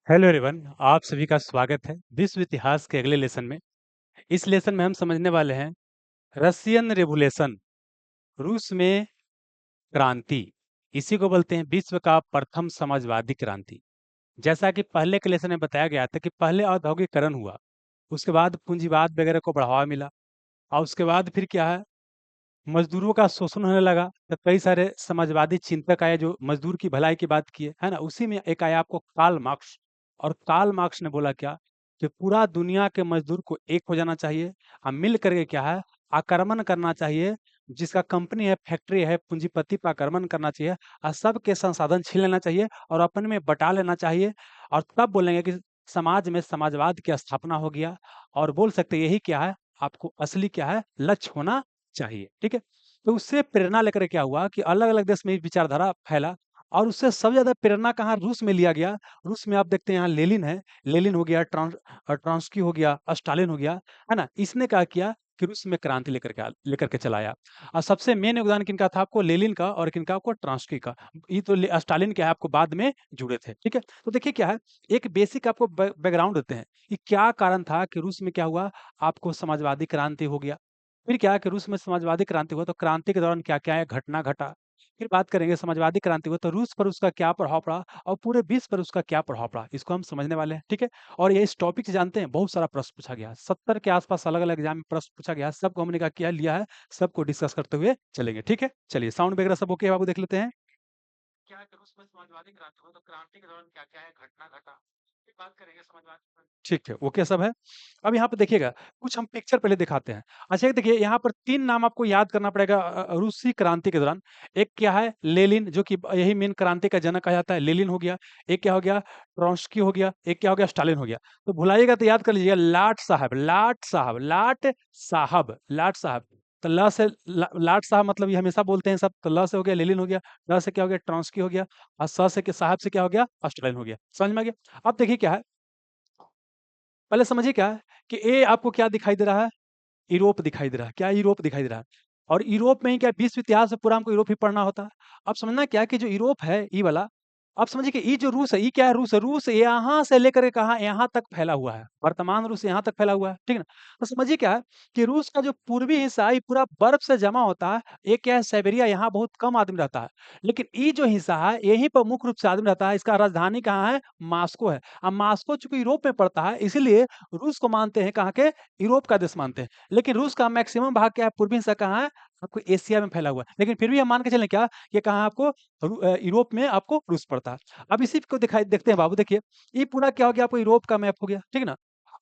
Hello everyone, आप सभी का स्वागत है विश्व इतिहास के अगले लेसन में। इस लेसन में हम समझने वाले हैं रशियन रिवोल्यूशन, रूस में क्रांति। इसी को बोलते हैं विश्व का प्रथम समाजवादी क्रांति। जैसा कि पहले के लेसन में बताया गया था कि पहले औद्योगिकरण हुआ, उसके बाद पूंजीवाद वगैरह को बढ़ावा मिला, और उसके बाद फिर क्या है, मजदूरों का शोषण होने लगा। तो कई सारे समाजवादी चिंतक आए जो मजदूर की भलाई की बात किए, है ना। उसी में एक आया आपको कार्ल मार्क्स, और कार्ल मार्क्स ने बोला क्या, कि पूरा दुनिया के मजदूर को एक हो जाना चाहिए, और मिल करके क्या है, आक्रमण करना चाहिए। जिसका कंपनी है, फैक्ट्री है, पूंजीपति पर आक्रमण करना चाहिए, और सबके संसाधन छीन लेना चाहिए और अपने में बटा लेना चाहिए। और तब बोलेंगे कि समाज में समाजवाद की स्थापना हो गया। और बोल सकते हैं यही क्या है, आपको असली क्या है, लक्ष्य होना चाहिए। ठीक है। तो उससे प्रेरणा लेकर क्या हुआ कि अलग-अलग देश में ये विचारधारा फैला, और उससे सबसे ज़्यादा प्रेरणा कहाँ, रूस में लिया गया। रूस में आप देखते हैं यहाँ लेनिन है, लेनिन हो गया, ट्रॉट्स्की हो गया, स्टालिन हो गया, है ना। इसने क्या किया कि रूस में क्रांति लेकर के चलाया। और सबसे मेन योगदान किनका था, आपको लेनिन का, और किनका, आपको ट्रॉट्स्की का। ये तो स्टालिन क्या है, आपको बाद में जुड़े थे। ठीक है। तो देखिए क्या है, एक बेसिक आपको बैकग्राउंड देते हैं कि क्या कारण था कि रूस में क्या हुआ, आपको समाजवादी क्रांति हो गया। फिर क्या है कि रूस में समाजवादी क्रांति हुआ, तो क्रांति के दौरान क्या-क्या है घटना घटा। फिर बात करेंगे समाजवादी क्रांति हुआ तो रूस पर उसका क्या प्रभाव पड़ा, और पूरे विश्व पर उसका क्या प्रभाव पड़ा, इसको हम समझने वाले हैं। ठीक है। और ये इस टॉपिक से जानते हैं, बहुत सारा प्रश्न पूछा गया है, 70 के आसपास अलग-अलग एग्जाम में प्रश्न पूछा गया है। सबको हमने क्या किया, लिया है, सबको डिस्कस करते हुए चलेंगे। ठीक है। चलिए साउंड वगैरह सब ओके है बाबू, देख लेते हैं। क्या है कि रूस में समाजवादी क्रांति हुआ तो क्रांति के दौरान क्या-क्या है घटना घटा। फिर बात करेंगे समाजवादी क्रांति। ठीक है, ओके सब है। अब यहाँ पे देखिएगा, कुछ हम पिक्चर पहले दिखाते हैं। अच्छा, ये देखिए यहाँ पर 3 नाम आपको याद करना पड़ेगा रूसी क्रांति के दौरान। एक क्या है, लेनिन, जो कि यही मेन क्रांति का जनक कहा जाता है, लेनिन हो गया। एक क्या हो गया, ट्रॉट्स्की हो गया। एक क्या हो गया, स्टालिन हो गया। तो भुलाइएगा तो याद कर लीजिएगा, लाट साहब, लाट साहब, लाट साहब, लाट साहब। तो ल से लाट साहब मतलब ये हमेशा बोलते हैं सब। तो ल से हो गया लेनिन हो गया, ल से क्या हो गया, ट्रॉट्स्की हो गया, और स से साहब से क्या हो गया, स्टालिन हो गया। समझ में आ गया। अब देखिए क्या है, पहले समझिए क्या है कि ये आपको क्या दिखाई दे रहा है, यूरोप दिखाई दे रहा है। क्या यूरोप दिखाई दे रहा है, और यूरोप में ही क्या विश्व इतिहास में पूरा हमको यूरोप ही पढ़ना होता है। अब समझना क्या है कि जो यूरोप है ये वाला, अब समझिए कि ये जो रूस है, ये क्या है, रूस है। रूस यहाँ से लेकर के कहाँ, यहाँ तक फैला हुआ है। वर्तमान रूस यहाँ तक फैला हुआ है। ठीक है ना। तो समझिए क्या है कि रूस का जो पूर्वी हिस्सा है ये पूरा बर्फ से जमा होता है। ये क्या है, साइबेरिया, यहाँ बहुत कम आदमी रहता है। लेकिन ये जो हिस्सा है यहीं पर मुख्य रूप से आदमी रहता है। इसका राजधानी कहाँ है, मास्को है। अब मास्को चूंकि यूरोप में पड़ता है, इसीलिए रूस को मानते हैं कहाँ के, यूरोप का देश मानते हैं। लेकिन रूस का मैक्सिमम भाग क्या है, पूर्वी हिस्सा कहाँ है, आपको एशिया में फैला हुआ है। लेकिन फिर भी हम मान के चलें क्या, ये कहाँ आपको, यूरोप में आपको रूस पड़ता है। अब इसी को दिखाई देखते हैं बाबू, देखिए ये पूरा क्या हो गया, आपको यूरोप का मैप हो गया। ठीक है ना।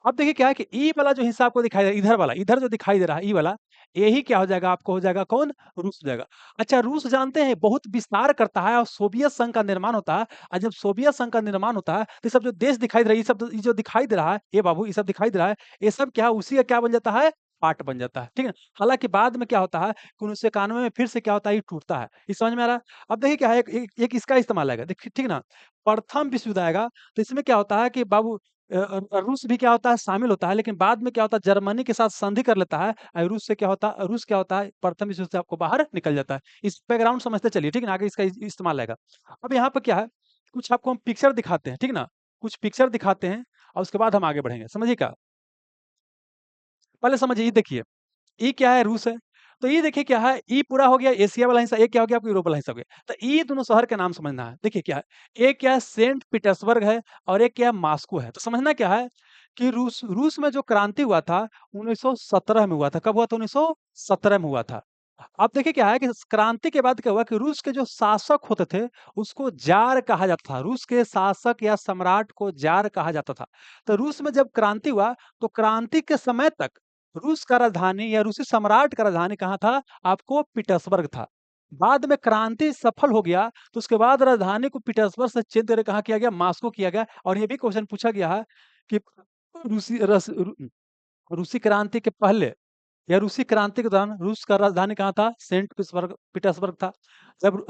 अब देखिए क्या है कि ई वाला जो हिस्सा आपको दिखाई दे रहा है, इधर वाला, इधर जो दिखाई दे रहा है ई वाला, यही क्या हो जाएगा, आपको हो जाएगा कौन, रूस हो जाएगा। अच्छा, रूस जानते हैं बहुत विस्तार करता है और सोवियत संघ का निर्माण होता है। और जब सोवियत संघ का निर्माण होता है तो ये सब जो देश दिखाई दे रहा है, ये सब ये जो दिखाई दे रहा है, ये बाबू ये सब दिखाई दे रहा है, ये सब क्या है, उसी का क्या बन जाता है, पार्ट बन जाता है। ठीक है। हालांकि बाद में क्या होता है कि 1991 में फिर से क्या होता है, ये टूटता है। ये समझ में आ रहा है। अब देखिए क्या है, एक इसका इस्तेमाल आएगा, देखिए ठीक ना। प्रथम विश्व युद्ध आएगा तो इसमें क्या होता है कि बाबू, रूस भी क्या होता है, शामिल होता है। लेकिन बाद में क्या होता है, जर्मनी के साथ संधि कर लेता है, और रूस से क्या होता है, रूस क्या होता है, प्रथम विश्व युद्ध से आपको बाहर निकल जाता है। इस बैकग्राउंड समझते चलिए, ठीक है ना। आगे इसका इस्तेमाल आएगा। अब यहाँ पे क्या है, कुछ आपको हम पिक्चर दिखाते हैं, ठीक ना। कुछ पिक्चर दिखाते हैं और उसके बाद हम आगे बढ़ेंगे, समझिए क्या। पहले समझिए, ये देखिए, ये क्या है, रूस है। तो ये देखिए क्या है, ये पूरा हो गया एशिया वाला हिस्सा, ये क्या हो गया, आपको यूरोप वाला हिस्सा हो गया। तो ये दोनों शहर के नाम समझना है। देखिए क्या है, एक क्या है, सेंट पीटर्सबर्ग है, और एक क्या है, मॉस्को है। तो समझना क्या है कि रूस रूस में जो क्रांति हुआ था 1917 में हुआ था। कब हुआ था, 1917 में हुआ था। अब देखिए क्या है कि इस क्रांति के बाद क्या हुआ कि रूस के जो शासक होते थे उसको जार कहा जाता था। रूस के शासक या सम्राट को जार कहा जाता था। तो रूस में जब क्रांति हुआ तो क्रांति के समय तक रूस का राजधानी या रूसी सम्राट का राजधानी कहाँ था, आपको पीटर्सबर्ग था। बाद में क्रांति सफल हो गया तो उसके बाद राजधानी को पीटर्सबर्ग से चेंज करके कहाँ किया गया, मास्को किया गया। और ये भी क्वेश्चन पूछा गया है कि रूसी क्रांति के पहले या रूसी क्रांति के दौरान रूस का राजधानी कहाँ था, सेंट पीटर्सबर्ग पीटर्सबर्ग था। जब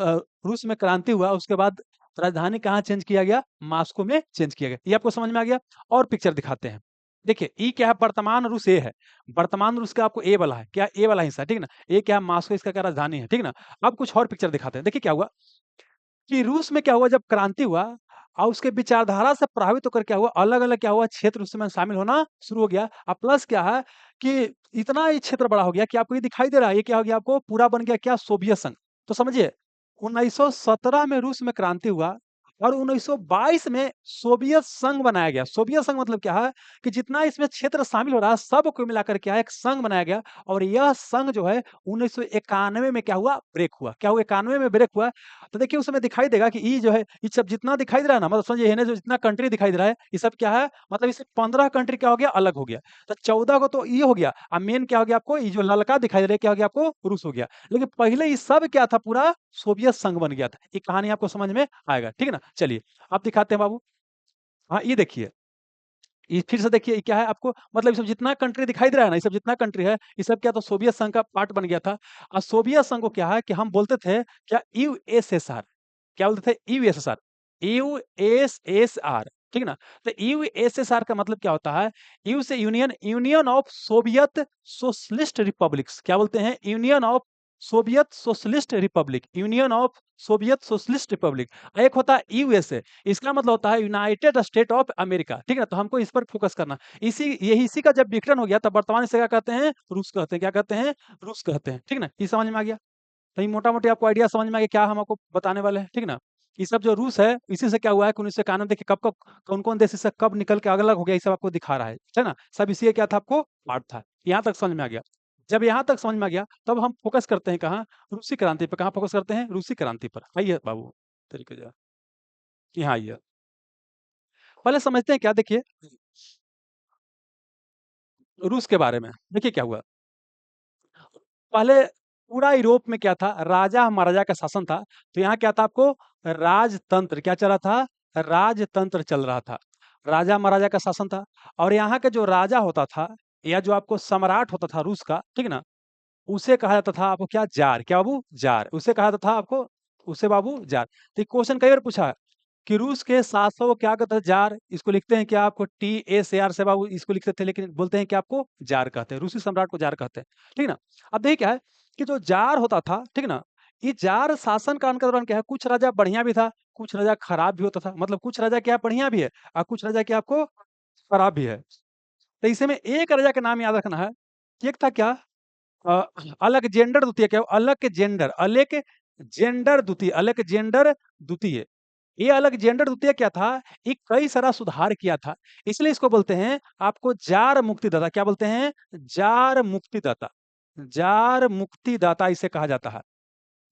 रूस में क्रांति हुआ उसके बाद राजधानी कहाँ चेंज किया गया, मास्को में चेंज किया गया। ये आपको समझ में आ गया। और पिक्चर दिखाते हैं। देखिए ई क्या है, वर्तमान रूस ए है। वर्तमान रूस का आपको ए वाला है, क्या ए वाला हिस्सा, ठीक है ना। ए क्या है, मास्को, इसका क्या राजधानी है, ठीक है ना। अब कुछ और पिक्चर दिखाते हैं। देखिए क्या हुआ कि रूस में क्या हुआ जब क्रांति हुआ, और उसके विचारधारा से प्रभावित होकर क्या हुआ, अलग-अलग क्या हुआ, क्षेत्र उसमें शामिल होना शुरू हो गया। अब प्लस क्या है कि इतना ये क्षेत्र बड़ा हो गया कि आपको ये दिखाई दे रहा है, ये क्या हो गया आपको, पूरा बन गया क्या, सोवियत संघ। तो समझिए 1917 में रूस में क्रांति हुआ और 1922 में सोवियत संघ बनाया गया। सोवियत संघ मतलब क्या है कि जितना इसमें क्षेत्र शामिल हो रहा है, सबको मिलाकर क्या है, एक संघ बनाया गया और यह संघ जो है 1991 में क्या हुआ, ब्रेक हुआ। क्या हुआ, 91 में ब्रेक हुआ। तो देखिए उस समय दिखाई देगा कि ये जो है, ये सब जितना दिखाई दे रहा है ना, मतलब समझिए ये जो जितना कंट्री दिखाई दे रहा है, ये सब क्या है, मतलब इससे 15 कंट्री क्या हो गया, अलग हो गया। तो 14 को तो ये हो गया, अब मेन क्या हो गया आपको, ये जो ललका दिखाई दे रहा है क्या हो गया आपको, रूस हो गया। लेकिन पहले ये सब क्या था, पूरा सोवियत संघ बन गया था। ये कहानी आपको समझ में आएगा, ठीक है ना। चलिए आप दिखाते हैं बाबू। हाँ ये देखिए, ये फिर से देखिए, ये क्या है आपको, मतलब ये सब जितना कंट्री दिखाई दे रहा है ना, ये सब जितना कंट्री है, ये सब क्या, तो सोवियत संघ का पार्ट बन गया था। और सोवियत संघ को क्या है कि हम बोलते थे क्या, यूएसएसआर। क्या बोलते थे, यूएसएसआर। यूएसएसआर, ठीक है ना। तो यूएसएसआर का मतलब क्या होता है, यू से union, union of Soviet socialist republics. क्या बोलते हैं, union of Soviet socialist Republic, union of Soviet socialist Republic. एक होता है यूएसए, इसका मतलब होता है यूनाइटेड स्टेट ऑफ अमेरिका, ठीक है ना। तो हमको इस पर फोकस करना। इसी का जब विघटन हो गया तब वर्तमान इसे क्या कहते हैं, रूस कहते हैं। क्या कहते हैं, रूस कहते हैं, ठीक है ना। ये समझ में आ गया। तो ये मोटा-मोटी आपको आइडिया समझ में आ गया क्या हम आपको बताने वाले हैं, ठीक है ना। ये सब जो रूस है, इसी से क्या हुआ है कि 1991 देखिए कब-कब, कौन-कौन देश इससे कब निकल के अलग-अलग हो गया, ये सब आपको दिखा रहा है ना। सब इसी का क्या था, आपको पार्ट था। यहाँ तक समझ में आ गया। जब यहाँ तक समझ में आ गया, तब हम फोकस करते हैं कहाँ, रूसी क्रांति पे। कहाँ फोकस करते हैं, रूसी क्रांति पर। आइए बाबू, तरीके से यहाँ आइए। पहले समझते हैं क्या, देखिए रूस के बारे में। देखिए क्या हुआ, पहले पूरा यूरोप में क्या था, राजा महाराजा का शासन था। तो यहाँ क्या था आपको, राजतंत्र। क्या चल रहा था, राजतंत्र चल रहा था। राजा महाराजा का शासन था। और यहाँ के जो राजा होता था, या जो आपको सम्राट होता था रूस का, ठीक है ना, उसे कहा जाता था आपको क्या, जार। क्या बाबू, जार। उसे कहा जाता था आपको, उसे बाबू जार। तो क्वेश्चन कई बार पूछा है कि रूस के शासक को क्या कहते हैं, जार। इसको लिखते हैं क्या आपको, TSAR से बाबू इसको लिखते थे, लेकिन बोलते हैं कि आपको जार कहते हैं, रूसी सम्राट को जार कहते हैं, ठीक है ना। अब देखिए क्या है कि जो जार होता था, ठीक है ना, ये जार शासन काल के दौरान क्या है, कुछ राजा बढ़िया भी था, कुछ राजा खराब भी होता था। मतलब कुछ राजा क्या बढ़िया भी है और कुछ राजा क्या आपको खराब भी है। तो इसे में एक राजा का नाम याद रखना है। एक था क्या, अ, अलेक्जेंडर द्वितीय। क्या, अलेक्जेंडर, अलेक्जेंडर द्वितीय, अलेक्जेंडर द्वितीय। ये अलेक्जेंडर द्वितीय क्या था, ये कई सारा सुधार किया था। इसलिए इसको बोलते हैं आपको जार मुक्तिदाता। क्या बोलते हैं, जार मुक्तिदाता। जार मुक्तिदाता इसे कहा जाता है।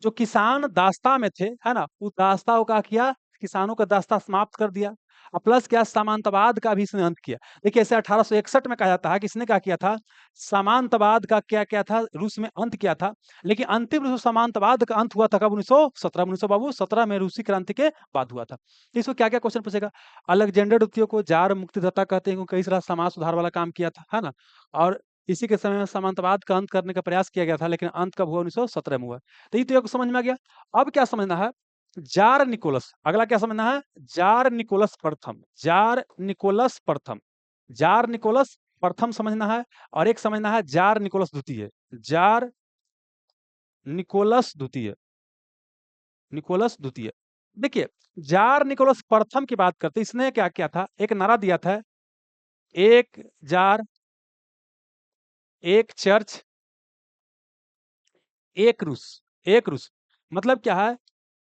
जो किसान दास्ता में थे, है ना, उस दास्ता को क्या किया, किसानों का दास्ता समाप्त कर दिया। और प्लस क्या, सामंतवाद का भी इसने अंत किया। देखिए ऐसे 1861 में कहा जाता है कि इसने क्या किया था, सामंतवाद का क्या क्या था, रूस में अंत किया था। लेकिन अंतिम रूप से सामंतवाद का अंत हुआ था कब, 1917, 1900 बाबू 17 में रूसी क्रांति के बाद हुआ था। तो इसको क्या क्या क्वेश्चन पूछेगा, अलेक्जेंडर द्वितीय को जार मुक्तिदाता कहते हैं, क्योंकि कई सारा समाज सुधार वाला काम किया था, है ना। और इसी के समय में सामंतवाद का अंत करने का प्रयास किया गया था, लेकिन अंत कब हुआ, 1917 में हुआ। तो ये तो एक समझ में आ गया। अब क्या समझना है, जार निकोलस। अगला क्या समझना है, जार निकोलस प्रथम। जार निकोलस प्रथम, जार निकोलस प्रथम समझना है। और एक समझना है जार निकोलस द्वितीय। जार निकोलस द्वितीय, निकोलस द्वितीय। देखिए जार निकोलस प्रथम की बात करते, इसने क्या किया था, एक नारा दिया था, एक जार, एक चर्च, एक रूस। एक रूस मतलब क्या है,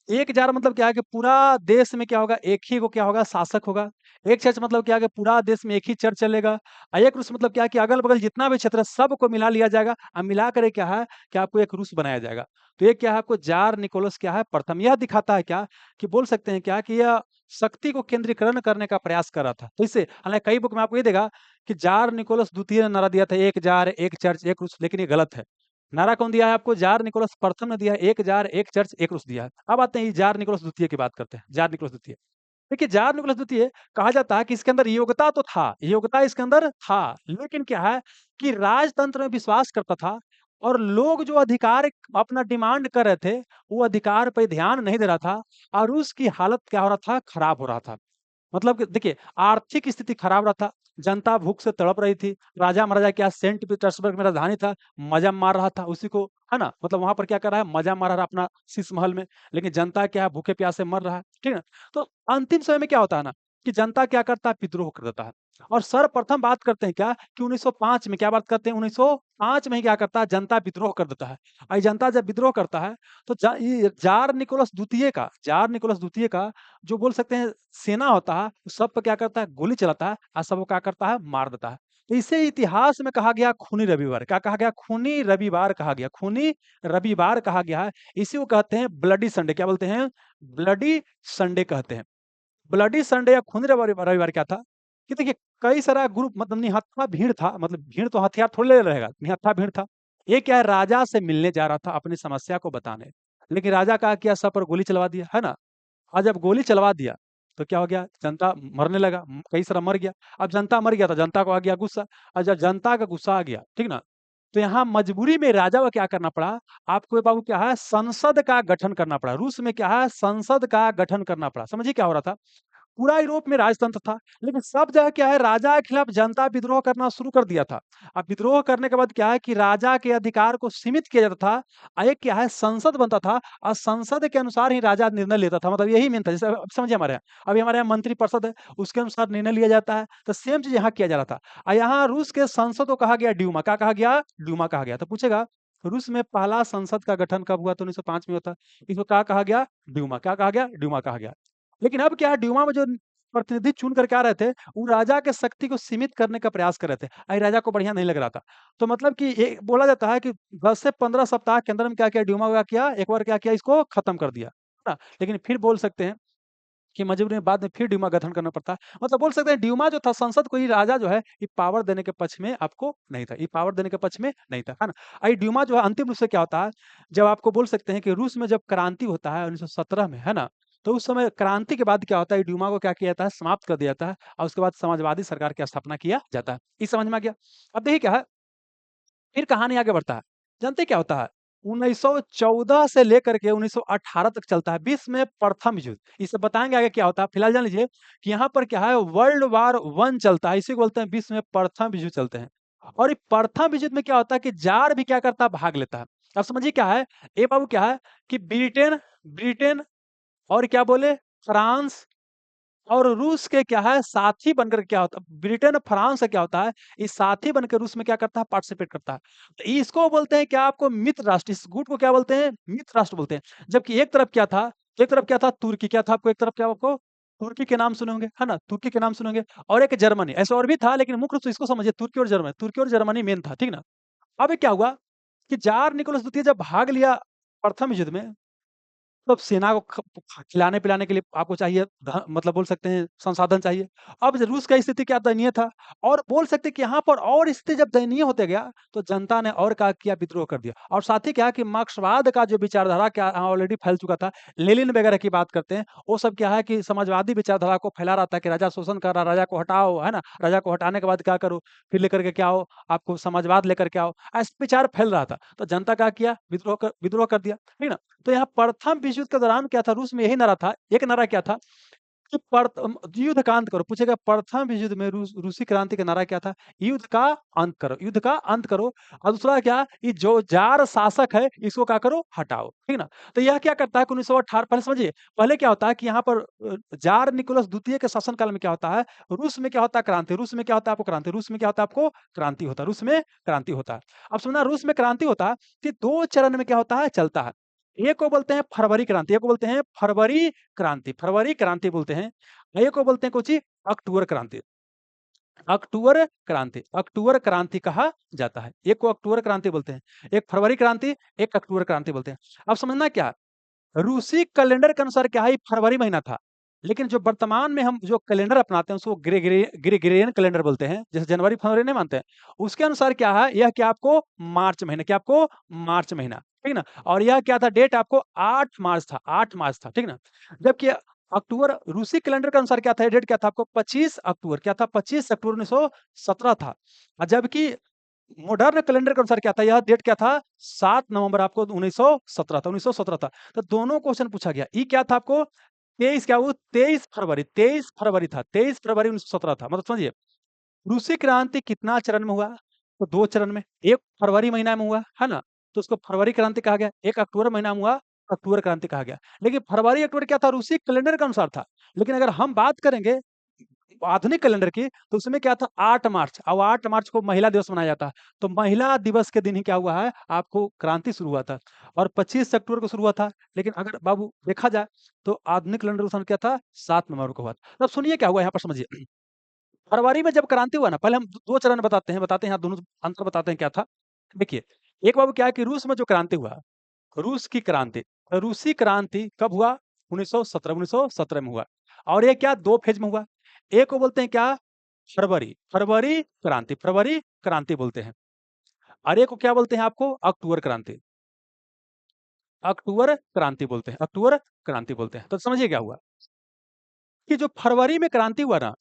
एक जार मतलब क्या है कि पूरा देश में क्या होगा, एक ही को क्या होगा, शासक होगा। एक चर्च मतलब क्या है कि पूरा देश में एक ही चर्च चलेगा। और एक रूस मतलब क्या है कि अगल-बगल जितना भी क्षेत्र है सबको मिला लिया जाएगा और मिला कर क्या है कि आपको एक रूस बनाया जाएगा। तो ये क्या है, आपको जार निकोलस क्या है, प्रथम। यह दिखाता है क्या कि बोल सकते हैं क्या कि यह शक्ति को केंद्रीकरण करने का प्रयास कर रहा था। तो इससे हालांकि कई बुक में आपको ये देगा कि जार निकोलस द्वितीय ने नारा दिया था, एक जार, एक चर्च, एक रूस, लेकिन ये गलत है। नारा कौन दिया है आपको, जार निकोलस प्रथम ने दिया है, एक जार, एक चर्च, एक रूस दिया है। अब आते हैं जार निकोलस द्वितीय की बात करते हैं। जार निकोलस द्वितीय, देखिए जार निकोलस द्वितीय कहा जाता है कि इसके अंदर योग्यता तो था, योग्यता इसके अंदर था, लेकिन क्या है कि राजतंत्र में विश्वास करता था और लोग जो अधिकार अपना डिमांड कर रहे थे, वो अधिकार पे ध्यान नहीं दे रहा था। और उसकी हालत क्या हो रहा था, खराब हो रहा था। मतलब कि देखिए आर्थिक स्थिति खराब रहा था, जनता भूख से तड़प रही थी। राजा महाराजा क्या सेंट पीटर्सबर्ग में राजधानी था, मजा मार रहा था उसी को, है ना? मतलब वहां पर क्या कर रहा है, मजा मार रहा है अपना शीश महल में। लेकिन जनता क्या है, भूखे प्यासे मर रहा है, ठीक है। तो अंतिम समय में क्या होता है ना, कि जनता क्या करता है, विद्रोह कर देता है। और सर्वप्रथम बात करते हैं क्या, कि 1905 में क्या बात करते हैं, 1905 में ही क्या करता है, जनता विद्रोह कर देता है। और ये जनता जब विद्रोह करता है, तो ये जार निकोलस द्वितीय का जो बोल सकते हैं सेना होता है, वो सब पे क्या करता है, गोली चलाता है और सबको क्या करता है, मार देता है। तो इसे इतिहास में कहा गया खूनी रविवार। क्या कहा गया, खूनी रविवार कहा गया, खूनी रविवार कहा गया है। इसी को कहते हैं ब्लडी संडे। क्या बोलते हैं, ब्लडी संडे कहते हैं। ब्लडी संडे या खूनी रविवार रविवार क्या था, कि देखिए कई सारा ग्रुप, मतलब निहत्था भीड़ था, मतलब भीड़ तो हथियार थोड़ी ले रहेगा, निहत्था भीड़ था। ये क्या है, राजा से मिलने जा रहा था अपनी समस्या को बताने। लेकिन राजा का किया, सब पर गोली चलवा दिया, है ना? और जब गोली चलवा दिया, तो क्या हो गया, जनता मरने लगा, कई सारा मर गया। अब जनता मर गया तो जनता को आ गया गुस्सा। और जब जनता का गुस्सा आ गया, ठीक ना, तो यहाँ मजबूरी में राजा को क्या करना पड़ा, आपको ये बाबू क्या है, संसद का गठन करना पड़ा। रूस में क्या है, संसद का गठन करना पड़ा। समझिए क्या हो रहा था, पूरा यूरोप में राजतंत्र था, लेकिन सब जगह क्या है, राजा के खिलाफ जनता विद्रोह करना शुरू कर दिया था। अब विद्रोह करने के बाद क्या है, कि राजा के अधिकार को सीमित किया जाता था। एक क्या है, संसद बनता था, और संसद के अनुसार ही राजा निर्णय लेता था। मतलब यही मेन था। जैसे अब समझिए हमारे यहाँ, अभी हमारे यहाँ मंत्री परिषद है, उसके अनुसार निर्णय लिया जाता है। तो सेम चीज यहाँ किया जा रहा था। और यहाँ रूस के संसद को कहा गया ड्यूमा। क्या कहा गया, ड्यूमा कहा गया। तो पूछेगा, रूस में पहला संसद का गठन कब हुआ, तो 1905 में होता। इसको क्या कहा गया, ड्यूमा। क्या कहा गया, ड्यूमा कहा गया। लेकिन अब क्या है, ड्यूमा में जो प्रतिनिधि चुन करके आ रहे थे, वो राजा के शक्ति को सीमित करने का प्रयास कर रहे थे। राजा को बढ़िया नहीं लग रहा था। तो मतलब कि ये बोला जाता है कि 10 से 15 सप्ताह के अंदर में क्या किया, ड्यूमा का किया, एक बार क्या किया, इसको खत्म कर दिया, है ना? लेकिन फिर बोल सकते हैं कि मजबूरी में बाद में फिर ड्यूमा गठन करना पड़ता है। मतलब बोल सकते हैं ड्यूमा जो था, संसद को, ही राजा जो है, ये पावर देने के पक्ष में आपको नहीं था, ये पावर देने के पक्ष में नहीं था, है ना? ये ड्यूमा जो है अंतिम रूप से क्या होता है, जब आपको बोल सकते हैं कि रूस में जब क्रांति होता है 1917 में, है ना? तो उस समय क्रांति के बाद क्या होता है, ड्यूमा को क्या किया जाता है, समाप्त कर दिया जाता है। और उसके बाद समाजवादी सरकार की स्थापना किया जाता है। ये समझ में आ गया। अब देखिए क्या है, फिर कहानी आगे बढ़ता है। जानते हैं क्या होता है? 1914 से लेकर के 1918 तक चलता है। 20 में प्रथम युद्ध। इसे बताएँगे आगे क्या होता है। फिलहाल जान लीजिए कि यहाँ पर क्या है, वर्ल्ड वार 1 चलता है। इसी को बोलते हैं 20 में प्रथम युद्ध चलते हैं। और ये प्रथम युद्ध में क्या होता है, कि ज़ार भी क्या करता है, भाग लेता है। अब समझिए क्या है, ए बाबू क्या है, कि ब्रिटेन ब्रिटेन और क्या बोले, फ्रांस और रूस के क्या है, साथी बनकर क्या होता है, ब्रिटेन और फ्रांस से क्या होता है, इस साथी बनकर रूस में क्या करता है, पार्टिसिपेट करता है। तो इसको बोलते हैं क्या, आपको मित्र राष्ट्र, इस गुट को क्या बोलते हैं, मित्र राष्ट्र बोलते हैं। जबकि एक तरफ क्या था, एक तरफ क्या था, तुर्की। क्या था आपको, एक तरफ क्या आपको, तुर्की के नाम सुने होंगे, है ना? तुर्की के नाम सुने होंगे। और एक जर्मनी। ऐसे और भी था, लेकिन मुख्य रूप से इसको समझिए, तुर्की और जर्मनी मेन था, ठीक ना? अब ये क्या हुआ, कि जार निकोलस द्वितीय जब भाग लिया प्रथम युद्ध में, तो अब सेना को खिलाने-पिलाने के लिए आपको चाहिए मतलब बोल सकते हैं संसाधन चाहिए। अब रूस का स्थिति क्या दयनीय था, और बोल सकते हैं कि यहाँ पर और स्थिति जब दयनीय होते गया, तो जनता ने और क्या किया, विद्रोह कर दिया। और साथ ही क्या कि मार्क्सवाद का जो विचारधारा क्या ऑलरेडी फैल चुका था, लेनिन वगैरह की बात करते हैं, वो सब क्या है, कि समाजवादी विचारधारा को फैला रहा था, कि राजा शोषण कर रहा, राजा को हटाओ, है ना? राजा को हटाने के बाद क्या करो, फिर लेकर के क्या आओ, आपको समाजवाद लेकर के आओ, ऐसा विचार फैल रहा था। तो जनता क्या किया, विद्रोह कर दिया, ठीक ना? तो यहाँ प्रथम विश्व युद्ध के दौरान क्या था, रूस में यही नारा था। एक नारा क्या था, कि युद्ध का अंत करो। पूछेगा प्रथम विश्व युद्ध में रूसी क्रांति का नारा क्या था, युद्ध का अंत करो, युद्ध का अंत करो। और दूसरा क्या, ये जो जार शासक है, इसको क्या करो, हटाओ, ठीक ना? तो यह क्या करता है, 1918, पहले समझिए, पहले क्या होता है, कि यहाँ पर जार निकोलस द्वितीय के शासनकाल में क्या होता है, रूस में क्या होता है, क्रांति। रूस में क्या होता है, आपको क्रांति। रूस में क्या होता है, आपको क्रांति होता है। रूस में क्रांति होता है। अब सुनना, रूस में क्रांति होता है, कि 2 चरण में क्या होता है, चलता है। एक को बोलते हैं फरवरी क्रांति, एक को बोलते हैं फरवरी क्रांति बोलते हैं। एक को बोलते हैं कुछ ही अक्टूबर क्रांति। अक्टूबर क्रांति कहा जाता है। एक को अक्टूबर क्रांति बोलते हैं, एक फरवरी क्रांति, एक अक्टूबर क्रांति बोलते हैं। अब समझना क्या है, रूसी कैलेंडर के अनुसार क्या है, ये फरवरी महीना था। लेकिन जो वर्तमान में हम जो कैलेंडर अपनाते हैं, उसको ग्रेगोरियन कैलेंडर बोलते हैं। जैसे जनवरी, फरवरी नहीं मानते हैं। उसके अनुसार क्या है, यह क्या आपको मार्च महीना, क्या आपको मार्च महीना, ठीक ना? और यह क्या था, डेट आपको 8 मार्च था, 8 मार्च था, ठीक ना? जबकि अक्टूबर रूसी कैलेंडर के अनुसार क्या था, डेट क्या था आपको, 25 अक्टूबर, क्या था, 25 अक्टूबर 1917 था। और जबकि मॉडर्न कैलेंडर के अनुसार क्या था, यह डेट क्या था, 7 नवंबर आपको 1917 था, 1917 था। तो दोनों क्वेश्चन पूछा गया। ये क्या था आपको, 23 क्या, वो 23 फरवरी था, 23 फरवरी 1917 था। मतलब समझिए, रूसी क्रांति कितना चरण में हुआ? तो 2 चरण में। एक फरवरी महीना में हुआ, है ना? तो उसको फरवरी क्रांति कहा गया। एक अक्टूबर महीना में हुआ, अक्टूबर क्रांति कहा गया। लेकिन फरवरी, अक्टूबर क्या था? रूसी कैलेंडर के अनुसार था। लेकिन अगर हम बात करेंगे आधुनिक कैलेंडर की, तो उसमें क्या था? 8 मार्च, और 8 मार्च को महिला दिवस मनाया जाता है। तो महिला दिवस के दिन ही क्या हुआ है? आपको क्रांति शुरू हुआ था, और 25 अक्टूबर को शुरू हुआ था। लेकिन अगर बाबू देखा जाए, तो आधुनिक कैलेंडर के अनुसार क्या था? 7 नवंबर को हुआ था। अब सुनिए क्या हुआ यहाँ पर, समझिए। फरवरी में जब क्रांति हुआ ना, पहले हम 2 चरण बताते हैं, यहाँ दोनों अंतर बताते हैं क्या था। देखिए, एक बाबू क्या है कि रूस में जो क्रांति हुआ, रूस की क्रांति, रूसी क्रांति कब हुआ? 1917 में हुआ। और ये क्या 2 फेज में हुआ। एक को बोलते हैं क्या? फरवरी क्रांति बोलते हैं। और एक को क्या बोलते हैं आपको? अक्टूबर क्रांति बोलते हैं। तो समझिए क्या हुआ कि जो फरवरी में क्रांति हुआ ना,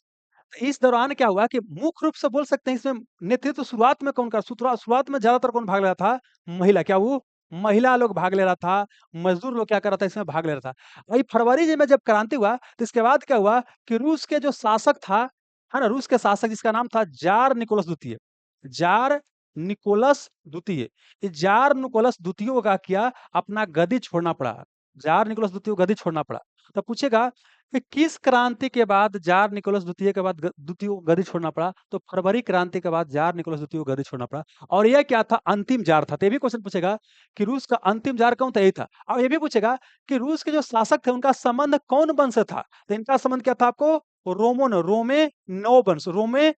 इस दौरान क्या हुआ कि मुख्य रूप से बोल सकते हैं इसमें नेतृत्व शुरुआत में कौन का? शुरुआत में ज्यादातर कौन भाग ले रहा था? महिला। क्या वो महिला लोग भाग ले रहा था, मजदूर लोग क्या कर रहा था? इसमें भाग ले रहा था। वही फरवरी जी में जब क्रांति हुआ, तो इसके बाद क्या हुआ कि रूस के जो शासक था, है ना, रूस के शासक जिसका नाम था जार निकोलस द्वितीय, जार निकोलस द्वितीय, इस जार निकोलस द्वितीय को क्या किया? अपना गद्दी छोड़ना पड़ा। जार निकोलस द्वितीय को गद्दी छोड़ना पड़ा। तो पूछेगा कि किस क्रांति के बाद जार निकोलस द्वितीय के बाद द्वितीय को गद्दी छोड़ना पड़ा? तो फरवरी क्रांति के बाद जार निकोलस द्वितीय को गद्दी छोड़ना पड़ा। और यह क्या था? अंतिम जार था। तो ये भी क्वेश्चन पूछेगा कि रूस का अंतिम जार कौन था? यही था। और ये भी पूछेगा कि रूस के जो शासक थे उनका संबंध कौन वंश से था? तो इनका संबंध क्या था? आपको रोमे नो वंश था। रोमे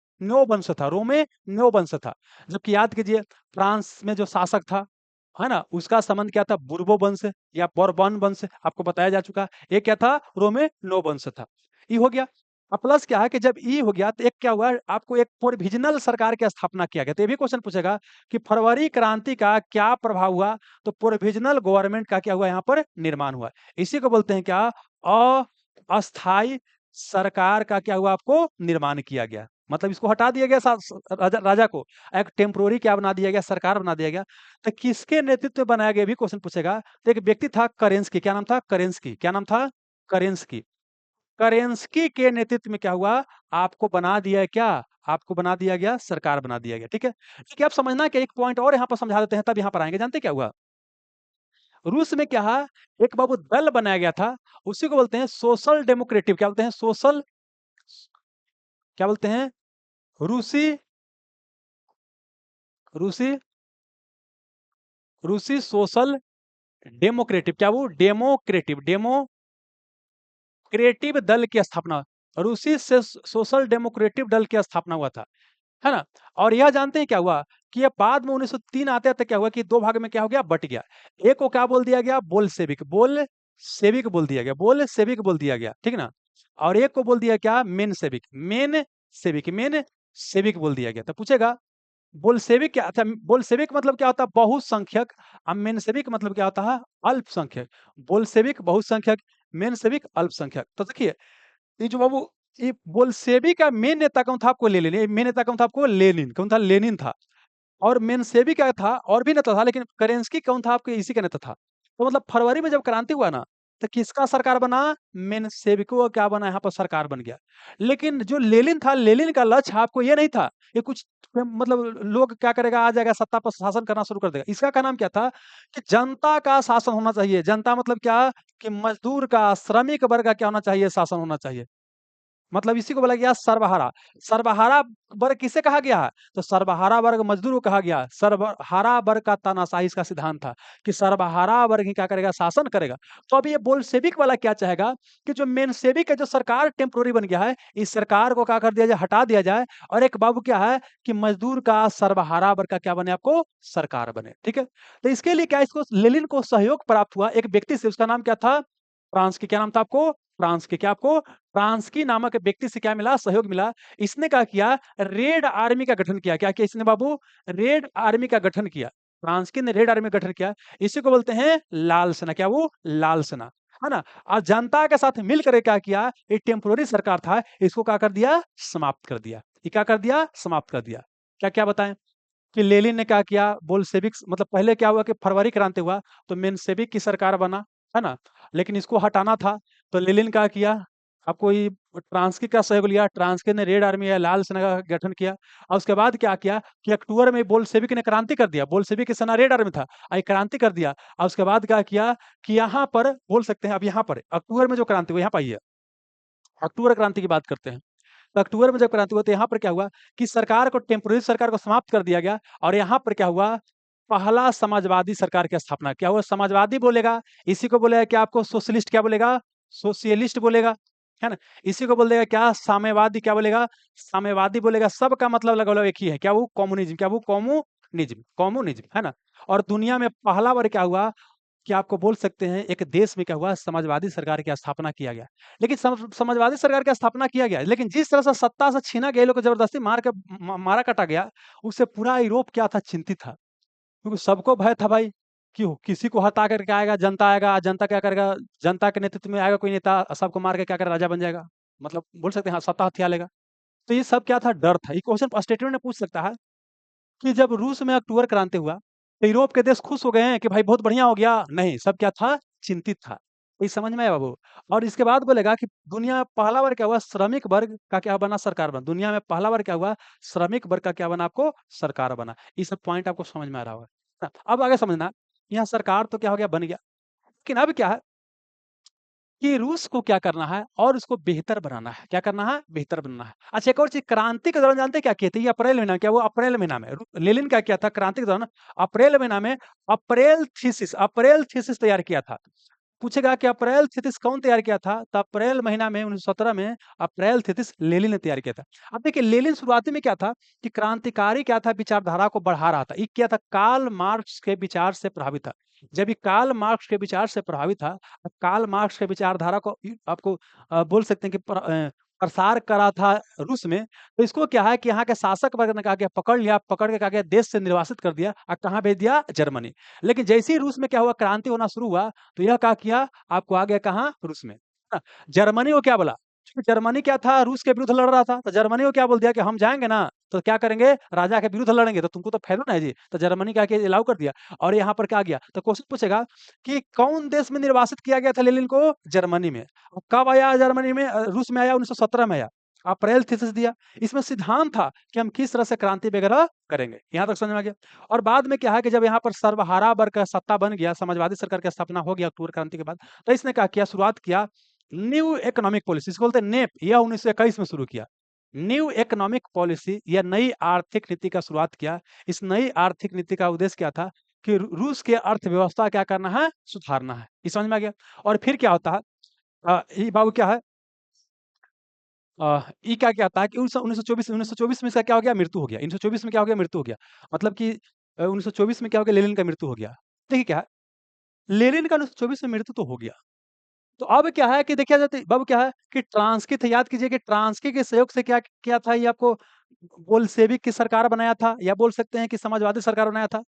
नो वंश था। जबकि याद कीजिए, फ्रांस में जो शासक था, है ना, उसका संबंध क्या था? बुर्बो वंश या बोरबॉन वंश, आपको बताया जा चुका है। ये क्या था? रोमे नो वंश था। ये हो गया। अब प्लस क्या है कि जब ये हो गया, तो एक क्या हुआ? आपको एक प्रोविजनल सरकार की स्थापना किया गया। तो ये भी क्वेश्चन पूछेगा कि फरवरी क्रांति का क्या प्रभाव हुआ? तो प्रोविजनल गवर्नमेंट का क्या हुआ? यहाँ पर निर्माण हुआ। इसी को बोलते हैं क्या? अस्थाई सरकार का क्या हुआ? आपको निर्माण किया गया। मतलब इसको हटा दिया गया राजा को, एक टेम्पोररी क्या बना दिया गया? सरकार बना दिया गया। तो किसके नेतृत्व में बनाया गया भी क्वेश्चन पूछेगा। तो एक व्यक्ति था करेंस्की। क्या नाम था? करेंस्की। क्या नाम था? करेंस्की। करेंस्की के नेतृत्व में क्या हुआ? आपको बना दिया क्या? आपको बना दिया गया, सरकार बना दिया गया। ठीक है। ठीक है, आप समझना कि एक पॉइंट और यहाँ पर समझा देते हैं, तब यहाँ पर आएंगे। जानते क्या हुआ? रूस में क्या है? एक बाबू दल बनाया गया था, उसी को बोलते हैं सोशल डेमोक्रेटिव। क्या बोलते हैं? सोशल, क्या बोलते हैं? रूसी रूसी रूसी सोशल डेमोक्रेटिव। क्या वो? डेमोक्रेटिव दल की स्थापना, रूसी से सोशल डेमोक्रेटिव दल की स्थापना हुआ था, है ना। और यह जानते हैं क्या हुआ कि ये बाद में 1903 आते आते क्या हुआ कि 2 भाग में क्या हो गया? बट गया। एक को क्या बोल दिया गया? बोल सेविक बोल दिया गया, ठीक ना। और एक को बोल दिया क्या? मेन सेविक बोल दिया गया। तो पूछेगा बोल्शेविक क्या? अच्छा, बोल्शेविक मतलब क्या होता है? बहुसंख्यक। अब मेनसेविक मतलब क्या होता है? अल्पसंख्यक। बोल्शेविक बहुसंख्यक, मेनसेविक अल्पसंख्यक। तो देखिए, ये जो बाबू, ये बोल्शेविक का मेन नेता कौन था? आपको ले लेने, मेन नेता कौन था? आपको लेनिन। कौन था? लेनिन था। और मेनसेविक क्या था? और भी नेता था, लेकिन करेंस्की कौन था? आपके इसी का नेता था। तो मतलब फरवरी में जब क्रांति हुआ ना, तो किसका सरकार बना? मेनसेविको का क्या बना? यहाँ पर सरकार बन गया। लेकिन जो लेनिन था, लेनिन का लक्ष्य आपको ये नहीं था ये कुछ मतलब लोग क्या करेगा, आ जाएगा सत्ता पर, शासन करना शुरू कर देगा। इसका का नाम क्या था कि जनता का शासन होना चाहिए। जनता मतलब क्या? कि मजदूर का, श्रमिक वर्ग का क्या होना चाहिए? शासन होना चाहिए। मतलब इसी को बोला गया सर्वहारा। सर्वहारा वर्ग किसे कहा गया है? तो सर्वहारा वर्ग मजदूर को कहा गया। सर्वहारा वर्ग का तानाशाही इसका सिद्धांत था कि सर्वहारा वर्ग ही क्या करेगा? शासन करेगा। तो अभी ये बोल्शेविक वाला क्या चाहेगा कि जो मेनसेविक है, जो सरकार टेम्पोररी बन गया है, इस सरकार को क्या कर दिया जाए? हटा दिया जाए। और एक बाबू क्या है कि मजदूर का, सर्वहारा वर्ग का क्या बने? आपको सरकार बने। ठीक है। तो इसके लिए क्या, इसको लेनिन को सहयोग प्राप्त हुआ एक व्यक्ति से। उसका नाम क्या था? फ्रांस की। क्या नाम था आपको? फ्रांस की। क्या आपको? ट्रांस्की नामक व्यक्ति से क्या मिला? सहयोग मिला। इसने क्या किया? रेड आर्मी का गठन किया। क्या किया इसने बाबू? रेड आर्मी का गठन किया। ट्रांस्की ने रेड आर्मी का गठन किया। इसी को बोलते हैं लाल सेना। क्या वो? लाल सेना, है ना। और जनता के साथ मिलकर क्या किया? ये टेम्पोररी सरकार था, इसको क्या कर दिया? समाप्त कर दिया। ये क्या कर दिया? समाप्त कर दिया। क्या क्या बताएं कि लेनिन ने क्या किया? बोल्शेविक, मतलब पहले क्या हुआ कि फरवरी क्रांति हुआ तो मेनसेविक की सरकार बना, है ना। लेकिन इसको हटाना था, तो लेनिन क्या किया? आपको ये और ट्रांस्की का सहयोग लिया, ट्रांस्की ने रेड आर्मी या लाल सेना का गठन किया। और उसके बाद क्या किया कि अक्टूबर में बोल्शेविक ने क्रांति कर दिया, बोल्शेविक की सेना रेड आर्मी था, आई क्रांति कर दिया। और उसके बाद क्या किया कि यहाँ पर बोल सकते हैं, अब यहाँ पर अक्टूबर में जो क्रांति हुई यहाँ पर आई है, अक्टूबर क्रांति की बात करते हैं। तो अक्टूबर में जब क्रांति हुआ तो यहाँ पर क्या हुआ कि सरकार को, टेम्पोररी सरकार को समाप्त कर दिया गया, और यहाँ पर क्या हुआ, पहला समाजवादी सरकार की स्थापना। क्या हुआ, समाजवादी बोलेगा, इसी को बोलेगा क्या आपको सोशलिस्ट, क्या बोलेगा, सोशियलिस्ट बोलेगा, है ना। इसी को बोल देगा क्या, साम्यवादी, क्या बोलेगा, साम्यवादी बोलेगा। सबका मतलब लगभग एक ही है, क्या वो कम्युनिज्म, क्या वो कम्युनिज्म, कम्युनिज्म, है ना। और दुनिया में पहला बार क्या हुआ कि आपको बोल सकते हैं एक देश में क्या हुआ, समाजवादी सरकार की स्थापना किया गया। लेकिन समाजवादी सरकार की स्थापना किया गया, लेकिन जिस तरह से सत्ता से छीना गया, ये लोग को जबरदस्ती मार के मारा काटा गया, उससे पूरा यूरोप क्या था, चिंतित था। क्योंकि सबको भय था भाई, क्यों किसी को हटा करके आएगा, जनता आएगा, जनता क्या करेगा, जनता के नेतृत्व में आएगा कोई नेता, सबको मार के क्या करेगा, राजा बन जाएगा, मतलब बोल सकते हैं हाँ, सत्ता हथिया लेगा। तो ये सब क्या था, डर था। ये क्वेश्चन स्टेटमेंट में पूछ सकता है कि जब रूस में अक्टूबर क्रांति हुआ तो यूरोप के देश खुश हो गए हैं कि भाई बहुत बढ़िया हो गया, नहीं, सब क्या था, चिंतित था। ये समझ में आया बाबू। और इसके बाद बोलेगा कि दुनिया में पहला बार क्या हुआ, श्रमिक वर्ग का क्या बना, सरकार बना। दुनिया में पहला बार क्या हुआ, श्रमिक वर्ग का क्या बना, आपको सरकार बना। ये सब पॉइंट आपको समझ में आ रहा होगा ना? अब आगे समझना, यहाँ सरकार तो क्या हो गया, बन गया, लेकिन अब क्या है कि रूस को क्या करना है, और उसको बेहतर बनाना है। क्या करना है, बेहतर बनाना है। अच्छा, एक और चीज, क्रांति के दौरान जानते हैं क्या किए थे, ये अप्रैल महीना, क्या वो अप्रैल महीना में लेनिन क्या किया था क्रांति के दौरान, अप्रैल महीना में अप्रैल थीसिस तैयार किया था। पूछेगा कि अप्रैल थीसिस कौन तैयार किया था, तो अप्रैल महीना में 1917 में अप्रैल थीसिस लेनिन ने तैयार किया था। अब देखिए, लेनिन शुरुआती में क्या था कि क्रांतिकारी क्या था, विचारधारा को बढ़ा रहा था। ये क्या था, कार्ल मार्क्स के विचार से प्रभावित था। जब ये कार्ल मार्क्स के विचार से प्रभावित था, अब कार्ल मार्क्स के विचारधारा को आपको बोल सकते हैं कि प्रसार करा था रूस में। तो इसको क्या है कि यहाँ के शासक वर्ग ने कहा कि पकड़ लिया, पकड़ के कहा गया देश से निर्वासित कर दिया, और कहाँ भेज दिया, जर्मनी। लेकिन जैसे ही रूस में क्या हुआ, क्रांति होना शुरू हुआ, तो यह क्या किया, आपको आ गया कहाँ, रूस में, है ना। जर्मनी को क्या बोला, क्योंकि जर्मनी क्या था, रूस के विरुद्ध लड़ रहा था, तो जर्मनी को क्या बोल दिया कि हम जाएंगे ना तो क्या करेंगे, राजा के विरुद्ध लड़ेंगे, तो तुमको तो फैलो ना है जी। तो जर्मनी क्या किया, अलाउ कर दिया। और यहाँ पर क्या गया, तो क्वेश्चन पूछेगा कि कौन देश में निर्वासित किया गया था लेनिन को, जर्मनी में। और कब आया जर्मनी में, रूस में आया, 1917 में आया, अप्रैल थीसिस दिया। इसमें सिद्धांत था कि हम किस तरह से क्रांति वगैरह करेंगे, यहाँ तक समझ में आ गया। और बाद में क्या है कि जब यहाँ पर सर्वहारा वर्ग का सत्ता बन गया, समाजवादी सरकार की स्थापना हो गया अक्टूबर क्रांति के बाद, तो इसने क्या किया, शुरुआत किया न्यू इकोनॉमिक पॉलिसी, इसको बोलते हैं नेप, यह 1921 में शुरू किया। न्यू इकोनॉमिक पॉलिसी या नई आर्थिक नीति का शुरुआत किया। इस नई आर्थिक नीति का उद्देश्य क्या था कि रूस के अर्थव्यवस्था क्या करना है, सुधारना है। ये समझ में आ गया। और फिर क्या होता है, ये बाबू क्या है, ये क्या क्या था कि 1924 में इसका क्या हो गया, मृत्यु हो गया। 1924 में क्या हो गया, मृत्यु हो गया। मतलब कि 1924 में क्या हो गया, लेनिन का मृत्यु हो गया। देखिए क्या है, लेनिन का 1924 में मृत्यु तो हो गया। तो अब क्या है कि देखिए जाते अब क्या है कि ट्रांस्की था, याद कीजिए कि ट्रांस्की के सहयोग से क्या क्या था, ये आपको बोल्शेविक की सरकार बनाया था, या बोल सकते हैं कि समाजवादी सरकार बनाया था।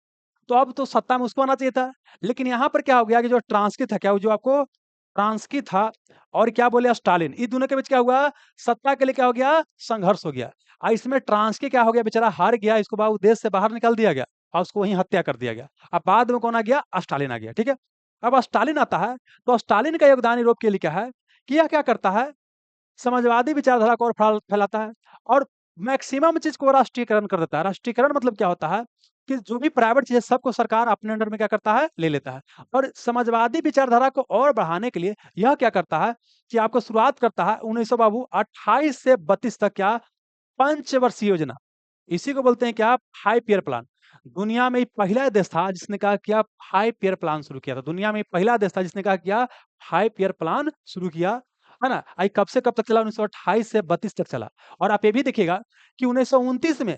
तो अब तो सत्ता में उसको आना चाहिए था। लेकिन यहाँ पर क्या हो गया कि जो ट्रांस्की था, क्या वो जो आपको ट्रांस्की था, और क्या बोले स्टालिन, ये दोनों के बीच क्या हुआ, सत्ता के लिए क्या हो गया, संघर्ष हो गया। और इसमें ट्रांस्की क्या हो गया, बेचारा हार गया, इसको बाद देश से बाहर निकाल दिया गया, और उसको वहीं हत्या कर दिया गया। अब बाद में कौन आ गया, स्टालिन आ गया, ठीक है। अब स्टालिन आता है, तो स्टालिन का योगदान यूरोप के लिए क्या है कि यह क्या करता है, समाजवादी विचारधारा को और फैलाता है, और मैक्सिमम चीज को राष्ट्रीयकरण कर देता है। राष्ट्रीयकरण मतलब क्या होता है कि जो भी प्राइवेट चीज है सबको सरकार अपने अंडर में क्या करता है, ले लेता है। और समाजवादी विचारधारा को और बढ़ाने के लिए यह क्या करता है कि आपको शुरुआत करता है 1928 से 32 तक, क्या, पंचवर्षीय योजना। इसी को बोलते हैं क्या, 5 ईयर प्लान। दुनिया में पहला देश था जिसने कहा किया 5 ईयर प्लान शुरू किया था। दुनिया में पहला देश था जिसने कहा किया 5 ईयर प्लान शुरू किया, है ना। आई कब से कब तक चला, 1928 से 32 तक चला। और आप ये भी देखिएगा कि 1929 में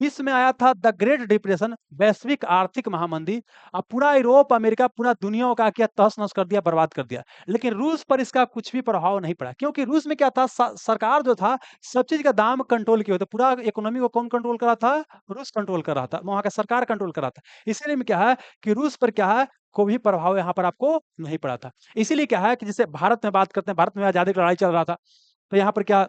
विश्व में आया था द ग्रेट डिप्रेशन, वैश्विक आर्थिक महामंदी। अब पूरा यूरोप, अमेरिका, पूरा दुनिया का क्या तहस नहस कर दिया, बर्बाद कर दिया। लेकिन रूस पर इसका कुछ भी प्रभाव नहीं पड़ा, क्योंकि रूस में क्या था, सरकार जो था सब चीज का दाम कंट्रोल किया होता। पूरा इकोनॉमी को कौन कंट्रोल कर रहा था, रूस कंट्रोल कर रहा था, वहां का सरकार कंट्रोल कर रहा था। इसीलिए में क्या है कि रूस पर क्या है, कोई भी प्रभाव यहाँ पर आपको नहीं पड़ा था। इसीलिए क्या है कि जैसे भारत में बात करते हैं, भारत में आजादी की लड़ाई चल रहा था, तो यहाँ पर क्या,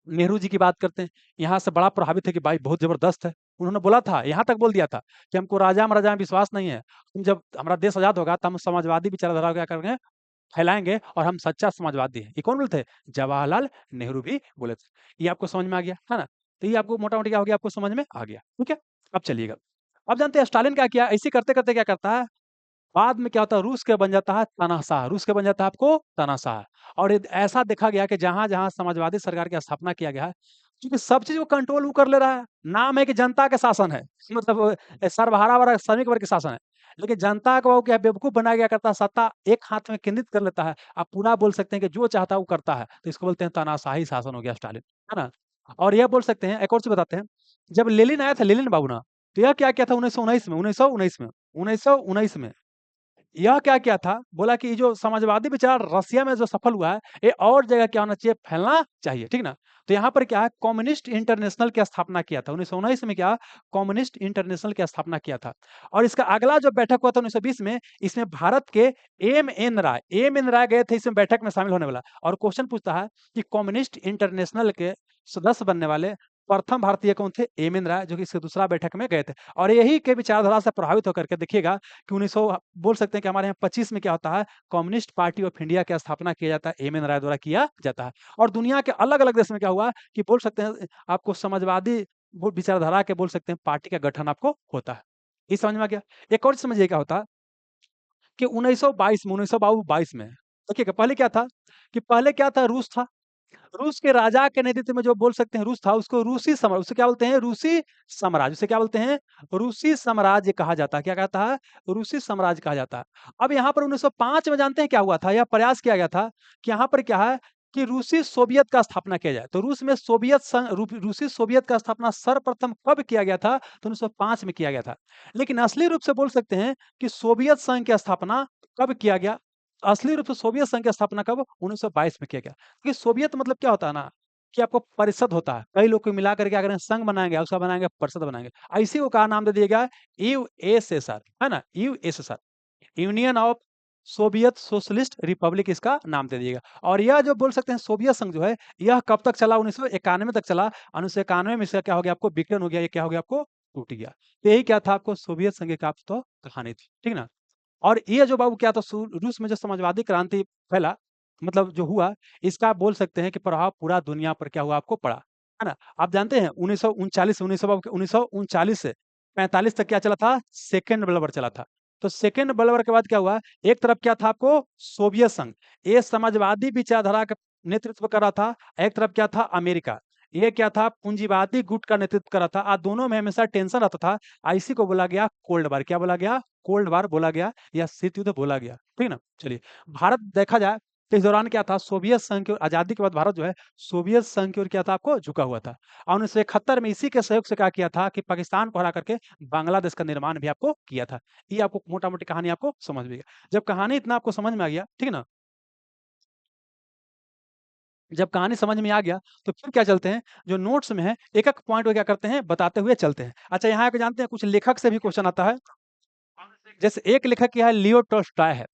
नेहरू जी की बात करते हैं, यहाँ से बड़ा प्रभावित है कि भाई बहुत जबरदस्त है। उन्होंने बोला था, यहाँ तक बोल दिया था कि हमको राजा महाराजा में विश्वास नहीं है, हम जब हमारा देश आजाद होगा तो हम समाजवादी विचारधारा को क्या करेंगे, फैलाएंगे और हम सच्चा समाजवादी हैं। ये कौन बोलते हैं? जवाहरलाल नेहरू भी बोले थे। ये आपको समझ में आ गया है ना? तो ये आपको मोटा मोटी क्या हो गया, आपको समझ में आ गया। ठीक है, अब चलिएगा, अब जानते हैं स्टालिन क्या किया। ऐसे करते करते क्या करता है, बाद में क्या होता है, रूस के बन जाता है तानाशाह, रूस के बन जाता है आपको तानाशाह। और ऐसा देखा गया कि जहां जहां समाजवादी सरकार की स्थापना किया गया है, क्योंकि सब चीज वो कंट्रोल वो कर ले रहा है। नाम है कि जनता का शासन है, मतलब सर्वहारा वाला श्रमिक वर्ग के शासन है, लेकिन जनता को वो क्या बेवकूफ बनाया गया करता है, सत्ता एक हाथ में केंद्रित कर लेता है। आप पूरा बोल सकते हैं कि जो चाहता है वो करता है, तो इसको बोलते हैं तानाशाही शासन हो गया स्टालिन, है ना? और यह बोल सकते हैं, एक और चीज बताते हैं, जब लेनिन आया था, लेनिन बाबू ना, तो यह क्या किया था 1919 में, 1919 में यह क्या किया था, बोला कि जो समाजवादी विचार रसिया में जो सफल हुआ है, ये और जगह क्या होना चाहिए, फैलना चाहिए, ठीक ना? तो यहाँ पर क्या है, कम्युनिस्ट इंटरनेशनल की स्थापना किया था 1919 में, क्या कम्युनिस्ट इंटरनेशनल की स्थापना किया था। और इसका अगला जो बैठक हुआ था 1920 में, इसमें भारत के एम एन राय गए थे इसमें बैठक में शामिल होने वाला। और क्वेश्चन पूछता है कि कम्युनिस्ट इंटरनेशनल के सदस्य बनने वाले प्रथम भारतीय कौन थे? एम एन राय, जो कि इसके दूसरा बैठक में गए थे। और यही के विचारधारा से प्रभावित होकर के देखिएगा कि 1900 बोल सकते हैं कि हमारे यहाँ 25 में क्या होता है, कम्युनिस्ट पार्टी ऑफ इंडिया की स्थापना किया जाता है, एम एन राय द्वारा किया जाता है। और दुनिया के अलग अलग देश में क्या हुआ कि बोल सकते हैं आपको समाजवादी वो विचारधारा के बोल सकते हैं पार्टी का गठन आपको होता है। ये समझ में आ गया? एक और समझिए क्या होता है कि 1922 में देखिएगा, पहले क्या था कि पहले क्या था, रूस था। रूस के राजा के नेतृत्व में जो बोल सकते हैं रूस था, उसको रूसी साम्राज्य, उसे क्या बोलते हैं, रूसी साम्राज्य, उसे क्या बोलते हैं, रूसी साम्राज्य कहा जाता है। क्या कहता है? रूसी साम्राज्य कहा जाता है। अब यहाँ पर 1905 में जानते हैं क्या हुआ था, यह प्रयास किया गया था कि यहाँ पर क्या है कि रूसी सोवियत का स्थापना किया जाए। तो रूस में सोवियत संघ, रूसी सोवियत का स्थापना सर्वप्रथम कब किया गया था? तो 1905 में किया गया था। लेकिन असली रूप से बोल सकते हैं कि सोवियत संघ की स्थापना कब किया गया? असली रूप से सोवियत संघ की स्थापना कब? 1922 में किया गया। कि सोवियत मतलब क्या होता है ना, कि आपको परिषद होता है, कई लोग को मिला करके क्या करेंगे, संघ बनाएंगे, उसका बनाएंगे परिषद बनाएंगे। ऐसे को कहा नाम दे दिया गया यूएसएसआर, है ना, USSR, union of Soviet socialist Republic, इसका नाम दे दिएगा। और यह जो बोल सकते हैं सोवियत संघ जो है, यह कब तक चला? 1991 तक चला। 1991 में इसका क्या हो गया, आपको विघटन हो गया, ये क्या हो गया, आपको टूट गया। तो यही क्या था, आपको सोवियत संघ की आप तो कहानी थी, ठीक ना? और ये जो बाबू क्या था, रूस में जो समाजवादी क्रांति फैला, मतलब जो हुआ, इसका बोल सकते हैं कि प्रभाव पूरा दुनिया पर क्या हुआ, आपको पड़ा, है ना? आप जानते हैं 1939 से 45 तक क्या चला था, सेकेंड वर्ल्ड वॉर चला था। तो सेकेंड वर्ल्ड वॉर के बाद क्या हुआ, एक तरफ क्या था, आपको सोवियत संघ, ये समाजवादी विचारधारा का नेतृत्व कर रहा था, एक तरफ क्या था, अमेरिका, ये क्या था, पूंजीवादी गुट का नेतृत्व कर रहा था। दोनों में हमेशा टेंशन रहता था। आईसी को बोला गया कोल्ड वार, क्या बोला गया, कोल्ड वार बोला गया, या शीत युद्ध बोला गया, ठीक ना? चलिए, भारत देखा जाए तो इस दौरान क्या था, सोवियत संघ की ओर, आजादी के बाद भारत जो है सोवियत संघ की ओर क्या था, आपको झुका हुआ था। और 1971 में इसी के सहयोग से क्या किया था कि पाकिस्तान को हरा करके बांग्लादेश का निर्माण भी आपको किया था। ये आपको मोटा मोटी कहानी आपको समझ में गया। जब कहानी इतना आपको समझ में आ गया, ठीक ना, जब कहानी समझ में आ गया, तो फिर क्या चलते हैं, जो नोट्स में है एक एक पॉइंट को क्या करते हैं, बताते हुए चलते हैं। अच्छा, यहाँ पे जानते हैं कुछ लेखक से भी क्वेश्चन आता है। जैसे एक लेखक क्या है, लियो टोल्स्टॉय है।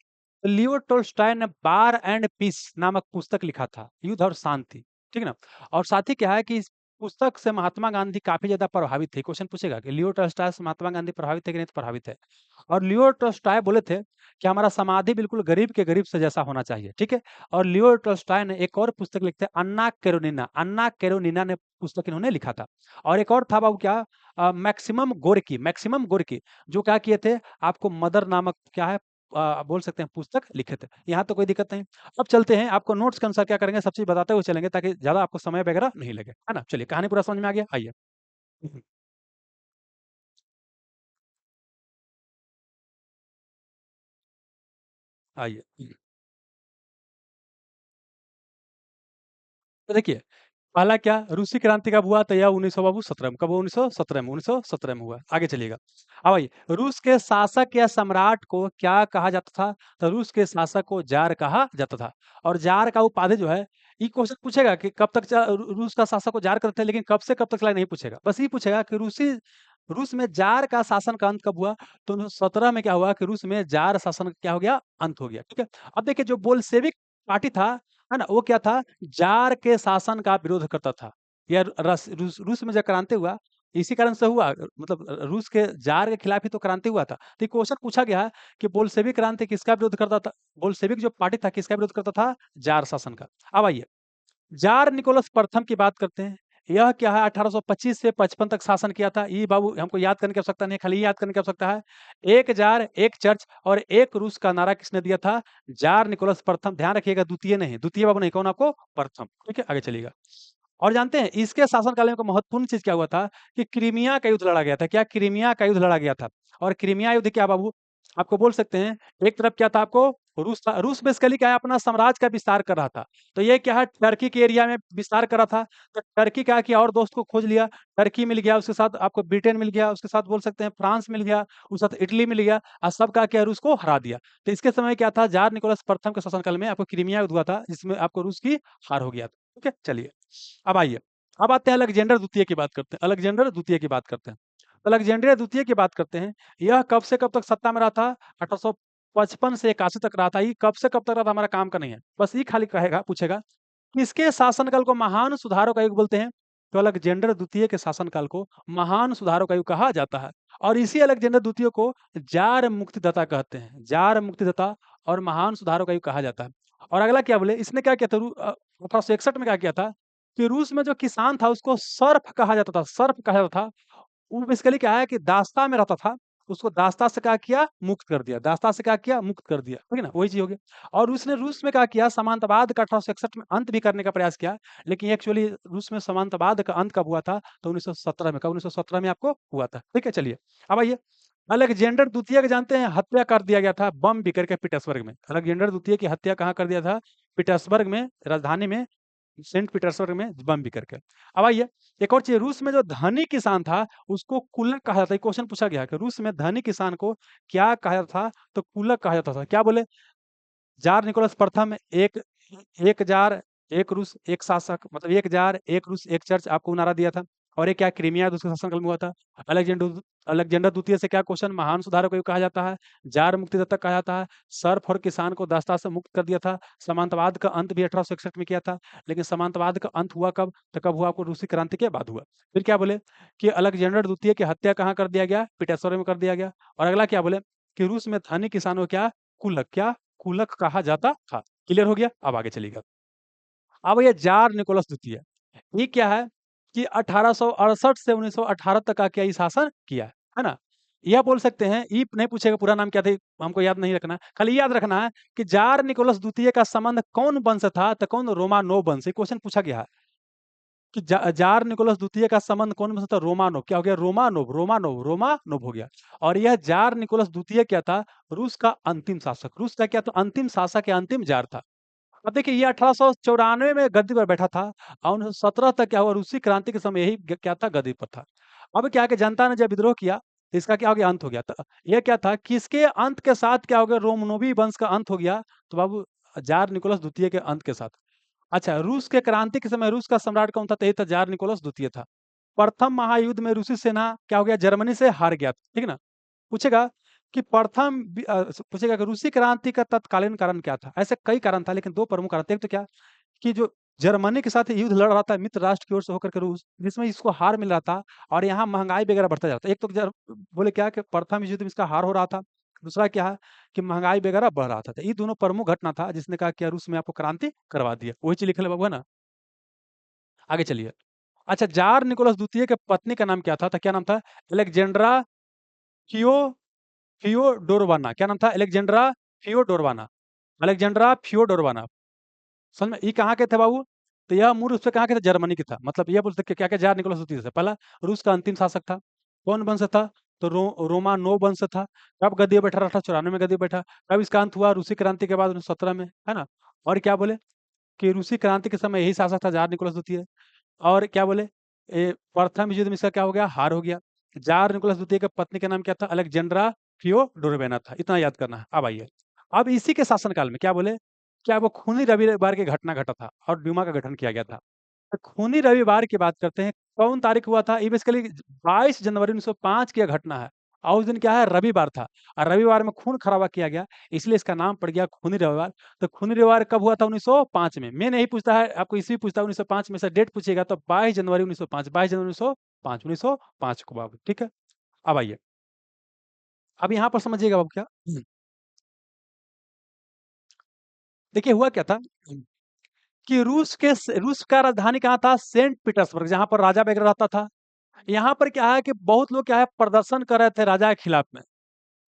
तो लियो टोल्स्टॉय ने बार एंड पीस नामक पुस्तक लिखा था, युद्ध और शांति, ठीक ना? और साथ ही क्या है कि इस पुस्तक से महात्मा गांधी काफी ज्यादा प्रभावित थे। क्वेश्चन पूछेगा कि लियो टोल्स्टॉय से महात्मा गांधी प्रभावित थे कि नहीं? तो प्रभावित है। और लियो टोल्स्टॉय बोले थे कि हमारा समाधि बिल्कुल गरीब के गरीब से जैसा होना चाहिए, ठीक है? और लियो टोल्स्टॉय ने एक और पुस्तक लिखते हैं, अन्ना केरोनिना ने पुस्तक इन्होंने लिखा था। और एक और था बाबू क्या, मैक्सिमम गोर्की, जो क्या किए थे, आपको मदर नामक क्या है, बोल सकते हैं पुस्तक लिखे थे। यहाँ तो कोई दिक्कत नहीं। अब चलते हैं, आपको नोट्स के अनुसार क्या करेंगे, सब चीज बताते हुए चलेंगे ताकि ज्यादा आपको समय वगैरह नहीं लगे, है ना? चलिए, कहानी पूरा समझ में आ गया, आइए। आइए। तो देखिए, पहला क्या, रूसी क्रांति कब हुआ, तो यह 1917 में, कब हुआ, 1917 में हुआ। आगे चलिएगा। अब आइए, रूस के शासक या सम्राट को क्या कहा जाता था? तो रूस के शासक को जार कहा जाता था। और जार का उपाधि जो है, ये क्वेश्चन पूछेगा कि कब तक रूस का शासक को जार करते थे, लेकिन कब से कब तक चला नहीं पूछेगा, बस ये पूछेगा कि रूस में जार का शासन का अंत कब हुआ। तो 1917 में क्या हुआ कि रूस में जार शासन का क्या हो गया, अंत हो गया, ठीक है? अब देखिए, जो बोल्शेविक पार्टी था, है ना, वो क्या था, जार के शासन का विरोध करता था। यह रूस में जब क्रांति हुआ, इसी कारण से हुआ, मतलब रूस के जार के खिलाफ ही तो क्रांति हुआ था। तो ये क्वेश्चन पूछा गया है कि बोल्शेविक क्रांति किसका विरोध करता था? बोल्शेविक जो पार्टी था किसका विरोध करता था? जार शासन का। अब आइए, जार निकोलस प्रथम की बात करते हैं। यह क्या है, 1825 से 55 तक शासन किया था। ये बाबू हमको याद करने की आवश्यकता नहीं है, खाली ये याद करने की आवश्यकता है, एक जार, एक चर्च और एक रूस का नारा किसने दिया था? जार निकोलस प्रथम। ध्यान रखिएगा, द्वितीय नहीं, द्वितीय बाबू नहीं, कौन आपको? प्रथम। ठीक है, आगे चलिएगा। और जानते हैं इसके शासनकाल में एक महत्वपूर्ण चीज क्या हुआ था कि क्रीमिया का युद्ध लड़ा गया था। क्या? क्रीमिया का युद्ध लड़ा गया था। और क्रीमिया युद्ध क्या बाबू, आपको बोल सकते हैं, एक तरफ क्या था आपको? रूस था। रूस बेसिकली क्या है, अपना साम्राज्य का विस्तार कर रहा था। तो ये क्या है, टर्की के एरिया में विस्तार कर रहा था। तो टर्की क्या किया, और दोस्त को खोज लिया, टर्की मिल गया, उसके साथ आपको ब्रिटेन मिल गया, उसके साथ बोल सकते हैं फ्रांस मिल गया, उसके साथ इटली मिल गया, और सब का क्या, रूस को हरा दिया। तो इसके समय क्या था, जार निकोलस प्रथम के शासनकाल में आपको क्रीमिया युद्ध हुआ था, जिसमें आपको रूस की हार हो गया था। ठीक है, चलिए अब आइए, अब आते हैं अलेक्जेंडर द्वितीय की बात करते हैं। अलेक्जेंडर द्वितीय की बात करते हैं। अलेक्जेंड्रिया द्वितीय की बात करते हैं। यह कब से कब तक सत्ता में रहा था? 1855 से 81 तक रहा था। ये कब से कब तक रहा था, हमारा काम का नहीं है, बस ये खाली कहेगा, पूछेगा किसके शासनकाल को महान सुधारों का युग बोलते हैं? तो अलेक्जेंडर द्वितीय के शासनकाल को महान सुधारों का युग कहा जाता है। और इसी अलेक्जेंडर द्वितीय को जार मुक्तिदाता कहते हैं। जार मुक्तिदाता और महान सुधारों का युग कहा जाता है। और अगला क्या बोले, इसने क्या किया था? 1861 में क्या किया था कि रूस में जो किसान था उसको सर्फ कहा जाता था। सर्फ कहा जाता था। वो बेसिकली क्या है कि दास्ता में रहता था, उसको दास्ता से क्या किया? मुक्त कर दिया। दास्ता से क्या किया? मुक्त कर दिया। ठीक है ना? वही चीज़ हो गया। और उसने रूस में क्या किया? सामंतवाद का 1861 में अंत भी करने का प्रयास किया। लेकिन एक्चुअली रूस में सामंतवाद का अंत कब हुआ था? तो 1917 में। कब? 1917 में आपको हुआ था। ठीक है, चलिए अब आइए, अलेक्जेंडर द्वितीय के जानते हैं हत्या कर दिया गया था बम बिकर के पीटर्सबर्ग में। अलेक्जेंडर द्वितीय की हत्या कहाँ कर दिया था? पीटर्सबर्ग में, राजधानी में, सेंट पीटर्सबर्ग में बम बिकर के। अब आइए, एक और चीज़, रूस में जो धनी किसान था उसको कुलक कहा जाता है। क्वेश्चन पूछा गया कि रूस में धनी किसान को क्या कहा जाता था? तो कुलक कहा जाता था। क्या बोले? जार निकोलस प्रथम, एक एक जार, एक रूस, एक शासक, मतलब एक जार, एक रूस, एक चर्च, आपको नारा दिया था। और ये क्या, क्रीमिया दूसरे शासनकाल में हुआ था। अलेक्जेंडर अलेक्जेंडर द्वितीय से क्या क्वेश्चन, महान सुधारक को कहा जाता है, जार मुक्तिदाता कहा जाता है, सर्फ और किसान को दास्ता से मुक्त कर दिया था, सामंतवाद का अंत भी 1861 में किया था। लेकिन सामंतवाद का अंत हुआ कब? तो कब हुआ? आपको रूसी क्रांति के बाद हुआ। फिर क्या बोले कि अलेक्जेंडर द्वितीय की हत्या कहाँ कर दिया गया? पीटर्सबर्ग में कर दिया गया। और अगला क्या बोले कि रूस में धनी किसानों को क्या, कुलक, क्या कुलक कहा जाता था। क्लियर हो गया? अब आगे चलिएगा। अब ये जार निकोलस द्वितीय, ये क्या है कि 1868 से 1918 तक का क्या ये शासन किया है ना? यह बोल सकते हैं, ये नहीं पूछेगा पूरा नाम क्या था, हमको याद नहीं रखना है, खाली याद रखना है कि जार निकोलस द्वितीय का संबंध कौन वंश था? तो कौन? रोमानोव वंश। ये क्वेश्चन पूछा गया है कि जार निकोलस द्वितीय का संबंध कौन वंश था? रोमानोव। क्या हो गया? रोमानोव, रोमानोव, रोमानोव हो गया। और यह जार निकोलस द्वितीय क्या था? रूस का अंतिम शासक। रूस का क्या था? अंतिम शासक या अंतिम जार था। अब देखिए, ये 1894 में गद्दी पर बैठा था और 1917 तक क्या हुआ, रूसी क्रांति के समय यही क्या था, गद्दी पर था। अब क्या है कि जनता ने जब विद्रोह किया तो इसका क्या हो गया, अंत हो गया। तो ये क्या था, किसके अंत के साथ क्या हो गया, रोमनोवी वंश का अंत हो गया। तो बाबू जार निकोलस द्वितीय के अंत के साथ। अच्छा, रूस के क्रांति के समय रूस का सम्राट कौन था? तो यही था, जार निकोलस द्वितीय था। प्रथम महायुद्ध में रूसी सेना क्या हो गया, जर्मनी से हार गया, ठीक है ना? पूछेगा कि पूछेगा कि रूसी क्रांति का तत्कालीन कारण क्या था? ऐसे कई कारण था, लेकिन दो प्रमुख कारण थे। एक तो क्या कि जो जर्मनी के साथ युद्ध लड़ रहा था मित्र राष्ट्र की ओर से होकर के रूस, जिसमें इसको हार मिल रहा था और यहाँ महंगाई वगैरह बढ़ता जा रहा था। एक तो बोले क्या कि प्रथम युद्ध में इसका हार हो रहा था, दूसरा क्या है कि महंगाई वगैरह बढ़ रहा था। तो ये दोनों प्रमुख घटना था जिसने कहा कि रूस में आपको क्रांति करवा दिया। वही चीज लिखल है बाबू, है ना? आगे चलिए। अच्छा, जार निकोलस द्वितीय के पत्नी का नाम क्या था? तो क्या नाम था? एलेक्जेंड्रा फियो फियोडोरवाना। क्या नाम था? एलेक्जेंड्रा फियोडोरवाना। अलेक्जेंड्रा फियोडोरवाना। समझ में? ये कहाँ के थे बाबू? तो यह मूल रूप से कहाँ के थे? जर्मनी के था। मतलब ये बोल सकते क्या क्या, जार निकोलस द्वितीय से पहला रूस का अंतिम शासक था। कौन वंश था? तो रोमानोव वंश था। कब गद्दी पे बैठा? 1894 में गद्दी पे बैठा। कब इसका अंत हुआ? रूसी क्रांति के बाद 1917 में, है ना? और क्या बोले कि रूसी क्रांति के समय यही शासक था, जार निकोलस द्वितीय। और क्या बोले, प्रथम युद्ध में इसका क्या हो गया, हार हो गया। जार निकोलस द्वितीय की पत्नी का नाम क्या था? अलेक्जेंड्रा फियोडोरवेना था। इतना याद करना है। अब आइए, अब इसी के शासनकाल में क्या बोले, क्या वो खूनी रविवार की घटना घटा था और ड्यूमा का गठन किया गया था। तो खूनी रविवार की बात करते हैं, कौन तारीख हुआ था? ये बेसिकली 22 जनवरी 1905 की यह घटना है। और उस दिन क्या है, रविवार था। और रविवार में खून खराबा किया गया, इसलिए इसका नाम पड़ गया खूनी रविवार। तो खूनी रविवार कब हुआ था? 1905 में। मैं नहीं पूछता है आपको, इसी पूछता है 1905 में से डेट पूछेगा तो 22 जनवरी 1905, 22 जनवरी 1905 1905 को बाबू, ठीक है। अब आइए, अब यहाँ पर समझिएगा बाबू क्या, देखिए हुआ क्या था कि रूस का राजधानी कहाँ था, सेंट पीटर्सबर्ग, जहाँ पर राजा वगैरह रहता था। यहाँ पर क्या है कि बहुत लोग क्या है प्रदर्शन कर रहे थे राजा के खिलाफ में।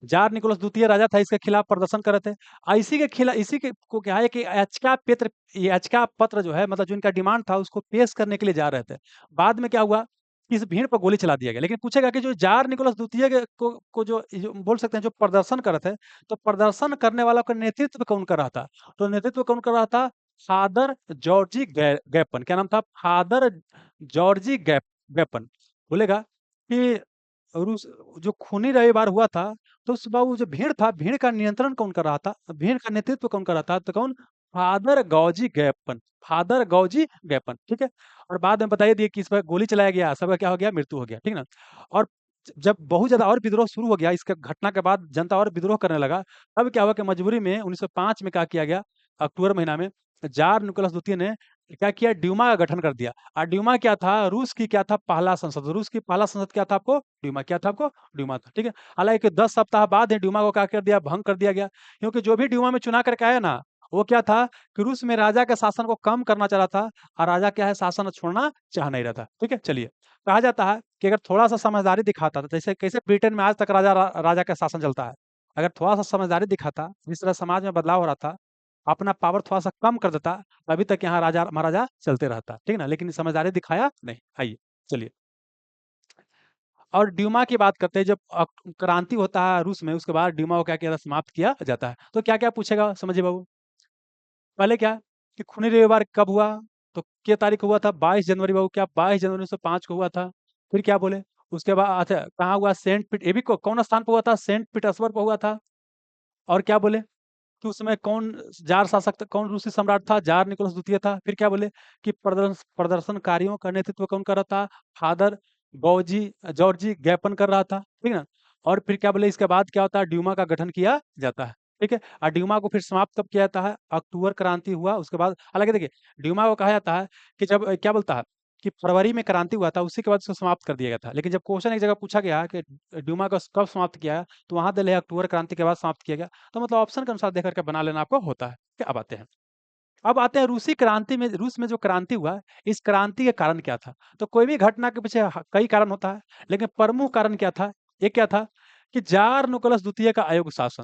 जार निकोलस द्वितीय राजा था, इसके खिलाफ प्रदर्शन कर रहे थे। इसी के खिलाफ, इसी के को क्या है कि याचिका पत्र जो है, मतलब जो इनका डिमांड था उसको पेश करने के लिए जा रहे थे। बाद में क्या हुआ कि इस भीड़ पर गोली चला दिया गया। लेकिन पूछेगा कि जो जार निकोलस द्वितीय को जो बोल सकते हैं जो प्रदर्शन कर रहे थे, तो प्रदर्शन करने वाला का नेतृत्व कौन कर रहा था? तो नेतृत्व कौन कर रहा था? Father Georgy Gapon. क्या नाम था? Father Georgy Gapon. बोलेगा कि रूस जो खूनी रविवार हुआ था, तो उस बाबू जो भीड़ था, भीड़ का नियंत्रण कौन कर रहा था? भीड़ का नेतृत्व कौन कर रहा था? तो कौन? फादर गौजी गैपन। फादर गौजी गैपन, ठीक है। और बाद में बताइए दिए कि इस पर गोली चलाया गया, सबका क्या हो गया? मृत्यु हो गया, ठीक ना। और जब बहुत ज्यादा और विद्रोह शुरू हो गया, इसके घटना के बाद जनता और विद्रोह करने लगा। तब क्या हुआ कि मजबूरी में 1905 में क्या किया गया, अक्टूबर महीना में जार निकोलस द्वितीय ने क्या किया, ड्यूमा का गठन कर दिया। और ड्यूमा क्या था? रूस की क्या था? पहला संसद। रूस की पहला संसद क्या था आपको? ड्यूमा। क्या था आपको? ड्यूमा था, ठीक है। हालांकि 10 सप्ताह बाद ही ड्यूमा को क्या कर दिया, भंग कर दिया गया। क्योंकि जो भी ड्यूमा में चुना करके आया ना, वो क्या था कि रूस में राजा के शासन को कम करना चाह रहा था, और राजा क्या है, शासन छोड़ना चाह नहीं रहा था, ठीक है। चलिए, कहा जाता है कि अगर थोड़ा सा समझदारी दिखाता था, जैसे कैसे ब्रिटेन में आज तक राजा का शासन चलता है, अगर थोड़ा सा समझदारी दिखाता, जिस तरह समाज में बदलाव हो रहा था, अपना पावर थोड़ा सा कम कर देता, अभी तक यहाँ राजा महाराजा चलते रहता, ठीक ना। लेकिन समझदारी दिखाया नहीं। आइए, चलिए। और ड्यूमा की बात करते हैं, जब क्रांति होता है रूस में, उसके बाद ड्यूमा को क्या किया, समाप्त किया जाता है। तो क्या क्या पूछेगा, समझिए बाबू। पहले क्या कि खूनी रविवार कब हुआ? तो क्या तारीख हुआ था? 22 जनवरी बाबू। क्या 22 जनवरी 1905 को हुआ था? फिर क्या बोले उसके बाद? अच्छा, कहाँ हुआ? सेंट पीट ये भी कौन स्थान पर हुआ था? सेंट पीटर्सबर्ग पर हुआ था। और क्या बोले कि उस समय कौन जार शासक था, कौन रूसी सम्राट था? जार निकोलस द्वितीय था। फिर क्या बोले कि प्रदर्शनकारियों का नेतृत्व कौन कर रहा था? फादर जॉर्जी गैपन कर रहा था, ठीक ना। और फिर क्या बोले, इसके बाद क्या होता है? ड्यूमा का गठन किया जाता है, ठीक है। और ड्यूमा को फिर समाप्त कब किया जाता है? अक्टूबर क्रांति हुआ उसके बाद। हालांकि देखिए, ड्यूमा को कहा जाता है कि जब क्या बोलता है कि फरवरी में क्रांति हुआ था, उसी के बाद उसको समाप्त कर दिया गया था। लेकिन जब क्वेश्चन एक जगह पूछा गया कि ड्यूमा को कब समाप्त किया है, तो वहां दिले अक्टूबर क्रांति के बाद समाप्त किया गया। तो मतलब ऑप्शन के अनुसार देख करके बना लेना आपको होता है। क्या अब आते हैं, अब आते हैं रूसी क्रांति में। रूस में जो क्रांति हुआ, इस क्रांति के कारण क्या था? तो कोई भी घटना के पीछे कई कारण होता है, लेकिन प्रमुख कारण क्या था? एक क्या था कि जार निकोलस द्वितीय का अयोग्य शासन।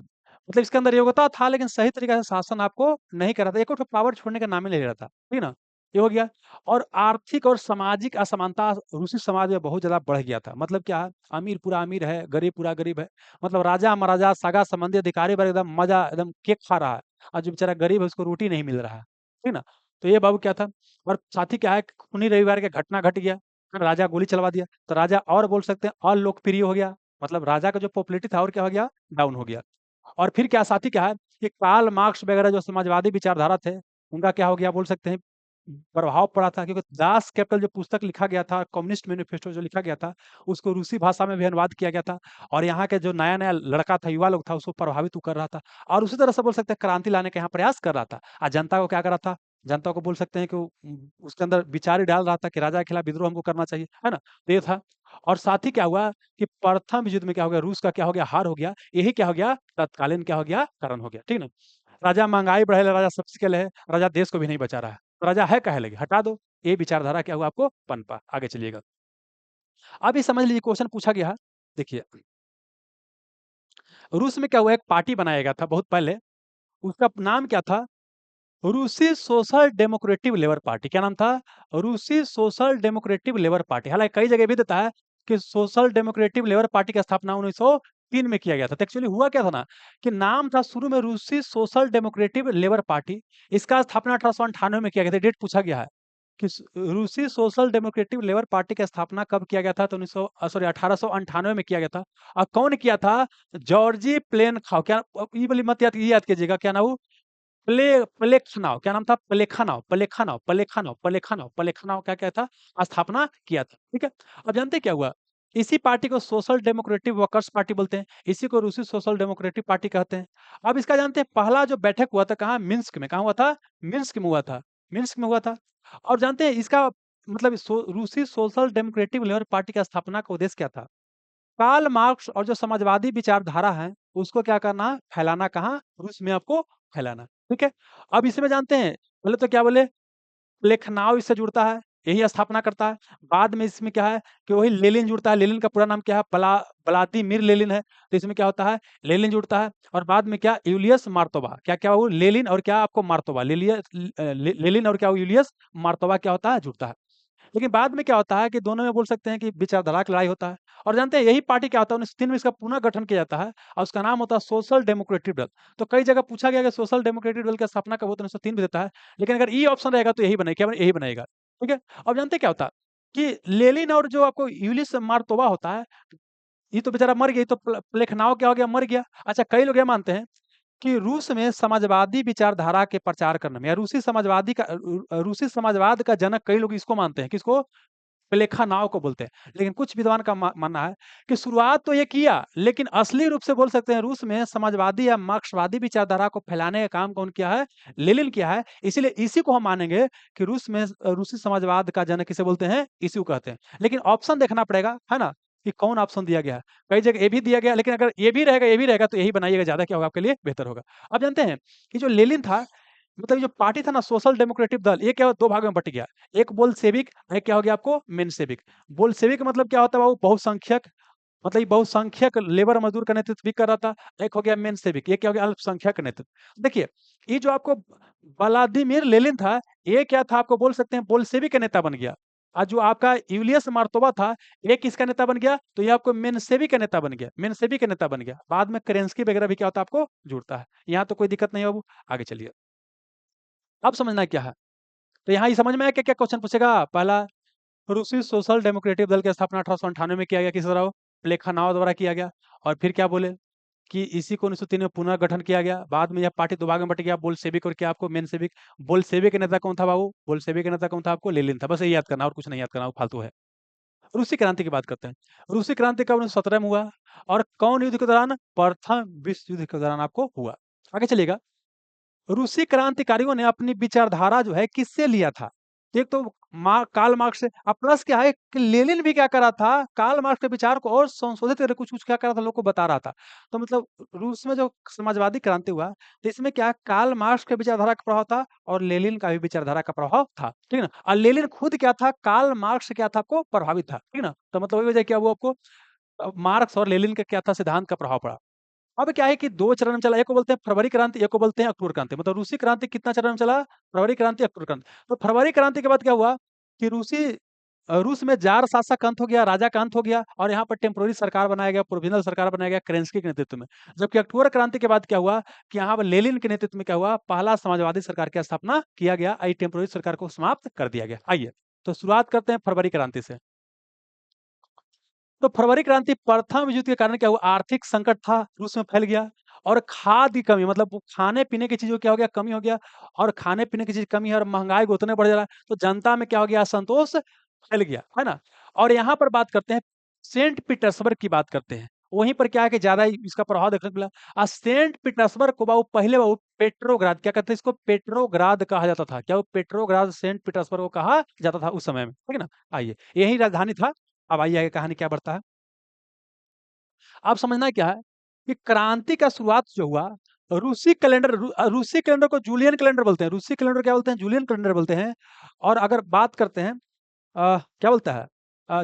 मतलब इसके अंदर योग्यता था, लेकिन सही तरीके से शासन आपको नहीं कर रहा था, एक और पावर छोड़ने का नाम ही नहीं ले रहा था, ठीक ना। ये हो गया। और आर्थिक और सामाजिक असमानता रूसी समाज में बहुत ज्यादा बढ़ गया था। मतलब क्या है, अमीर पूरा अमीर है, गरीब पूरा गरीब है। मतलब राजा महाराजा सगा संबंधी अधिकारी वर्ग एकदम मजा, एकदम केक खा रहा है, और जो बेचारा गरीब है उसको रोटी नहीं मिल रहा है, ठीक ना। तो ये बाबू क्या था। और साथ ही क्या है, खूनी रविवार के घटना घट गया, राजा गोली चलवा दिया, तो राजा और बोल सकते हैं और लोकप्रिय हो गया। मतलब राजा का जो पॉपुलैरिटी था और क्या हो गया, डाउन हो गया। और फिर क्या साथी क्या है कि कार्ल मार्क्स वगैरह जो समाजवादी विचारधारा थे, उनका क्या हो गया, बोल सकते हैं प्रभाव पड़ा था। क्योंकि दास कैपिटल जो पुस्तक लिखा गया था, कम्युनिस्ट मैनिफेस्टो जो लिखा गया था, उसको रूसी भाषा में भी अनुवाद किया गया था। और यहाँ के जो नया नया लड़का था, युवा लोग था, उसको प्रभावित वो कर रहा था। और उसी तरह से बोल सकते हैं क्रांति लाने का यहाँ प्रयास कर रहा था। और जनता को क्या कर रहा था, जनता को बोल सकते हैं कि उसके अंदर विचार ही डाल रहा था कि राजा के खिलाफ विद्रोह हमको करना चाहिए, है ना। तो ये था। और साथ ही क्या हुआ कि प्रथम विश्व युद्ध में क्या हो गया, रूस का क्या हो गया, हार हो गया। यही क्या हो गया, तत्कालीन क्या हो गया, कारण हो गया, ठीक ना। राजा महंगाई बढ़े, राजा सबसे है, राजा देश को भी नहीं बचा रहा है, तो राजा है कहे लगे, हटा दो। ये विचारधारा क्या हुआ आपको, पनपा। आगे चलिएगा। अब ये समझ लीजिए, क्वेश्चन पूछा गया, देखिए रूस में क्या हुआ, एक पार्टी बनाया गया था बहुत पहले, उसका नाम क्या था, रूसी सोशल डेमोक्रेटिव लेबर पार्टी। क्या नाम था, रूसी सोशल डेमोक्रेटिव लेबर पार्टी। हालांकि कई जगह भी देता है कि सोशल डेमोक्रेटिव लेबर पार्टी की स्थापना 1903 में किया गया था। तो एक्चुअली हुआ क्या था ना, कि नाम था शुरू में रूसी सोशल डेमोक्रेटिव लेबर पार्टी, इसका स्थापना 1898 में किया गया था। डेट पूछा गया है कि रूसी सोशल डेमोक्रेटिव लेबर पार्टी की स्थापना कब किया गया था, तो 1898 में किया गया था। और कौन किया था, जॉर्जी प्लेन खाओ। क्या ये वाली मत याद, ये याद कीजिएगा, क्या नाम, प्लेखानाव। क्या नाम था, प्लेखानाव क्या क्या था, स्थापना किया था, ठीक है। अब जानते हैं क्या हुआ, इसी पार्टी को सोशल डेमोक्रेटिक वर्कर्स पार्टी बोलते हैं, इसी को रूसी सोशल डेमोक्रेटिक पार्टी कहते हैं। अब इसका जानते हैं पहला जो बैठक हुआ था कहाँ, मिन्स्क में। कहाँ हुआ था, मिन्स्क में हुआ था, मिन्स्क में हुआ था। और जानते हैं इसका मतलब रूसी सोशल डेमोक्रेटिक लेबर पार्टी की स्थापना का उद्देश्य क्या था? कार्ल मार्क्स और जो समाजवादी विचारधारा है, उसको क्या करना है? फैलाना कहाँ? रूस में आपको फैलाना। ठीक है? अब इसमें जानते हैं, पहले तो क्या बोले? लेखनाउ इससे जुड़ता है, यही स्थापना करता है। बाद में इसमें क्या है कि वही लेनिन जुड़ता है, लेनिन का पूरा नाम क्या है? व्लादिमीर लेनिन है, तो इसमें क्या होता है? लेनिन जुड़ता है और बाद में क्या? यूलियस मार्तोवा, क्या-क्या वो लेनिन और क्या आपको मार्तोवा, लेनिन और क्या वो यूलियस मार्तोवा क्या होता है? जुड़ता है। लेकिन बाद में क्या होता है कि दोनों में बोल सकते हैं कि विचारधारा की लड़ाई होता है और जानते हैं यही पार्टी क्या होता है 1903 में इसका पुनः गठन किया जाता है और उसका नाम होता है सोशल डेमोक्रेटिक दल। तो कई जगह पूछा गया कि सोशल डेमोक्रेटिक दल की स्थापना कब हुआ तो 1903 में देता है, लेकिन अगर ई ऑप्शन रहेगा तो यही बनेगा, क्या यही बनेगा। ठीक है। अब जानते हैं क्या होता है कि लेनिन और जो आपको यूलिस मार्तोवा होता है, ये तो बेचारा मर गया, ये तो प्लेखनाव क्या हो गया? मर गया। अच्छा, कई लोग ये मानते हैं कि रूस में समाजवादी विचारधारा के प्रचार करने में या रूसी समाजवाद का जनक कई लोग इसको मानते हैं, किसको? प्लेखानाव को बोलते हैं। लेकिन कुछ विद्वान का मानना है कि शुरुआत तो ये किया, लेकिन असली रूप से बोल सकते हैं रूस में समाजवादी या मार्क्सवादी विचारधारा को फैलाने का काम कौन किया है? लेनिन किया है। इसीलिए इसी को हम मानेंगे कि रूस में रूसी समाजवाद का जनक किसे बोलते हैं? इसी को कहते हैं। लेकिन ऑप्शन देखना पड़ेगा, है ना? कि कौन ऑप्शन दिया गया है। कई जगह ए भी दिया गया, लेकिन अगर ये भी रहेगा तो यही बनाइएगा, ज़्यादा क्या होगा आपके लिए बेहतर होगा। अब जानते हैं कि जो लेनिन था, मतलब जो पार्टी था ना सोशल डेमोक्रेटिक दल, ये क्या 2 भागों में बँट गया। एक बोल्शेविक, एक क्या हो गया आपको? मेंशेविक। बोल्शेविक मतलब क्या होता है बाबू? बहुसंख्यक, मतलब ये बहुसंख्यक लेबर मजदूर का नेतृत्व भी कर रहा था। एक हो गया मेंशेविक, ये क्या हो गया? अल्पसंख्यक नेतृत्व। देखिए, ये जो आपको व्लादिमीर लेनिन था, ये क्या था? आपको बोल सकते हैं बोल्शेविक का नेता बन गया। और जो आपका यूलियस मार्तोवा था, ये किसका नेता बन गया? तो ये आपको मेंशेविक का नेता बन गया, मेंशेविक का नेता बन गया। बाद में केरेंस्की वगैरह भी क्या होता है? आपको जुड़ता है। यहाँ तो कोई दिक्कत नहीं है बाबू, आगे चलिए। अब समझना क्या है? तो यहाँ ये समझ में आया क्या-क्या क्वेश्चन पूछेगा? पहला, रूसी सोशल डेमोक्रेटिक दल की स्थापना 1898 में किया गया, किस द्वारा? प्लेखानाव द्वारा किया गया। और फिर क्या बोले कि इसी को 1903 में पुनः गठन किया गया। बाद में यह पार्टी 2 भाग में बँट गया, बोल्शेविक और क्या आपको मेंशेविक। बोल्शेविक का नेता कौन था बाबू? बोल्शेविक का नेता कौन था? आपको लेनिन था। बस यही याद करना और कुछ नहीं याद करना, वो फालतू है। रूसी क्रांति की बात करते हैं। रूसी क्रांति कब? 1917 में हुआ और कौन युद्ध के दौरान? प्रथम विश्व युद्ध के दौरान आपको हुआ। आगे चलिएगा। रूसी क्रांतिकारियों ने अपनी विचारधारा जो है किससे लिया था? एक तो कार्ल मार्क्स से, अब प्लस क्या है कि लेनिन भी क्या करा था? कार्ल मार्क्स के विचार को और संशोधित करके कुछ-कुछ क्या कर रहा था? लोगों को बता रहा था। तो मतलब रूस में जो समाजवादी क्रांति हुआ, तो इसमें क्या कार्ल मार्क्स के विचारधारा का प्रभाव था और लेनिन का भी विचारधारा का प्रभाव था। ठीक है ना? और लेनिन खुद क्या था? कार्ल मार्क्स से क्या था? आपको प्रभावित था। ठीक है ना? तो मतलब वही वजह क्या हुआ आपको? मार्क्स और लेनिन का क्या था? सिद्धांत का प्रभाव पड़ा। अब क्या है कि 2 चरण में चला, एक को बोलते हैं फरवरी क्रांति, एक को बोलते हैं अक्टूबर क्रांति। मतलब रूसी क्रांति कितना चरण में चला? फरवरी क्रांति, अक्टूबर क्रांति। तो फरवरी क्रांति के बाद क्या हुआ कि रूस में जार शासक का अंत हो गया, राजा का अंत हो गया और यहाँ पर टेम्पोररी सरकार बनाया गया, प्रोविज़नल सरकार बनाया गया केरेंस्की के नेतृत्व में। जबकि अक्टूबर क्रांति के बाद क्या हुआ कि यहाँ पर लेनिन के नेतृत्व में क्या हुआ? पहला समाजवादी सरकार की स्थापना किया गया। टेम्पोररी सरकार को समाप्त कर दिया गया। आइए, तो शुरुआत करते हैं फरवरी क्रांति से। तो फरवरी क्रांति प्रथम विश्व युद्ध के कारण क्या हुआ? आर्थिक संकट था, रूस में फैल गया और खाद्य की कमी, मतलब वो खाने-पीने की चीज़ों क्या हो गया? कमी हो गया और खाने-पीने की चीज़ कमी है और महँगाई को उतने बढ़ जा रहा है, तो जनता में क्या हो गया? असंतोष फैल गया, है ना? और यहाँ पर बात करते हैं, सेंट पीटर्सबर्ग की बात करते हैं। वहीं पर क्या है कि ज़्यादा ही इसका प्रभाव देखने को मिला। सेंट पीटर्सबर्ग को बाबू पहले बाबू पेट्रोग्राद, क्या कहते हैं इसको? पेट्रोग्राद कहा जाता था। क्या वो पेट्रोग्राद सेंट पीटर्सबर्ग को कहा जाता था उस समय में, ठीक है ना? आइए, यही राजधानी था। अब आइए आगे कहानी क्या बढ़ता है। अब समझना क्या है कि क्रांति का शुरुआत जो हुआ, रूसी कैलेंडर को जूलियन कैलेंडर बोलते हैं। रूसी कैलेंडर क्या बोलते हैं? जूलियन कैलेंडर बोलते हैं। और अगर बात करते हैं क्या बोलता है?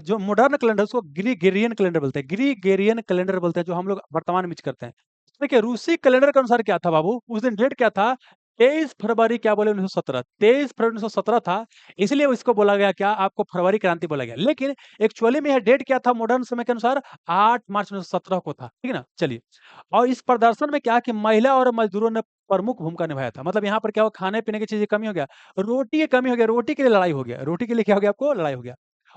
जो मॉडर्न कैलेंडर उसको ग्रीगोरियन कैलेंडर बोलते हैं। ग्रीगोरियन कैलेंडर बोलते हैं, जो हम लोग वर्तमान में यूज़ करते हैं। देखिए, रूसी कैलेंडर के अनुसार क्या था बाबू? उस दिन डेट क्या था? 23 फरवरी क्या बोले 1917, 23 फरवरी 1917 था। इसलिए इसको बोला गया क्या? आपको फरवरी क्रांति बोला गया। लेकिन एक्चुअली में यह डेट क्या था मॉडर्न समय के अनुसार? 8 मार्च 1917 को था। ठीक है ना? चलिए, और इस प्रदर्शन में क्या कि महिला और मज़दूरों ने प्रमुख भूमिका निभाया था। मतलब यहाँ पर क्या हुआ? खाने-पीने की चीज़ें कमी हो गया, रोटी की कमी हो गया, रोटी के लिए लड़ाई हो गया। रोटी के लिए क्या हो गया आपको? लड़ाई हो गया।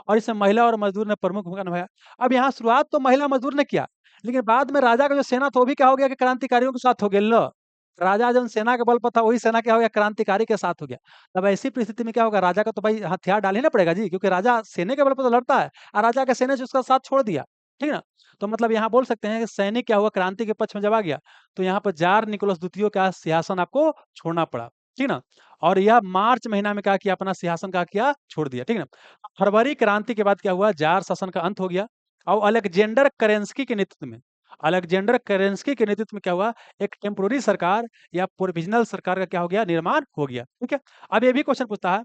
और इसमें महिला और मज़दूर ने प्रमुख भूमिका निभाया। अब यहाँ शुरुआत तो महिला मज़दूर ने किया, लेकिन बाद में राजा का जो सेना था वो भी क्या हो गया कि क्रांतिकारियों के साथ हो गया। लो, राजा जौन सेना के बल पर था वही सेना क्या हो गया? क्रांतिकारी के साथ हो गया। तब ऐसी परिस्थिति में क्या होगा? राजा को तो भाई हथियार डाल ही ना पड़ेगा जी, क्योंकि राजा सेना के बल पर तो लड़ता है और राजा के सेना से उसका साथ छोड़ दिया। ठीक है ना? तो मतलब यहाँ बोल सकते हैं कि सैनिक क्या हुआ? क्रांति के पक्ष में जब आ गया, तो यहाँ पर जार निकोलस द्वितीय का सिंहासन आपको छोड़ना पड़ा। ठीक ना। और यह मार्च महीना में क्या किया, अपना सिंहासन क्या किया, छोड़ दिया, ठीक ना। फरवरी क्रांति के बाद क्या हुआ, जार शासन का अंत हो गया और अलेक्जेंडर केरेंस्की के नेतृत्व में, अलेक्जेंडर केरेंस्की के नेतृत्व में क्या हुआ, एक टेम्पोररी सरकार या प्रोविजनल सरकार का क्या हो गया, निर्माण हो गया, ठीक है। अब ये भी क्वेश्चन पूछता है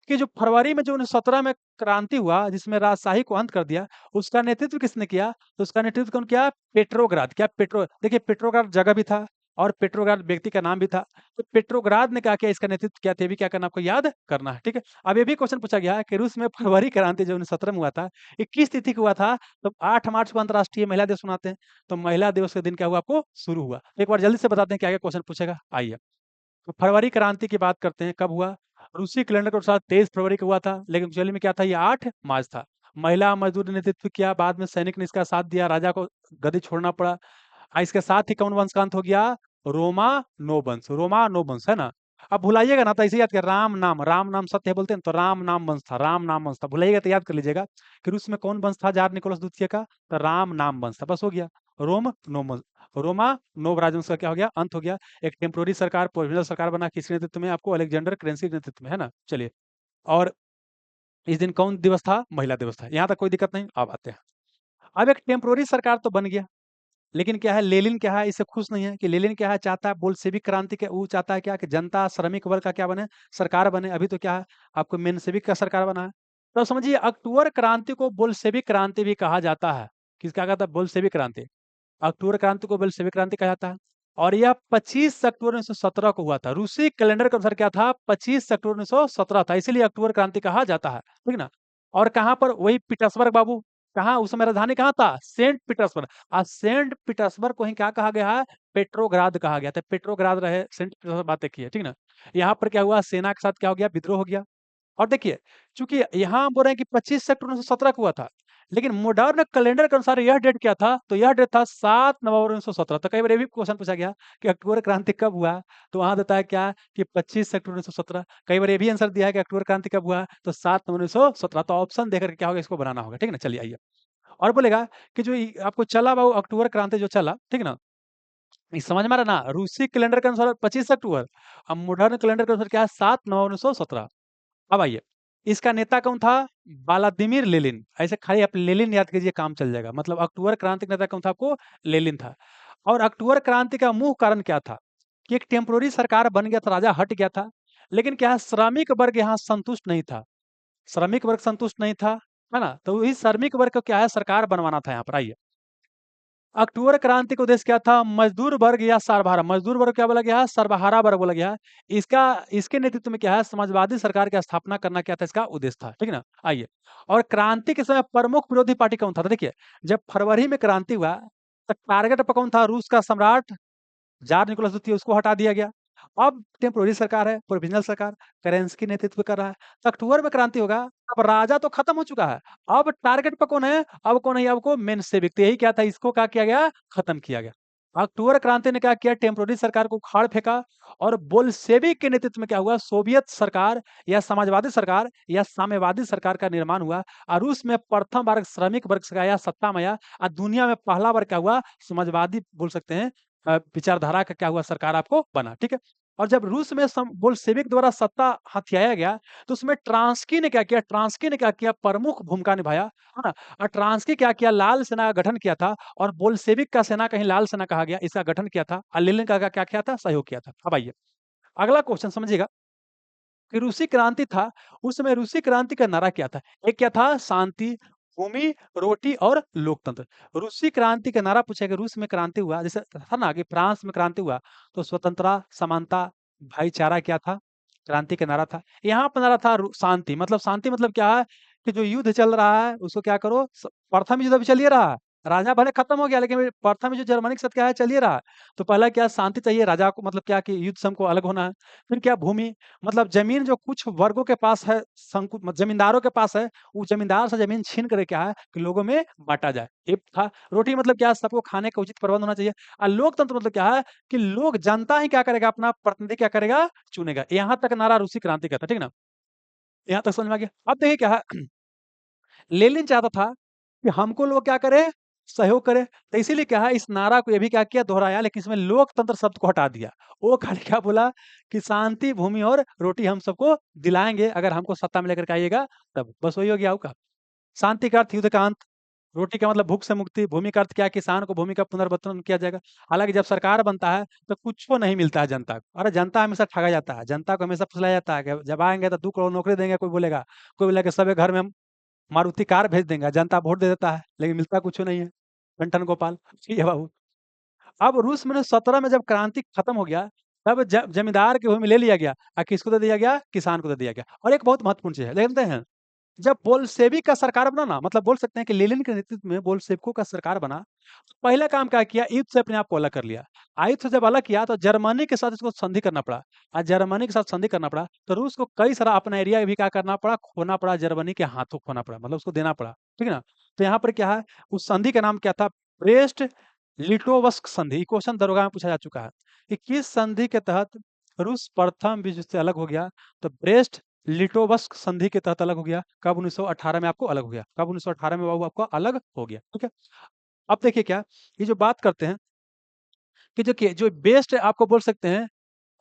कि जो फरवरी में जो 1917 में क्रांति हुआ जिसमें राजशाही को अंत कर दिया, उसका नेतृत्व किसने किया, तो उसका नेतृत्व कौन किया, पेट्रोग्राद। क्या पेट्रो, देखिए पेट्रोग्राद जगह भी था और पेट्रोग्राद व्यक्ति का नाम भी था, तो पेट्रोग्राद ने क्या किया, इसका नेतृत्व किया, ये भी क्या करना, आपको याद करना है, ठीक है। अब ये भी क्वेश्चन पूछा गया है कि रूस में फरवरी क्रांति जो 1917 में हुआ था, ये किस तिथि को हुआ था, तो 8 मार्च को अंतर्राष्ट्रीय महिला दिवस मनाते हैं, तो महिला दिवस के दिन क्या हुआ, आपको शुरू हुआ। एक बार जल्दी से बताते हैं क्या क्या क्वेश्चन पूछेगा, आइए। तो फरवरी क्रांति की बात करते हैं, कब हुआ, रूसी कैलेंडर के अनुसार 23 फरवरी को हुआ था, लेकिन एक्चुअली में क्या था, ये 8 मार्च था। महिला मजदूर ने नेतृत्व किया, बाद में सैनिक ने इसका साथ दिया, राजा को गद्दी छोड़ना पड़ा। इसके साथ ही कौन वंश का अंत हो गया, रोमा नो वंश, रोमा नो वंश है ना। अब भुलाइएगा ना तो ऐसे याद कर, राम नाम सत्य है बोलते हैं, तो राम नाम वंश था, राम नाम वंश था, भुलाइएगा तो याद कर लीजिएगा कि रूस में कौन वंश था जार निकोलस द्वितीय का, तो राम नाम वंश था, बस हो गया। रोम नो वंश, रोमा नो राजवंश का क्या हो गया, अंत हो गया। एक टेम्पोररी सरकार, प्रोविजनल सरकार बना, किसके नेतृत्व में, आपको अलेक्जेंडर क्रेंसी के नेतृत्व में, है ना। चलिए, और इस दिन कौन दिवस था, महिला दिवस था, यहाँ तक कोई दिक्कत नहीं। अब आते हैं, अब एक टेम्पोररी सरकार तो बन गया, लेकिन क्या है, लेनिन क्या है, इससे खुश नहीं है कि लेनिन क्या है, चाहता है बोल्शेविक क्रांति के, वो चाहता है क्या कि जनता श्रमिक वर्ग का क्या बने, सरकार बने। अभी तो क्या है, आपको मेंशेविक का सरकार बना है। तो समझिए अक्टूबर क्रांति को बोल्शेविक क्रांति भी कहा जाता है। किसका कहता है, बोल्शेविक क्रांति। अक्टूबर क्रांति को बोल्शेविक क्रांति कहा जाता है। और यह 25 अक्टूबर 1917 को हुआ था, रूसी कैलेंडर के अनुसार क्या था, 25 अक्टूबर 1917 था, इसीलिए अक्टूबर क्रांति कहा जाता है, ठीक ना। और कहाँ पर, वही पीटर्सबर्ग बाबू, कहाँ उस समय राजधानी कहाँ था, सेंट पीटर्सबर्ग। आज सेंट पीटर्सबर्ग को ही क्या कहा गया है, पेट्रोग्राद कहा गया था, पेट्रोग्राद रहे सेंट पीटर्सबर्ग, बातें की है, ठीक ना। यहाँ पर क्या हुआ, सेना के साथ क्या हो गया, विद्रोह हो गया। और देखिए, चूंकि यहाँ बोल रहे हैं कि 25 अक्टूबर 1917 को हुआ था, लेकिन मॉडर्न कैलेंडर के अनुसार यह डेट क्या था, तो यह डेट था 7 नवंबर 1917। तो कई बार ये भी क्वेश्चन पूछा गया कि अक्टूबर क्रांति कब हुआ, तो वहां देता है क्या कि 25 अक्टूबर 1917। कई बार ये भी आंसर दिया है कि अक्टूबर क्रांति कब हुआ, तो 7 नवंबर 1917। तो ऑप्शन देकर क्या होगा, इसको बनाना होगा, ठीक है ना। चलिए आइए, और बोलेगा कि जो आपको चला बाबू अक्टूबर क्रांति जो चला, ठीक है ना, ये समझ में आ रहा ना, रूसी कैलेंडर के अनुसार 25 अक्टूबर, अब मॉडर्न कैलेंडर के अनुसार क्या है, 7 नवंबर 1917। अब आइए, इसका नेता कौन था, व्लादिमीर लेनिन। ऐसे खाली आप लेनिन याद कीजिए, काम चल जाएगा। मतलब अक्टूबर क्रांति का नेता कौन था, आपको लेनिन था। और अक्टूबर क्रांति का मुख्य कारण क्या था, कि एक टेम्पोररी सरकार बन गया था, राजा हट गया था, लेकिन क्या है, श्रमिक वर्ग यहाँ संतुष्ट नहीं था, श्रमिक वर्ग संतुष्ट नहीं था, है ना। तो इस श्रमिक वर्ग को क्या है, सरकार बनवाना था। यहाँ पर आइए, अक्टूबर क्रांति का उद्देश्य क्या था, मजदूर वर्ग या सर्वहारा, मजदूर वर्ग क्या बोला गया है, सर्वहारा वर्ग बोला गया है। इसका, इसके नेतृत्व में क्या है, समाजवादी सरकार की स्थापना करना क्या था, इसका उद्देश्य था, ठीक है ना। आइए, और क्रांति के समय प्रमुख विरोधी पार्टी कौन था, तो देखिए, जब फरवरी में क्रांति हुआ, तो टारगेट पर कौन था, रूस का सम्राट जार निकोलस द्वितीय, उसको हटा दिया गया। अब टेम्पोररी सरकार है, प्रोविजनल सरकार, केरेंस्की नेतृत्व कर रहा है। तो अक्टूबर में क्रांति होगा, अब राजा तो खत्म हो चुका है, अब टारगेट पर कौन है, अब कौन है, अब को मेंशेविक। तो यही क्या था, इसको क्या किया गया, खत्म किया गया। अक्टूबर क्रांति ने क्या किया, टेम्पोररी सरकार को उखाड़ फेंका, और बोल्शेविक के नेतृत्व में क्या हुआ, सोवियत सरकार या समाजवादी सरकार या साम्यवादी सरकार का निर्माण हुआ। और रूस में प्रथम बार श्रमिक वर्ग का या सत्ता में आया, और दुनिया में पहला बार क्या हुआ, समाजवादी बोल सकते हैं, विचारधारा का क्या हुआ, सरकार आपको बना, ठीक है। और जब रूस में बोल्शेविक द्वारा सत्ता हथियाया गया, तो उसमें ट्रांस्की ने क्या किया, ट्रांस्की ने क्या किया, प्रमुख भूमिका निभाया, है ना। और ट्रांस्की क्या किया, लाल सेना का गठन किया था, और बोल्शेविक का सेना कहीं लाल सेना कहा गया, इसका गठन किया था, और लेनिन का क्या किया था, सहयोग किया था। अब आइए, अगला क्वेश्चन समझिएगा कि रूसी क्रांति था, उस समय रूसी क्रांति का नारा क्या था, एक क्या था, शांति, भूमि, रोटी और लोकतंत्र। रूसी क्रांति का नारा पूछा कि रूस में क्रांति हुआ, जैसे था ना कि फ्रांस में क्रांति हुआ, तो स्वतंत्रता, समानता, भाईचारा क्या था, क्रांति का नारा था। यहाँ पर नारा था शांति। मतलब शांति मतलब क्या है, कि जो युद्ध चल रहा है उसको क्या करो, प्रथम युद्ध अभी चल ही रहा है, राजा भले खत्म हो गया, लेकिन प्रथम युद्ध जर्मनी के साथ क्या है, चल ही रहा है। तो पहला क्या, शांति चाहिए राजा को, मतलब क्या कि युद्ध से हमको अलग होना है। फिर क्या, भूमि, मतलब जमीन जो कुछ वर्गों के पास है, जमींदारों के पास है, वो जमींदार से जमीन छीन कर क्या है कि लोगों में बांटा जाए, ये था। रोटी मतलब क्या, सबको खाने का उचित प्रबंध होना चाहिए। और लोकतंत्र मतलब क्या है, कि लोग, जनता ही क्या करेगा, अपना प्रतिनिधि क्या करेगा, चुनेगा। यहाँ तक नारा रूसी क्रांति का था, ठीक ना। यहाँ तक समझ में आ गया। अब देखिए क्या है, लेनिन चाहता था कि हमको लोग क्या करें, सहयोग करे। तो इसीलिए क्या है, इस नारा को ये भी क्या किया, दोहराया, लेकिन इसमें लोकतंत्र शब्द को हटा दिया। वो खाली क्या बोला कि शांति, भूमि और रोटी हम सबको दिलाएंगे अगर हमको सत्ता में लेकर के आइएगा तब। बस वही हो गया आपका। शांति का अर्थ युद्ध का अंत, रोटी का मतलब भूख से मुक्ति, भूमि का अर्थ क्या है, किसान को भूमि का पुनर्वितरण किया जाएगा। हालांकि जब सरकार बनता है तो कुछ को नहीं मिलता है जनता को। अरे जनता हमेशा ठगा जाता है, जनता को हमेशा फुसलाया जाता है कि जब आएंगे तो 2 करोड़ नौकरी देंगे, कोई बोलेगा, कोई बोलेगा सबके घर में हम मारुति कार भेज देंगे, जनता वोट दे देता है लेकिन मिलता कुछ नहीं है। टन गोपाल, ठीक है बाबू। अब रूस में 17 में जब क्रांति खत्म हो गया, तब जमींदार की भूमि ले लिया गया और किसको दे दिया गया, किसान को दे दिया गया। और एक बहुत महत्वपूर्ण चीज है, देखते हैं, जब बोल्शेविक का सरकार बना ना, मतलब बोल सकते हैं कि लेनिन के नेतृत्व में बोल्शेविकों का सरकार बना, तो पहला काम क्या किया, युद्ध से अपने आप को अलग कर लिया। युद्ध से जब अलग किया तो जर्मनी के साथ इसको संधि करना पड़ा। और जर्मनी के साथ संधि करना पड़ा तो रूस को कई सारा अपना एरिया भी क्या करना पड़ा, खोना पड़ा, जर्मनी के हाथों खोना पड़ा, मतलब उसको देना पड़ा, ठीक है ना। तो यहाँ पर क्या है, उस संधि का नाम क्या था, ब्रेस्ट लिटोवस्क संधि। क्वेश्चन दरोगा में पूछा जा चुका है कि किस संधि के तहत रूस प्रथम विश्व युद्ध से अलग हो गया। तो ब्रेस्ट लिटोवस्क संधि के तहत अलग हो गया। कब, 1918 में आपको अलग हो गया। कब, 1918 में बाबू आपको अलग हो गया, ठीक है। अब देखिए क्या, ये जो बात करते हैं कि जो बेस्ट आपको बोल सकते हैं,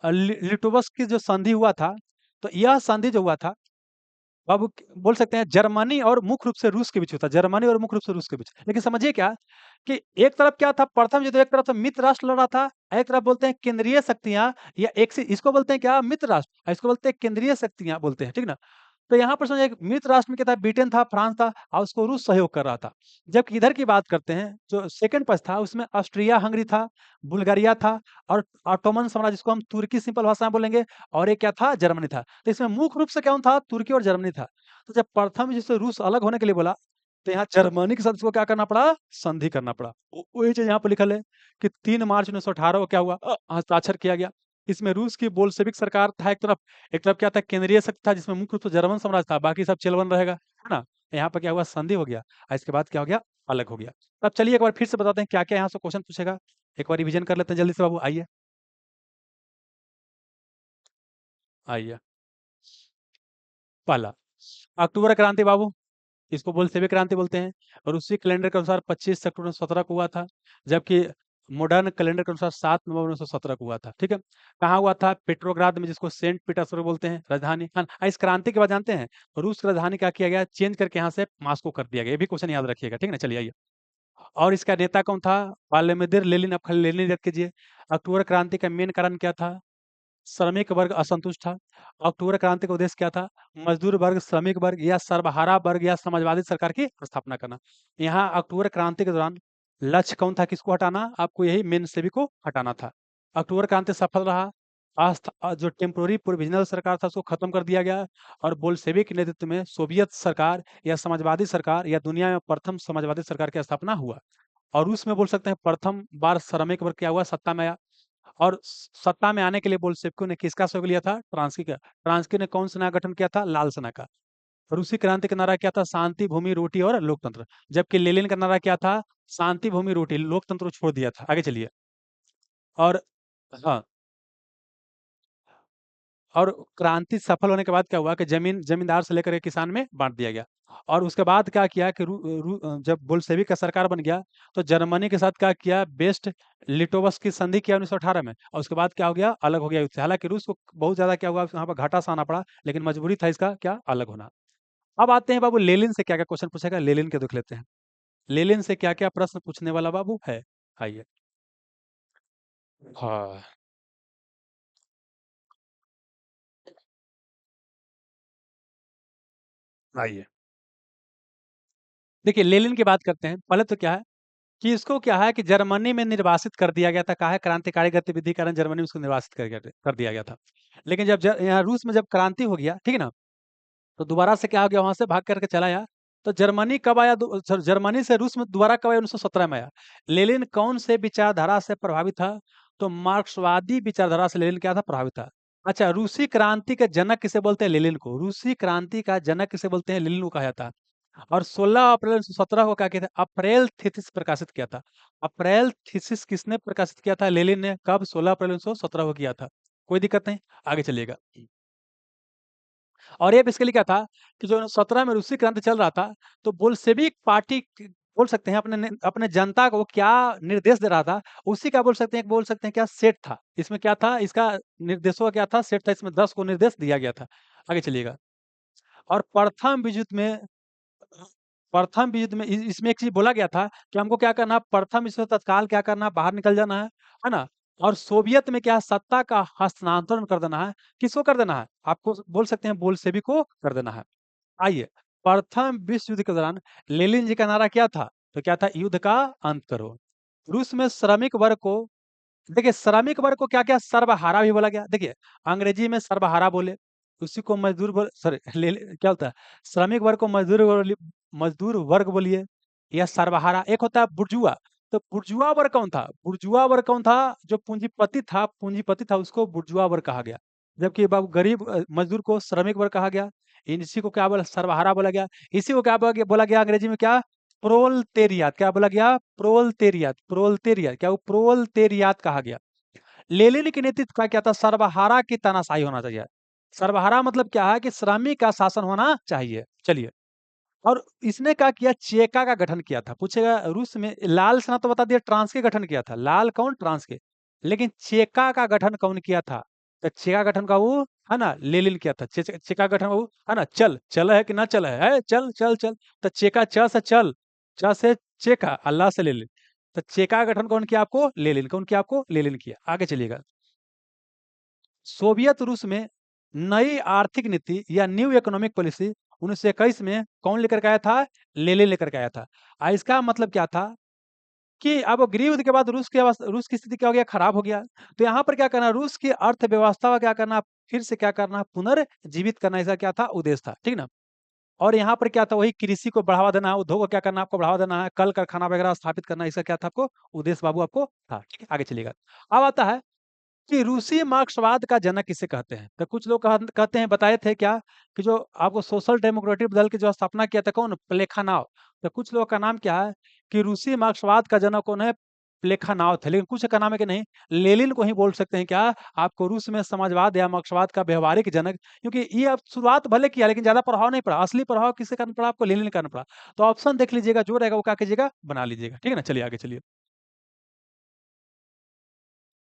लिटोवस्क की जो संधि हुआ था, तो यह संधि जो हुआ था बाबू, बोल सकते हैं जर्मनी और मुख्य रूप से रूस के बीच होता है, जर्मनी और मुख्य रूप से रूस के बीच। लेकिन समझिए क्या कि एक तरफ क्या था, प्रथम युद्ध, एक तरफ से मित्र राष्ट्र लड़ रहा था, एक तरफ बोलते हैं केंद्रीय शक्तियां, या एक से इसको बोलते हैं क्या, मित्र राष्ट्र, और इसको बोलते हैं केंद्रीय शक्तियां बोलते हैं, ठीक ना। तो यहाँ पर समझिए, एक मित्र राष्ट्र में क्या था, ब्रिटेन था, फ्रांस था, और उसको रूस सहयोग कर रहा था। जबकि इधर की बात करते हैं, जो सेकंड पक्ष था, उसमें ऑस्ट्रिया हंगरी था, बुल्गारिया था, और ऑटोमन साम्राज्य, जिसको हम तुर्की सिंपल भाषा में बोलेंगे, और एक क्या था, जर्मनी था। तो इसमें मुख्य रूप से कौन था, तुर्की और जर्मनी था। तो जब प्रथम जिससे रूस अलग होने के लिए बोला, तो यहाँ जर्मनी के साथ इसको क्या करना पड़ा, संधि करना पड़ा। वही चीज यहाँ पर लिखल है कि 3 मार्च 1918 को क्या हुआ, हस्ताक्षर किया गया। इसमें रूस की बोल्शेविक सरकार था एक तरफ, एक तरफ क्या था, केंद्रीय शक्ति था जिसमें मुख्य रूप से जर्मन साम्राज्य था, बाकी सब चेलवन रहेगा, है ना। यहाँ पर क्या हुआ, संधि हो गया, और इसके बाद क्या हो गया, अलग हो गया। अब चलिए एक बार फिर से बताते हैं क्या क्या यहाँ से क्वेश्चन पूछेगा। एक बार रिवीजन कर लेते हैं जल्दी से बाबू, आइए आइए। पहला, अक्टूबर क्रांति बाबू, इसको बोल्शेविक क्रांति बोलते हैं। और उसी कैलेंडर के अनुसार 25 अक्टूबर 1917 को हुआ था, जबकि मॉडर्न कैलेंडर के अनुसार 7 नवंबर 1917 को हुआ था, ठीक है। कहाँ हुआ था, पेट्रोग्राद में, जिसको सेंट पीटर्सबर्ग बोलते हैं, राजधानी। हाँ, इस क्रांति के बाद जानते हैं रूस की राजधानी क्या किया गया, चेंज करके यहाँ से मॉस्को कर दिया गया। ये भी क्वेश्चन याद रखिएगा, ठीक है ना। चलिए आइए। और इसका नेता कौन था, व्लादिमीर लेनिन। अब खाली लेनिन याद कीजिए। अक्टूबर क्रांति का मेन कारण क्या था, श्रमिक वर्ग असंतुष्ट था। अक्टूबर क्रांति का उद्देश्य क्या था, मजदूर वर्ग, श्रमिक वर्ग या सर्वहारा वर्ग या समाजवादी सरकार की स्थापना करना। यहाँ अक्टूबर क्रांति के दौरान लक्ष्य कौन था, किसको हटाना, आपको यही मेन सेवी को हटाना था। अक्टूबर क्रांति सफल रहा। जो टेम्पोररी प्रोविजनल सरकार था उसको खत्म कर दिया गया, और बोल्शेविक के नेतृत्व में सोवियत सरकार या समाजवादी सरकार या दुनिया में प्रथम समाजवादी सरकार की स्थापना हुआ। और उसमें बोल सकते हैं प्रथम बार श्रमिक वर्ग क्या हुआ, सत्ता में आया। और सत्ता में आने के लिए बोल्शेविकों ने किसका सहयोग लिया था, ट्रांस्की का। ट्रांस्की ने कौन सेना का गठन किया था, लाल सेना का। रूसी क्रांति का नारा क्या था, शांति, भूमि, रोटी और लोकतंत्र। जबकि लेनिन का नारा क्या था, शांति, भूमि, रोटी, लोकतंत्र को छोड़ दिया था। आगे चलिए। और हाँ, और क्रांति सफल होने के बाद क्या हुआ कि जमींदार से लेकर के किसान में बांट दिया गया। और उसके बाद क्या किया कि जब बोल्शेविक का सरकार बन गया, तो जर्मनी के साथ क्या किया, बेस्ट लिटोवस की संधि किया 1918 में। और उसके बाद क्या हो गया, अलग हो गया युद्ध से। हालांकि रूस को बहुत ज्यादा क्या हुआ, वहां पर घाटा सहना पड़ा, लेकिन मजबूरी था इसका क्या, अलग होना। अब आते हैं बाबू, लेलिन से क्या क्या क्वेश्चन पूछेगा, लेलिन के देख लेते हैं। लेलिन से क्या क्या प्रश्न पूछने वाला बाबू है, आइए। हाँ, आइए। देखिए, लेनिन की बात करते हैं। पहले तो क्या है कि इसको क्या है कि जर्मनी में निर्वासित कर दिया गया था। कहा है, क्रांतिकारी गतिविधि के कारण जर्मनी में उसको निर्वासित कर दिया गया था। लेकिन जब यहाँ रूस में जब क्रांति हो गया, ठीक है ना, तो दोबारा से क्या हो गया, वहां से भाग करके चला आया। तो जर्मनी कब आया, जर्मनी से रूस में दोबारा कब आया, 1917 में आया। लेनिन कौन से विचारधारा से प्रभावित था, तो मार्क्सवादी विचारधारा से लेनिन क्या था, प्रभावित था। अच्छा, रूसी क्रांति के जनक किसे बोलते हैं, लेनिन को। रूसी क्रांति का जनक किसे बोलते हैं, लेनिन को कहा जाता है। और 16 अप्रैल 1917 को क्या किया था, अप्रैल थीसिस प्रकाशित किया था। अप्रैल थीसिस किसने प्रकाशित किया था, लेनिन ने। कब, 16 अप्रैल 1917 को किया था। कोई दिक्कत नहीं, आगे चलिएगा। और ये बेसिकली क्या था कि जो 17 में रूसी क्रांति चल रहा था, तो बोल्शेविक पार्टी बोल सकते हैं अपने जनता को क्या निर्देश दे रहा था, उसी का बोल सकते हैं, बोल सकते हैं क्या सेट था। इसमें क्या था, इसका निर्देशों का क्या था, सेट था। इसमें 10 को निर्देश दिया गया था। आगे चलिएगा। और प्रथम विद्युत में इसमें एक चीज बोला गया था कि हमको क्या करना, प्रथम विश्व तत्काल क्या करना, बाहर निकल जाना है ना। और सोवियत में क्या, सत्ता का हस्तांतरण कर देना है। किसको कर देना है, आपको बोल सकते हैं बोल्शेविक को कर देना है। आइए, प्रथम विश्व युद्ध के दौरान लेनिन जी का नारा क्या था, तो क्या था, युद्ध का अंत करो। रूस में श्रमिक वर्ग को, देखिए श्रमिक वर्ग को क्या क्या सर्वहारा भी बोला गया। देखिए अंग्रेजी में सर्वहारा बोले, उसी को मजदूर बोल, सॉरी क्या होता है, श्रमिक वर्ग को मजदूर वर्ग बोलिए, या सर्वहारा। एक होता है बुर्जुआ। तो बुर्जुआ वर्ग कौन था, बुर्जुआ वर्ग कौन था, जो पूंजीपति था उसको बुर्जुआ वर्ग कहा गया। जबकि बाबू गरीब मजदूर को श्रमिक वर्ग कहा गया। इसी को क्या बोला, सर्वहारा बोला गया। इसी को क्या बोला गया अंग्रेजी में, क्या, प्रोलतेरियात। क्या बोला गया, प्रोलतेरियात क्या, वो प्रोलतेरियात कहा गया। लेनिन के नेतृत्व का क्या था, सर्वहारा की तानाशाही होना चाहिए। सर्वहारा मतलब क्या है कि श्रमिक का शासन होना चाहिए। चलिए, और इसने क्या किया, चेका का गठन किया था। पूछेगा रूस में लाल सेना तो बता दिया, ट्रांस के गठन किया था, लाल कौन, ट्रांस के। लेकिन चेका का गठन कौन किया था, तो चेका गठन का वो है ना, लेनिन किया था। चेका गठन वो है ना, चल चल है कि ना चल है, चल चल चल। तो चेका, च से चल, च से चेका, अल्लाह से लेनिन। तो चेका का गठन कौन किया, आपको लेनिन। कौन किया, आपको लेनिन किया। आगे चलिएगा। सोवियत रूस में नई आर्थिक नीति या न्यू इकोनॉमिक पॉलिसी 1921 में कौन लेकर के आया था, लेनिन लेकर के आया था। इसका मतलब क्या था कि अब गृह युद्ध के बाद रूस की स्थिति क्या हो गया, खराब हो गया। तो यहाँ पर क्या करना, रूस की अर्थव्यवस्था का क्या करना, फिर से क्या करना, पुनर्जीवित करना, इसका क्या था, उद्देश्य था। ठीक ना। और यहाँ पर क्या था, वही कृषि को बढ़ावा देना है, उद्योग को क्या करना, आपको बढ़ावा देना है, कल कारखाना वगैरह स्थापित करना, इसका क्या था, आपको उद्देश्य बाबू आपको था। ठीक है, आगे चलिएगा। अब आता है कि रूसी मार्क्सवाद का जनक किसे कहते हैं। तो कुछ लोग कहते हैं, बताए थे क्या, कि जो आपको सोशल डेमोक्रेटिक दल की जो स्थापना किया था, कौन, प्लेखानाव। तो कुछ लोगों का नाम क्या है, कि रूसी मार्क्सवाद का जनक कौन है, प्लेखानाव थे। लेकिन कुछ का नाम है कि नहीं, लेनिन को ही बोल सकते हैं क्या, आपको रूस में समाजवाद या मार्क्सवाद का व्यवहारिक जनक। क्योंकि ये अब शुरुआत भले किया, लेकिन ज्यादा प्रभाव नहीं पड़ा। असली प्रभाव किसे करना पड़ा, आपको लेनिन करना पड़ा। तो ऑप्शन देख लीजिएगा, जो रहेगा वो क्या कीजिएगा, बना लीजिएगा। ठीक है ना, चलिए आगे चलिए।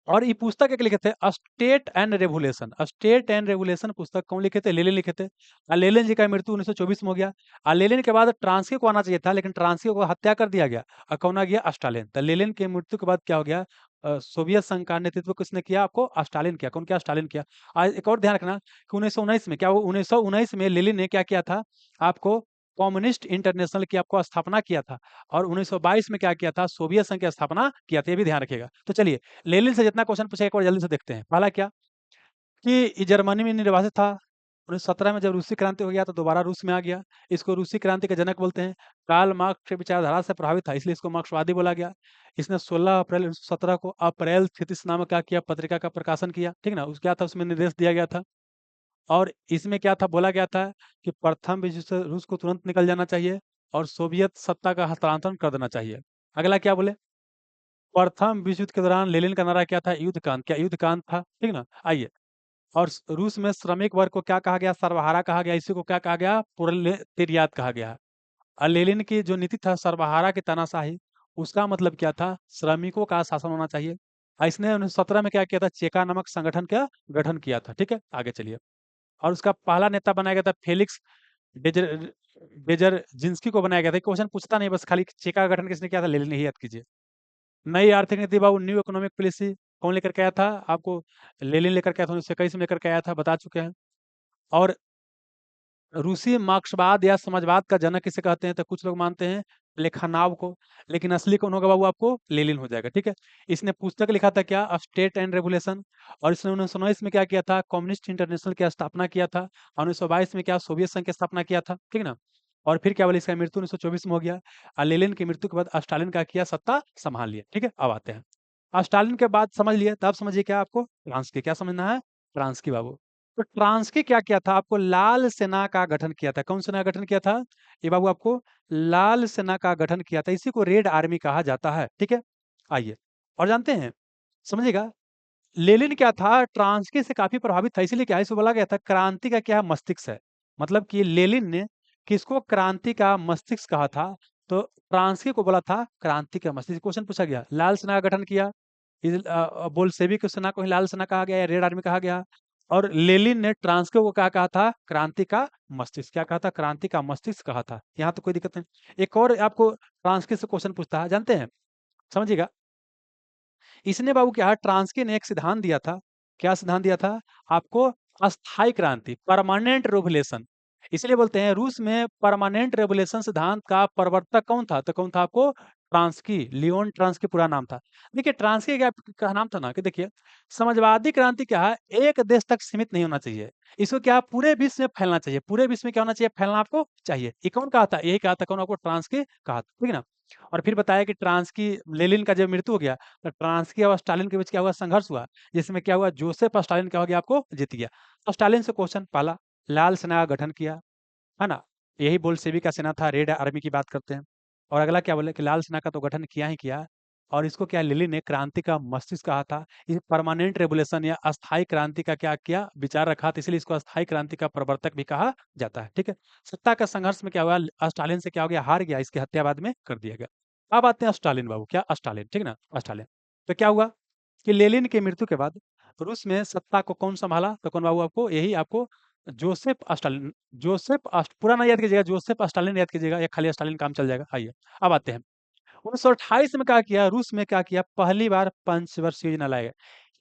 और ये पुस्तक एक लिखे थे, state and revolution. State and revolution पुस्तक कौन लिखे थे, लेनिन लिखे थे। और लेनिन जी का मृत्यु 1924 में हो गया। और लेनिन के बाद ट्रांस्की को आना चाहिए था, लेकिन ट्रांस्की को हत्या कर दिया गया। और कौन आ गया, स्टालिन। तो लेनिन के मृत्यु के बाद क्या हो गया, सोवियत संघ का नेतृत्व किसने किया, आपको स्टालिन किया। कौन किया, स्टालिन किया। आज एक और ध्यान रखना कि 1919 में क्या, वो 1919 में लेनिन ने क्या किया था, आपको कम्युनिस्ट इंटरनेशनल की आपको स्थापना किया था। और 1922 में क्या किया था, सोवियत संघ की स्थापना किया था। ये भी ध्यान रखिएगा। तो चलिए, लेनिन से जितना क्वेश्चन पूछा एक बार जल्दी से देखते हैं। पहला क्या, कि ये जर्मनी में निर्वासित था। 1917 में जब रूसी क्रांति हो गया तो दोबारा रूस में आ गया। इसको रूसी क्रांति के जनक बोलते हैं। कार्ल मार्क्स की विचारधारा से प्रभावित था, इसलिए इसको मार्क्सवादी बोला गया। इसने 16 अप्रैल 1917 को अप्रैल थिसिस नामक क्या किया, पत्रिका का प्रकाशन किया। ठीक ना, उस क्या था, उसमें निर्देश दिया गया था। और इसमें क्या था, बोला गया था कि प्रथम विश्व से रूस को तुरंत निकल जाना चाहिए और सोवियत सत्ता का हस्तांतरण कर देना चाहिए। अगला क्या बोले, प्रथम विश्व युद्ध के दौरान लेनिन का नारा क्या था, युद्ध का अंत। क्या युद्ध का अंत था। ठीक ना, आइए। और रूस में श्रमिक वर्ग को क्या कहा गया, सर्वहारा कहा गया। इसी को क्या कहा गया, प्रोलेतारियत कहा गया। और लेनिन की जो नीति था, सर्वहारा की तानाशाही, उसका मतलब क्या था, श्रमिकों का शासन होना चाहिए। और इसने 1917 में क्या किया था, चेका नामक संगठन का गठन किया था। ठीक है, आगे चलिए। और उसका पहला नेता बनाया गया था फेलिक्स डेजर डेजरजिंस्की को बनाया गया था। क्वेश्चन पूछता नहीं, बस खाली चेका का गठन किसने किया था, लेनिन ने ही, याद कीजिए। नई आर्थिक नीति बाबू, न्यू इकोनॉमिक पॉलिसी कौन लेकर के आया था, आपको लेनिन लेकर के आया था। 1921 में लेकर के आया था, बता चुके हैं। और रूसी मार्क्सवाद या समाजवाद का जनक किसे कहते हैं, तो कुछ लोग मानते हैं प्लेखानाव को, लेकिन असली कौन होगा बाबू, आपको लेनिन हो जाएगा। ठीक है। इसने पुस्तक लिखा था क्या, स्टेट एंड रेवोल्यूशन। और इसने 1919 में क्या किया था, कम्युनिस्ट इंटरनेशनल की स्थापना किया था। और 1922 में क्या, सोवियत संघ की स्थापना किया था। ठीक ना। और फिर क्या बोले, इसका मृत्यु 1924 में हो गया। और लेनिन की मृत्यु के बाद स्टालिन का किया, सत्ता संभाल लिया। ठीक है, अब आते हैं। स्टालिन के बाद समझ लिए, तब समझिए क्या, आपको फ्रांस की क्या समझना है, फ्रांस की बाबू। तो ट्रांस्की क्या किया था, आपको लाल सेना का गठन किया था। कौन सेना का गठन किया था, ये बाबू आपको लाल सेना का गठन किया था। इसी को रेड आर्मी कहा जाता है। ठीक है, आइए। और जानते हैं, समझिएगा, लेनिन क्या था, ट्रांस्की से काफी प्रभावित था। इसीलिए क्या है, इसको बोला गया था क्रांति का क्या मस्तिष्क है। मतलब कि लेनिन ने किसको क्रांति का मस्तिष्क कहा था, तो ट्रांस्की को बोला था क्रांति का मस्तिष्क। क्वेश्चन पूछा गया, लाल सेना का गठन किया, बोल्शेविक सेना को ही लाल सेना कहा गया या रेड आर्मी कहा गया। और लेनिन ने ट्रांस्की को क्या कहा था? क्रांति का मस्तिष्क। क्या कहा था? क्रांति का मस्तिष्क कहा था। यहाँ तो कोई दिक्कत नहीं। एक और आपको ट्रांस्की से क्वेश्चन पूछता है, जानते हैं? समझिएगा, इसने बाबू क्या है, ट्रांस्की ने एक सिद्धांत दिया था। क्या सिद्धांत दिया था आपको? अस्थाई क्रांति, परमानेंट रेवोल्यूशन। इसलिए बोलते हैं रूस में परमानेंट रेवोल्यूशन सिद्धांत का प्रवर्तक कौन था? तो कौन था आपको? ट्रांस्की, लियोन ट्रांस्की पूरा नाम था। देखिए ट्रांस्की क्या का नाम था ना, कि देखिए समाजवादी क्रांति क्या है, एक देश तक सीमित नहीं होना चाहिए, इसको क्या पूरे विश्व में फैलना चाहिए। पूरे विश्व में क्या होना चाहिए? फैलना आपको चाहिए। ये कौन कहा था? यही कहा था कौन आपको? ट्रांस्की कहा था, ठीक है ना। और फिर बताया कि ट्रांस्की, लेनिन का जब मृत्यु हो गया तो ट्रांस्की और स्टालिन के बीच क्या हुआ? संघर्ष हुआ, जिसमें क्या हुआ? जोसेफ स्टालिन क्या हो गया? आपको जीत गया। तो स्टालिन से क्वेश्चन पहला, लाल सेना का गठन किया, है ना, यही बोल्शेविक का सेना था, रेड आर्मी की बात करते हैं। और अगला क्या बोले कि लाल सेना का तो गठन किया ही किया, और इसको क्या लेनिन ने क्रांति का मस्तिष्क कहा था। इस परमानेंट रेवोल्यूशन या अस्थाई क्रांति का क्या किया? विचार रखा था, इसलिए इसको अस्थाई क्रांति का प्रवर्तक भी कहा जाता है, ठीक है। सत्ता का संघर्ष में क्या हुआ? स्टालिन से क्या हो गया? हार गया, इसकी हत्या बाद में कर दिया गया। अब आते हैं स्टालिन बाबू, क्या स्टालिन, ठीक है ना, स्टालिन। तो क्या हुआ कि लेनिन की मृत्यु के बाद रूस में सत्ता को कौन संभाला? तो कौन बाबू? आपको यही आपको जोसेफ स्टालिन। पूरा ना याद कीजिएगा, जोसेफ स्टालिन याद कीजिएगा, या खाली स्टालिन काम चल जाएगा। आइए अब आते हैं 1928 में क्या किया रूस में? क्या किया? पहली बार पंचवर्षीय योजना लाया गया।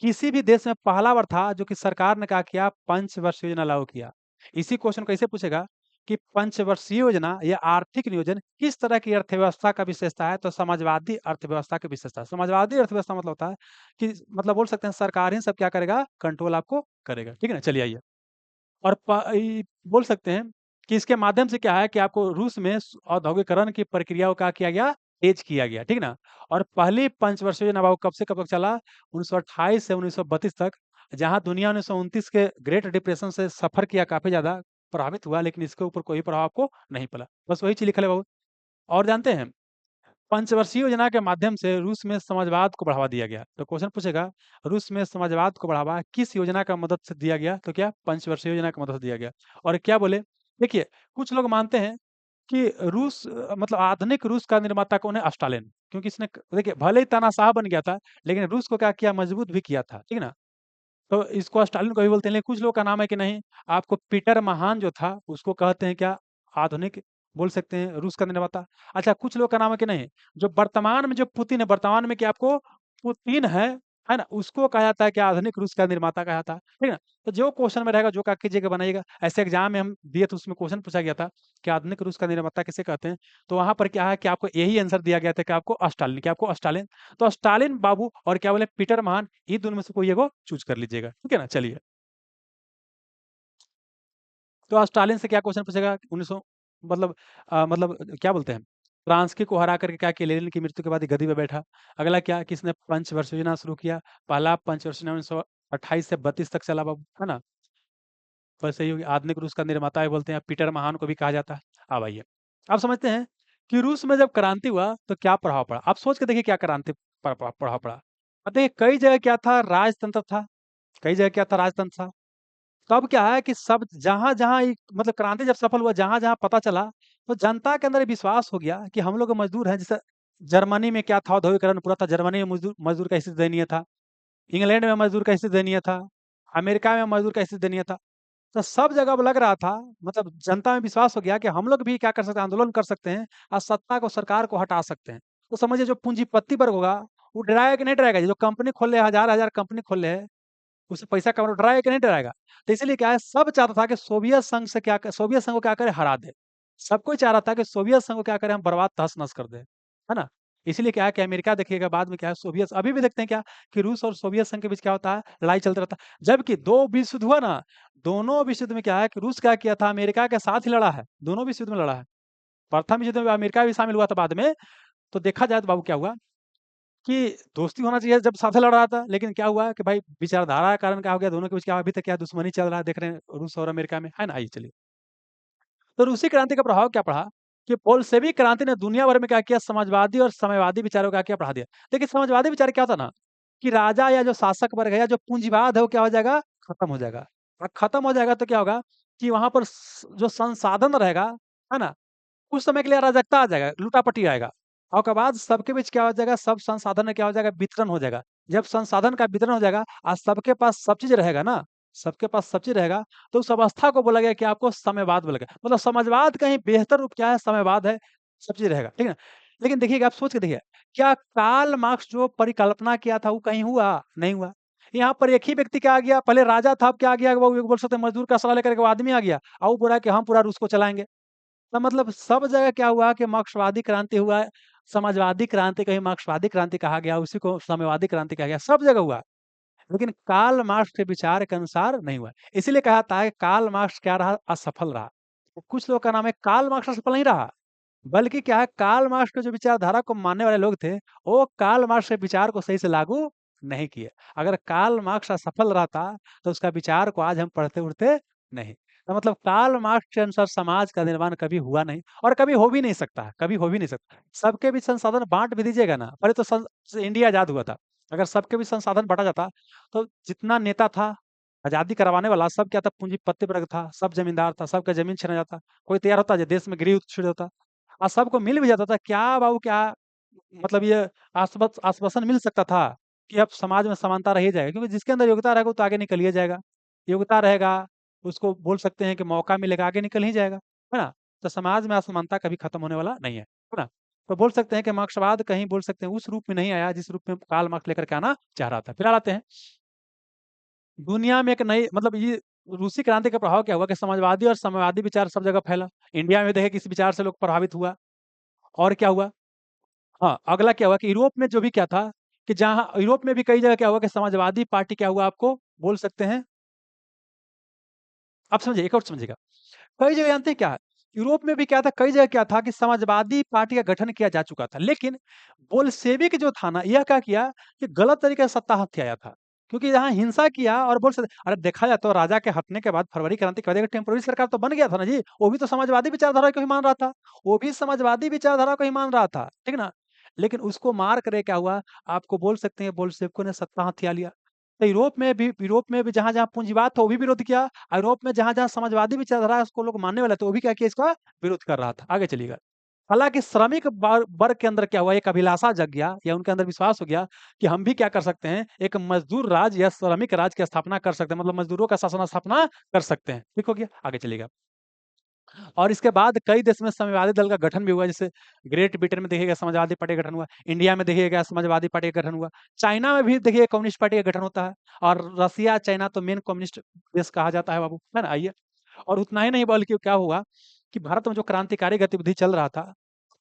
किसी भी देश में पहला बार था जो कि सरकार ने क्या किया? पंचवर्षीय योजना लागू किया। इसी क्वेश्चन कैसे पूछेगा कि पंचवर्षीय योजना या आर्थिक नियोजन किस तरह की अर्थव्यवस्था का विशेषता है? तो समाजवादी अर्थव्यवस्था की विशेषता है। समाजवादी अर्थव्यवस्था मतलब होता है कि मतलब बोल सकते हैं सरकार ही सब क्या करेगा? कंट्रोल आपको करेगा, ठीक है ना। चलिए आइए, और बोल सकते हैं कि इसके माध्यम से क्या है कि आपको रूस में औद्योगिकरण की प्रक्रिया को क्या किया गया? तेज किया गया, ठीक ना। और पहली पंचवर्षीय योजना बाबू कब से कब तक चला? 1928 से 1932 तक। जहां दुनिया 1929 के ग्रेट डिप्रेशन से सफर किया, काफी ज्यादा प्रभावित हुआ, लेकिन इसके ऊपर कोई प्रभाव आपको नहीं पड़ा। बस वही चीज लिखा है बाबू। और जानते हैं, पंचवर्षीय योजना के माध्यम से रूस में समाजवाद को बढ़ावा दिया गया। तो क्वेश्चन पूछेगा, रूस में समाजवाद को बढ़ावा किस योजना का मदद से दिया गया? तो क्या? पंचवर्षीय योजना की मदद से दिया गया। और क्या बोले? देखिए कुछ लोग मानते हैं कि रूस मतलब आधुनिक रूस का निर्माता कौन है? स्टालिन। क्योंकि इसने देखिए भले ही तानाशाह बन गया था, लेकिन रूस को क्या किया? मजबूत भी किया था, ठीक है ना। तो इसको स्टालिन को भी बोलते हैं, लेकिन कुछ लोग का नाम है कि नहीं, आपको पीटर महान जो था उसको कहते हैं क्या? आधुनिक, बोल सकते हैं रूस का निर्माता। अच्छा, कुछ लोग का नाम है कि नहीं, जो वर्तमान में जो पुतिन है, वर्तमान में क्या आपको पुतिन है ना, उसको कहा जाता है कि आधुनिक रूस का निर्माता कहा जाता है, ठीक है ना। तो जो क्वेश्चन में रहेगा, जो का कीजिएगा बनाइएगा। ऐसे एग्जाम में हम दिए तो उसमें क्वेश्चन पूछा गया था कि आधुनिक रूस का निर्माता किसे कहते हैं? तो वहां पर क्या है कि आपको यही आंसर दिया गया था कि आपको स्टालिन, क्या आपको स्टालिन। तो स्टालिन बाबू और क्या बोले पीटर महान, ये दोनों में से कोई एगो चूज कर लीजिएगा, ठीक है ना। चलिए, तो स्टालिन से क्या क्वेश्चन पूछेगा? 1900 मतलब मतलब क्या बोलते हैं, ट्रांस्की को हरा करके क्या किया? लेनिन की मृत्यु के बाद ही गद्दी पे बैठा। अगला क्या? किसने पंचवर्षीय योजना शुरू किया? पहला पंचवर्षीय योजना 1928 से 32 तक चला बाबू, है ना। वैसे ही आधुनिक रूस का निर्माता भी बोलते हैं, पीटर महान को भी कहा जाता है। अब आइए, अब समझते हैं कि रूस में जब क्रांति हुआ तो क्या प्रभाव पड़ा। आप सोच के देखिए क्या क्रांति प्रभाव पड़ा। अब देखिए कई जगह क्या था? राजतंत्र था। कई जगह क्या था? राजतंत्र था। तब क्या है कि सब जहां-जहां मतलब क्रांति जब सफल हुआ, जहां-जहां पता चला, तो जनता के अंदर ये विश्वास हो गया कि हम लोग मजदूर हैं। जैसे जर्मनी में क्या था? औद्योगिकरण पूरा था। जर्मनी में मजदूर मजदूर का स्थिति दयनीय था। इंग्लैंड में मजदूर का स्थिति दयनीय था। अमेरिका में मजदूर का स्थिति दयनीय था। तो सब जगह अब लग रहा था, मतलब जनता में विश्वास हो गया कि हम लोग भी क्या कर सकते हैं? आंदोलन कर सकते हैं और सत्ता को, सरकार को हटा सकते हैं। तो समझिए जो पूंजीपति वर्ग होगा, वो डराएगा कि नहीं डराएगा? जो कंपनी खोल ले, हजार-हजार कंपनी खोल ले, उससे पैसा कमाना, डराएगा कि नहीं डराएगा? तो इसीलिए क्या है, सब चाहता था कि सोवियत संघ को क्या करे? हरा दे। सब कोई चाह रहा था कि सोवियत संघ को क्या करें? हम बर्बाद तहस-नहस कर दें, है ना? इसीलिए क्या है कि अमेरिका देखिएगा बाद में क्या है, सोवियत अभी भी देखते हैं क्या कि रूस और सोवियत संघ के बीच क्या होता है? लड़ाई चलता रहता है। जबकि 2 विश्व युद्ध हुआ ना, दोनों विश्व युद्ध में क्या है कि रूस क्या किया था? अमेरिका के साथ ही लड़ा है। दोनों विश्व युद्ध में लड़ा है। प्रथम विश्व युद्ध में अमेरिका भी शामिल हुआ था बाद में। तो देखा जाए तो बाबू क्या हुआ कि दोस्ती होना चाहिए जब साथ लड़ रहा था, लेकिन क्या हुआ कि भाई विचारधारा के कारण क्या हो गया, दोनों के बीच क्या अभी तक क्या दुश्मनी चल रहा है, देख रहे हैं रूस और अमेरिका में, है ना। आइए चलिए, तो रूसी क्रांति का प्रभाव क्या पड़ा कि बोल्शेविक क्रांति ने दुनिया भर में क्या किया? समाजवादी और साम्यवादी विचारों का क्या बढ़ा दिया। देखिए समाजवादी विचार क्या था ना, कि राजा या जो शासक वर्ग है या जो पूंजीवाद है वो क्या हो जाएगा? खत्म हो जाएगा। और खत्म हो जाएगा तो क्या होगा कि वहां पर जो संसाधन रहेगा, है ना, कुछ समय के लिए अराजकता आ जाएगा, लूटा-पटी आएगा और उसके बाद सबके बीच क्या हो जाएगा, सब संसाधन में क्या हो जाएगा, वितरण हो जाएगा। जब संसाधन का वितरण हो जाएगा और सबके पास सब चीज़ रहेगा ना, सबके पास सब चीज़ रहेगा, तो उस अवस्था को बोला गया कि आपको साम्यवाद बोला गया। मतलब समाजवाद का ही बेहतर रूप क्या है, साम्यवाद है, सब चीज़ रहेगा, ठीक है ना? लेकिन देखिएगा, आप सोच के देखिए, क्या कार्ल मार्क्स जो परिकल्पना किया था, वो कहीं हुआ? नहीं हुआ। यहाँ पर एक ही व्यक्ति क्या आ गया, पहले राजा था, अब क्या आ गया, वो बोल सकते हैं मज़दूर का सवाल लेकर के वो आदमी आ गया और वो बोला कि हम पूरा रूस को चलाएँगे। तो मतलब सब जगह क्या हुआ कि मार्क्सवादी क्रांति हुआ, समाजवादी क्रांति कहीं मार्क्सवादी क्रांति कहा गया, उसी को साम्यवादी क्रांति कहा गया, सब जगह हुआ। लेकिन कार्ल मार्क्स के विचार के अनुसार नहीं हुआ। इसीलिए कहा था कि कार्ल मार्क्स क्या रहा? असफल रहा। तो कुछ लोगों का नाम है, कार्ल मार्क्स असफल नहीं रहा, बल्कि क्या है, कार्ल मार्क्स के जो विचारधारा को मानने वाले लोग थे, वो कार्ल मार्क्स के विचार को सही से लागू नहीं किए। अगर कार्ल मार्क्स असफल रहता, तो उसका विचार को आज हम पढ़ते-उढ़ते नहीं। तो मतलब कार्ल मार्क्स के अनुसार समाज का निर्माण कभी हुआ नहीं और कभी हो भी नहीं सकता है, कभी हो भी नहीं सकता। सबके बीच संसाधन बाँट भी दीजिएगा ना, पहले तो इंडिया आज़ाद हुआ था। अगर सबके बीच संसाधन बाँटा जाता, तो जितना नेता था, आज़ादी करवाने वाला, सब क्या था, पूंजीपति वर्ग था, सब ज़मींदार था, सबका ज़मीन छिना जाता। कोई तैयार होता जो देश में गृह छिड़ होता। सबको मिल भी जाता था। क्या बाबू क्या, मतलब ये आश्वासन मिल सकता था कि अब समाज में समानता रह ही जाएगा, क्योंकि जिसके अंदर योग्यता रहेगा वो तो आगे निकल ही जाएगा। योग्यता रहेगा, उसको बोल सकते हैं कि मौका मिलेगा, आगे निकल ही जाएगा, है ना? तो समाज में असमानता कभी खत्म होने वाला नहीं है ना? तो बोल सकते हैं कि मार्क्सवाद कहीं बोल सकते हैं उस रूप में नहीं आया जिस रूप में कार्ल मार्क्स लेकर के आना चाह रहा था। फिलहाल आते हैं दुनिया में एक नई, मतलब ये रूसी क्रांति का प्रभाव क्या हुआ कि समाजवादी और साम्यवादी विचार सब जगह फैला। इंडिया में देखे किस विचार से लोग प्रभावित हुआ और क्या हुआ? हाँ, अगला क्या हुआ कि यूरोप में जो भी क्या था कि जहाँ यूरोप में भी कई जगह क्या हुआ कि समाजवादी पार्टी क्या हुआ, आपको बोल सकते हैं, आप समझिए, एक और समझिएगा। कई जगह जानते हैं क्या है? यूरोप में भी क्या था, कई जगह क्या था कि समाजवादी पार्टी का गठन किया जा चुका था। लेकिन बोल्शेविक जो था ना, यह क्या किया कि गलत तरीके से सत्ता हाथ आया था। क्योंकि यहाँ हिंसा किया और बोल सकते, अरे देखा जाए तो राजा के हटने के बाद, फरवरी क्रांति के बाद एक टेम्पररी सरकार तो बन गया था ना जी। वो भी तो समाजवादी विचारधारा को ही मान रहा था। वो भी समाजवादी विचारधारा को ही मान रहा था, ठीक ना? लेकिन उसको मार करे क्या हुआ, आपको बोल सकते हैं बोल्शेविकों ने सत्ता हथिया लिया। तो यूरोप में भी जहाँ-जहाँ पूंजीवाद था वो भी विरोध किया। यूरोप में जहाँ-जहाँ समाजवादी विचारधारा है उसको लोग मानने वाले थे, वो भी क्या किया, इसका विरोध कर रहा था। आगे चलिएगा। हालाँकि श्रमिक वर्ग के अंदर क्या हुआ, एक अभिलाषा जग गया या उनके अंदर विश्वास हो गया कि हम भी क्या कर सकते हैं, एक मज़दूर राज या श्रमिक राज की स्थापना कर सकते हैं, मतलब मज़दूरों का शासन स्थापना कर सकते हैं। ठीक हो गया? आगे चलिएगा। और इसके बाद कई देश में समाजवादी दल का गठन भी हुआ, जैसे ग्रेट ब्रिटेन में देखिएगा समाजवादी पार्टी का गठन हुआ, इंडिया में देखिएगा समाजवादी पार्टी का गठन हुआ, चाइना में भी देखिए कम्युनिस्ट पार्टी का गठन होता है और रसिया, चाइना तो मेन कम्युनिस्ट देश कहा जाता है बाबू, है ना? आइए, और उतना ही नहीं बल्कि क्या हुआ कि भारत में जो क्रांतिकारी गतिविधि चल रहा था,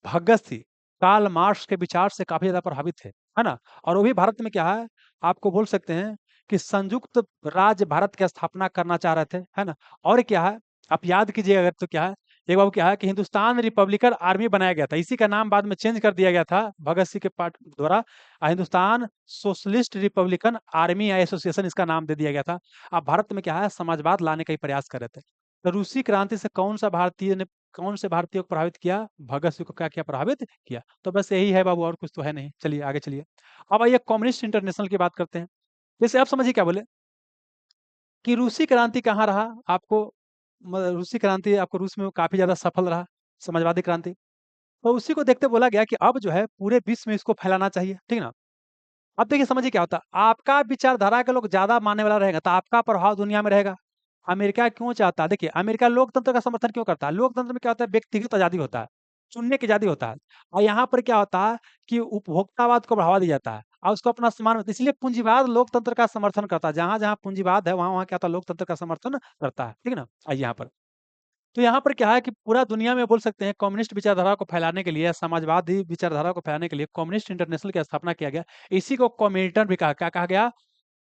भगत सिंह, कार्ल मार्क्स के विचार से काफ़ी ज़्यादा प्रभावित थे, है ना? और वो भी भारत में क्या है, आपको बोल सकते हैं कि संयुक्त राज्य भारत की स्थापना करना चाह रहे थे, है ना? और क्या है, आप याद कीजिए अगर, तो क्या है, एक बाबू क्या है कि हिंदुस्तान रिपब्लिकन आर्मी बनाया गया था। इसी का नाम बाद में चेंज कर दिया गया था भगत सिंह के पार्ट द्वारा। हिंदुस्तान सोशलिस्ट रिपब्लिकन आर्मी या एसोसिएशन इसका नाम दे दिया गया था। अब भारत में क्या है, समाजवाद लाने का ही प्रयास कर रहे थे। तो रूसी क्रांति से कौन से भारतीय को प्रभावित किया? भगत सिंह को क्या किया, प्रभावित किया। तो बस यही है बाबू, और कुछ तो है नहीं। चलिए आगे चलिए। अब आइए कम्युनिस्ट इंटरनेशनल की बात करते हैं। जैसे आप समझिए क्या बोले कि रूसी क्रांति कहाँ रहा आपको, रूसी क्रांति आपको रूस में वो काफ़ी ज़्यादा सफल रहा, समाजवादी क्रांति। तो उसी को देखते बोला गया कि अब जो है पूरे विश्व में इसको फैलाना चाहिए, ठीक ना? अब देखिए समझिए क्या होता है, आपका विचारधारा के लोग ज़्यादा मानने वाला रहेगा, तो आपका प्रभाव दुनिया में रहेगा। अमेरिका क्यों चाहता है, देखिए अमेरिका लोकतंत्र का समर्थन क्यों करता है? लोकतंत्र में क्या होता है, व्यक्तिगत आज़ादी होता है, चुनने की आज़ादी होता है। और यहाँ पर क्या होता है कि उपभोक्तावाद को बढ़ावा दिया जाता है और उसको अपना सम्मान मिलता है। इसलिए पूंजीवाद लोकतंत्र का समर्थन करता है। जहाँ-जहाँ पूंजीवाद है, वहाँ-वहाँ क्या होता है, लोकतंत्र का समर्थन करता है। ठीक है ना? आइए यहाँ पर। तो यहाँ पर क्या है कि पूरा दुनिया में बोल सकते हैं कम्युनिस्ट विचारधारा को फैलाने के लिए, समाजवादी विचारधारा को फैलाने के लिए कम्युनिस्ट इंटरनेशनल की स्थापना किया गया। इसी को कॉमिन्टर्न भी कहा, क्या कहा गया?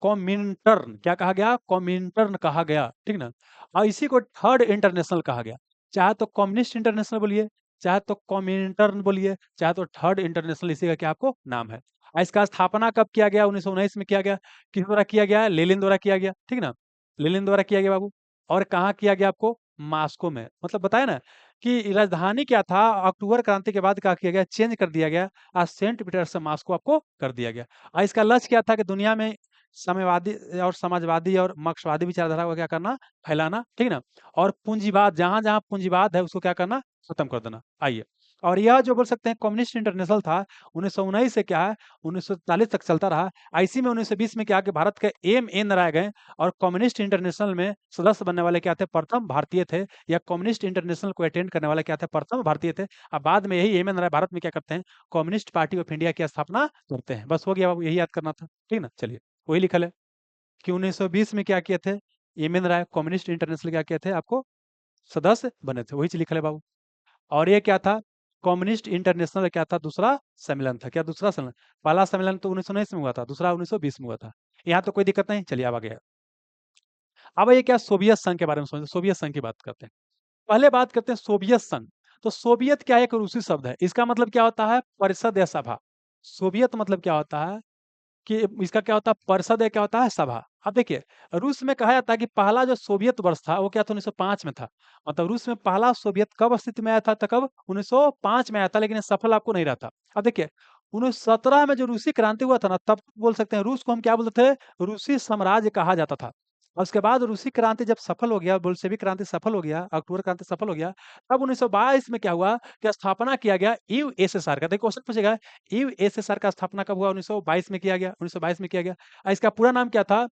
कॉमिन्टर्न, क्या कहा गया? कॉमिन्टर्न कहा गया, ठीक ना? और इसी को थर्ड इंटरनेशनल कहा गया। चाहे तो कम्युनिस्ट इंटरनेशनल बोलिए, चाहे तो कॉमिन्टर्न बोलिए, चाहे तो थर्ड इंटरनेशनल, इसी का क्या आपको नाम है। इसका स्थापना कब किया गया? 1919 में किया गया। किस द्वारा किया गया? लेनिन द्वारा किया गया, ठीक ना? लेनिन द्वारा किया गया बाबू। और कहाँ किया गया आपको? मॉस्को में। मतलब बताया ना कि राजधानी क्या था, अक्टूबर क्रांति के बाद क्या किया गया? चेंज कर दिया गया। सेंट पीटर्स से मॉस्को आपको कर दिया गया। इसका लक्ष्य क्या था कि दुनिया में साम्यवादी और समाजवादी और मार्क्सवादी विचारधारा को क्या करना, फैलाना, ठीक है ना। और पूंजीवाद, जहां जहां पूंजीवाद है उसको क्या करना, खत्म कर देना। आइए, और यह जो बोल सकते हैं कम्युनिस्ट इंटरनेशनल था 1919 से क्या है 1940 तक चलता रहा। आईसी में 1920 में क्या कि भारत के एम राय गए और कम्युनिस्ट इंटरनेशनल में सदस्य बनने वाले क्या थे, प्रथम भारतीय थे, या कम्युनिस्ट इंटरनेशनल को अटेंड करने वाले क्या थे, प्रथम भारतीय थे। अब बाद में यही एम राय भारत में क्या करते हैं, कम्युनिस्ट पार्टी ऑफ इंडिया की स्थापना करते हैं। बस हो गया बाबू, यही याद करना था, ठीक ना। चलिए, वही लिखल है कि 1920 में क्या किए थे, एम राय कम्युनिस्ट इंटरनेशनल क्या किए थे, आपको सदस्य बने थे, वही चीज लिखल है बाबू। और ये क्या था, कम्युनिस्ट इंटरनेशनल क्या था, दूसरा सम्मेलन था। क्या दूसरा सम्मेलन, पहला सम्मेलन तो 1919 में हुआ था, दूसरा 1920 में हुआ था। यहाँ तो कोई दिक्कत नहीं, चलिए अब आ गया। अब ये क्या, सोवियत संघ के बारे में समझते, सोवियत संघ की बात करते हैं। पहले बात करते हैं सोवियत संघ। तो सोवियत क्या है, एक रूसी शब्द है, इसका मतलब क्या होता है, परिषद या सभा। सोवियत मतलब क्या होता है कि इसका क्या होता है, परिषद या क्या होता है, सभा। अब देखिए, रूस में कहा जाता है कि पहला जो सोवियत वर्ष था वो क्या था, 1905 में था। मतलब रूस में पहला सोवियत कब अस्तित्व में आया था, तो कब, 1905 में आया था, लेकिन ये सफल आपको नहीं रहा था। अब देखिए, 1917 में जो रूसी क्रांति हुआ था ना, तब बोल सकते हैं रूस को हम क्या बोलते थे, रूसी साम्राज्य कहा जाता था। और उसके बाद रूसी क्रांति जब सफल हो गया, बोल्शेविक क्रांति सफल हो गया, अक्टूबर क्रांति सफल हो गया, तब 1922 में क्या हुआ कि स्थापना किया गया यूएसएसआर का। देखिए क्वेश्चन पूछेगा, यूएसएसआर का स्थापना कब हुआ, 1922 में किया गया, 1922 में किया गया। इसका पूरा नाम क्या था,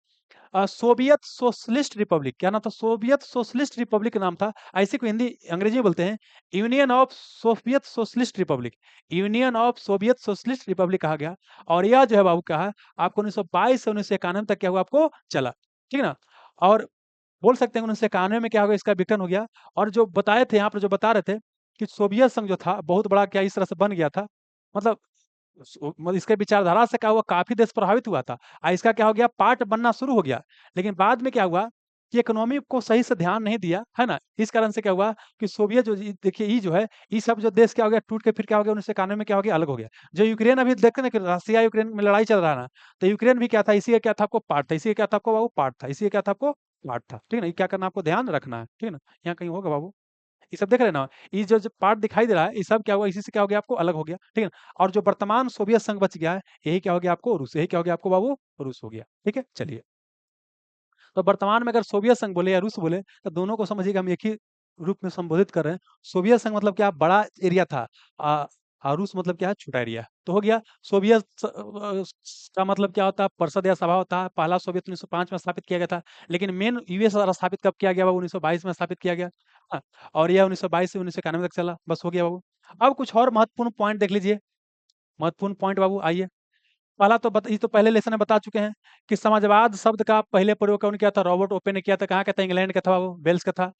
सोवियत सोशलिस्ट रिपब्लिक। क्या नाम था, सोवियत सोशलिस्ट रिपब्लिक नाम था। ऐसे को हिंदी अंग्रेजी में बोलते हैं union of Soviet socialist Republic, union of Soviet socialist Republic कहा गया। और यह जो है बाबू कहा, आपको 1922 से 1991 तक क्या हुआ, आपको चला, ठीक है ना। और बोल सकते हैं 1991 में क्या हो गया, इसका विघटन हो गया। और जो बताए थे यहाँ पर, जो बता रहे थे कि सोवियत संघ जो था बहुत बड़ा क्या इस तरह से बन गया था, मतलब मतलब इसके विचारधारा से क्या हुआ, काफी देश प्रभावित हुआ था। इसका क्या हो गया, पार्ट बनना शुरू हो गया। लेकिन बाद में क्या हुआ कि इकोनॉमी को सही से ध्यान नहीं दिया, है ना। इस कारण से क्या हुआ कि सोवियत जो देखिए ये जो है, ये सब जो देश क्या हो गया, टूट के फिर क्या हो गया, 1991 में क्या हो गया, अलग हो गया। जो यूक्रेन अभी देखते ना कि रसिया यूक्रेन में लड़ाई चल रहा है ना, तो यूक्रेन भी क्या था, इसी का क्या था, आपको पार्ट था, इसी का क्या था आपको बाबू, पार्ट था, इसी का क्या था आपको, पार्ट था, ठीक है ना। ये क्या करना, आपको ध्यान रखना है, ठीक है ना। यहाँ कहीं होगा बाबू, ये सब देख रहे हैं ना, ये जो पार्ट दिखाई दे रहा है, ये सब क्या हुआ, इसी से क्या हो गया, आपको अलग हो गया, ठीक है ना। और जो वर्तमान सोवियत संघ बच गया है, यही क्या हो गया आपको, रूस, यही क्या हो गया आपको बाबू, रूस हो गया, ठीक है। चलिए, तो वर्तमान में अगर सोवियत संघ बोले या रूस बोले, तो दोनों को समझिएगा हम एक ही रूप में संबोधित कर रहे हैं। सोवियत संघ मतलब क्या, बड़ा एरिया था, रूस मतलब क्या है, छोटा एरिया। तो हो गया सोवियत का मतलब क्या होता है, परिषद या सभा होता है। पहला सोवियत 1905 में स्थापित किया गया था, लेकिन मेन यूएस द्वारा स्थापित कब किया गया बाबू, 1922 में स्थापित किया गया। हाँ, और यह 1922 से 1991 तक चला, बस हो गया बाबू। अब कुछ और महत्वपूर्ण पॉइंट देख लीजिए, महत्वपूर्ण पॉइंट बाबू, आइए। पहला तो ये तो पहले लेसन में बता चुके हैं कि समाजवाद शब्द का पहले प्रयोग कौन किया था, रॉबर्ट ओपे ने किया था। कहाँ का था, इंग्लैंड का था बाबू, वेल्स का था।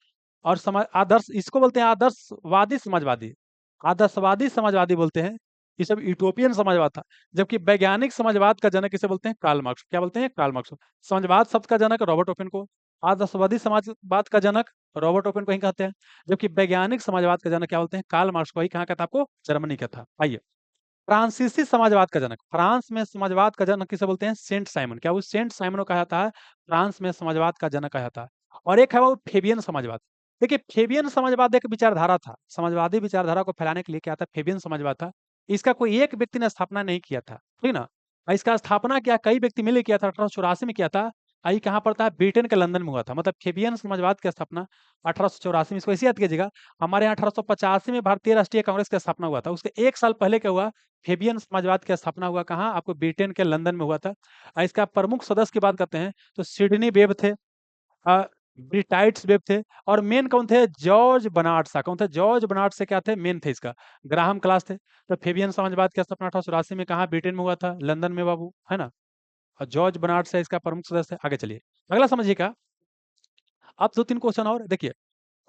और समाज आदर्श, इसको बोलते हैं आदर्शवादी समाजवादी, आदर्शवादी समाजवादी बोलते हैं। ये सब यूटोपियन समाजवाद था। जबकि वैज्ञानिक समाजवाद का जनक किसे बोलते हैं, कार्ल मार्क्स। क्या बोलते हैं, कार्ल मार्क्स। समाजवाद शब्द का जनक रॉबर्ट ओपन को, आदर्शवादी समाजवाद का जनक रॉबर्ट ओपन को ही कहते हैं। जबकि वैज्ञानिक समाजवाद का जनक क्या बोलते हैं, कार्ल मार्क्स को ही। कहाँ का था, आपको जर्मनी का था। आइए, फ्रांसीसी समाजवाद का जनक, फ्रांस में समाजवाद का जनक किसे बोलते हैं, सेंट साइमन। क्या वो सेंट साइमन को कहा जाता है, फ्रांस में समाजवाद का जनक कहा जाता है। और एक है वो फेबियन समाजवाद। देखिए, फेबियन समाजवाद एक विचारधारा था, समाजवादी विचारधारा को फैलाने के लिए क्या था, फेबियन समाजवाद था। इसका कोई एक व्यक्ति ने स्थापना नहीं किया था, ठीक ना। और इसका स्थापना क्या कई व्यक्ति मिलकर किया था, 1884 में किया था। आई कहाँ पड़ता है, ब्रिटेन के लंदन में हुआ था। मतलब फेबियन समाजवाद की स्थापना 1884 में, इसको ऐसे याद कीजिएगा। हमारे यहाँ 1885 में भारतीय राष्ट्रीय कांग्रेस की स्थापना हुआ था, उसके एक साल पहले क्या हुआ, फेबियन समाजवाद की स्थापना हुआ। कहाँ, आपको ब्रिटेन के लंदन में हुआ था। इसका प्रमुख सदस्य की बात करते हैं तो सिडनी वेब थे, ब्रिटाइट्स वेब थे, और मेन कौन थे, जॉर्ज बनार्ड सा। कौन थे, जॉर्ज बनार्ड से क्या थे, मेन थे इसका, ग्राहम क्लास थे। तो फेबियन समाजवाद की स्थापना 1884 में कहाँ, ब्रिटेन में हुआ था, लंदन में बाबू, है ना। और जॉर्ज बनार्ड से इसका प्रमुख सदस्य है। आगे चलिए, अगला समझिएगा। अब दो तीन क्वेश्चन और देखिए।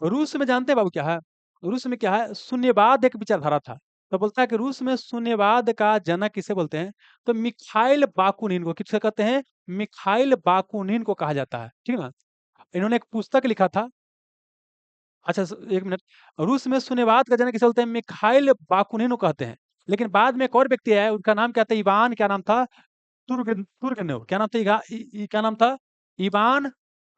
रूस में जानते हैं बाबू क्या है, रूस में क्या है, शून्यवाद एक विचारधारा था। तो बोलता है कि रूस में शून्यवाद का जनक किसे बोलते हैं, तो मिखाइल बाकुनिन को। किसे कहते हैं, मिखाइल बाकुनिन को कहा जाता है, ठीक है ना। इन्होंने एक पुस्तक लिखा था। अच्छा, एक मिनट। रूस में शून्यवाद का जनक किसे बोलते हैं, मिखाइल बाकुनिन को कहते हैं। लेकिन बाद में एक और व्यक्ति आया, उनका नाम क्या था, इवान, क्या नाम था, तुर्गनेव। क्या नाम था, क्या नाम था, इवान